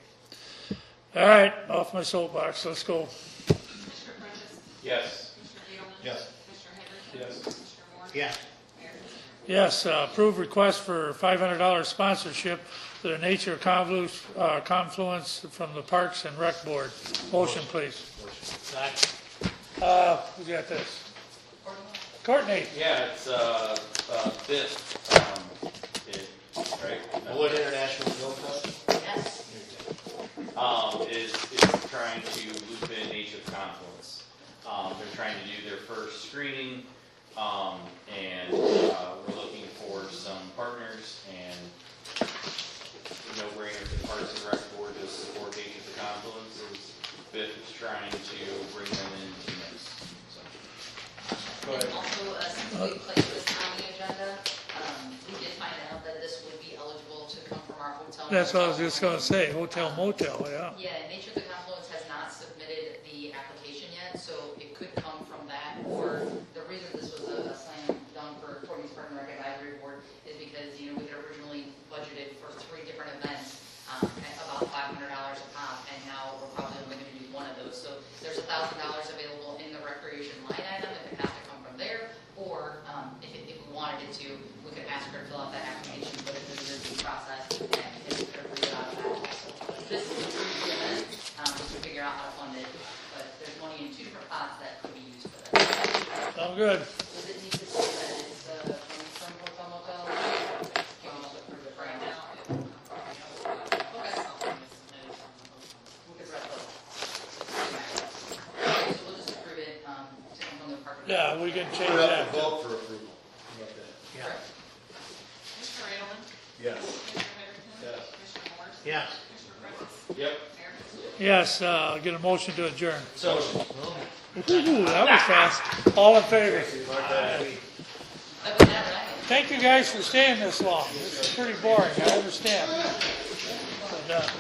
All right, off my soapbox, let's go. Commissioner Prentice? Yes. Commissioner Edelman? Yes. Commissioner Henderson? Yes. Commissioner Moore? Yes. Mayor? Yes, approve request for $500 sponsorship to the Nature Confluence from the Parks and Rec Board. Motion, please. Who got this? Courtney. Yeah, it's, fifth, right? Beloit International Film Festival? Yes. Is trying to loop in Nature Confluence. They're trying to do their first screening, and we're looking for some partners, and no brainer for the Parks and Rec Board to support Nature Confluence. Biff is trying to bring them into mix. So. Go ahead. And also, since we placed this on the agenda, we did find out that this would be eligible to come from our hotel. That's what I was just gonna say, hotel motel, yeah. Yeah, Nature of the Confluence has not submitted the application yet, so it could come from that. Or the reason this was a slam dunk for Courtney's Park and Rec Advisory Board is because, we had originally budgeted for 3 different events at about $500 a pop, and now we're probably only going to do one of those. So there's $1,000 available in the recreation line item if it has to come from there, or if we wanted it to, we could ask her to fill out that application, put it through the review process, and it could read out of that also. This is a free event, we can figure out how to fund it, but there's money in 2 different pots that could be used for that. Sound good. Does it need to say that it's from hotel motel? Can we just approve it right now? We could write both. Okay, so we'll just approve it, to come from the park. Yeah, we can change Put it up that. for vote for approval. How about that? Yeah. Commissioner Edelman? Yes. Commissioner Henderson? Yes. Commissioner Moore? Yes. Commissioner Prentice? Yep. Mayor? Yes, get a motion to adjourn. So. Ooh, that was fast. All in favor? Thank you guys for staying this long. This is pretty boring, I understand. But,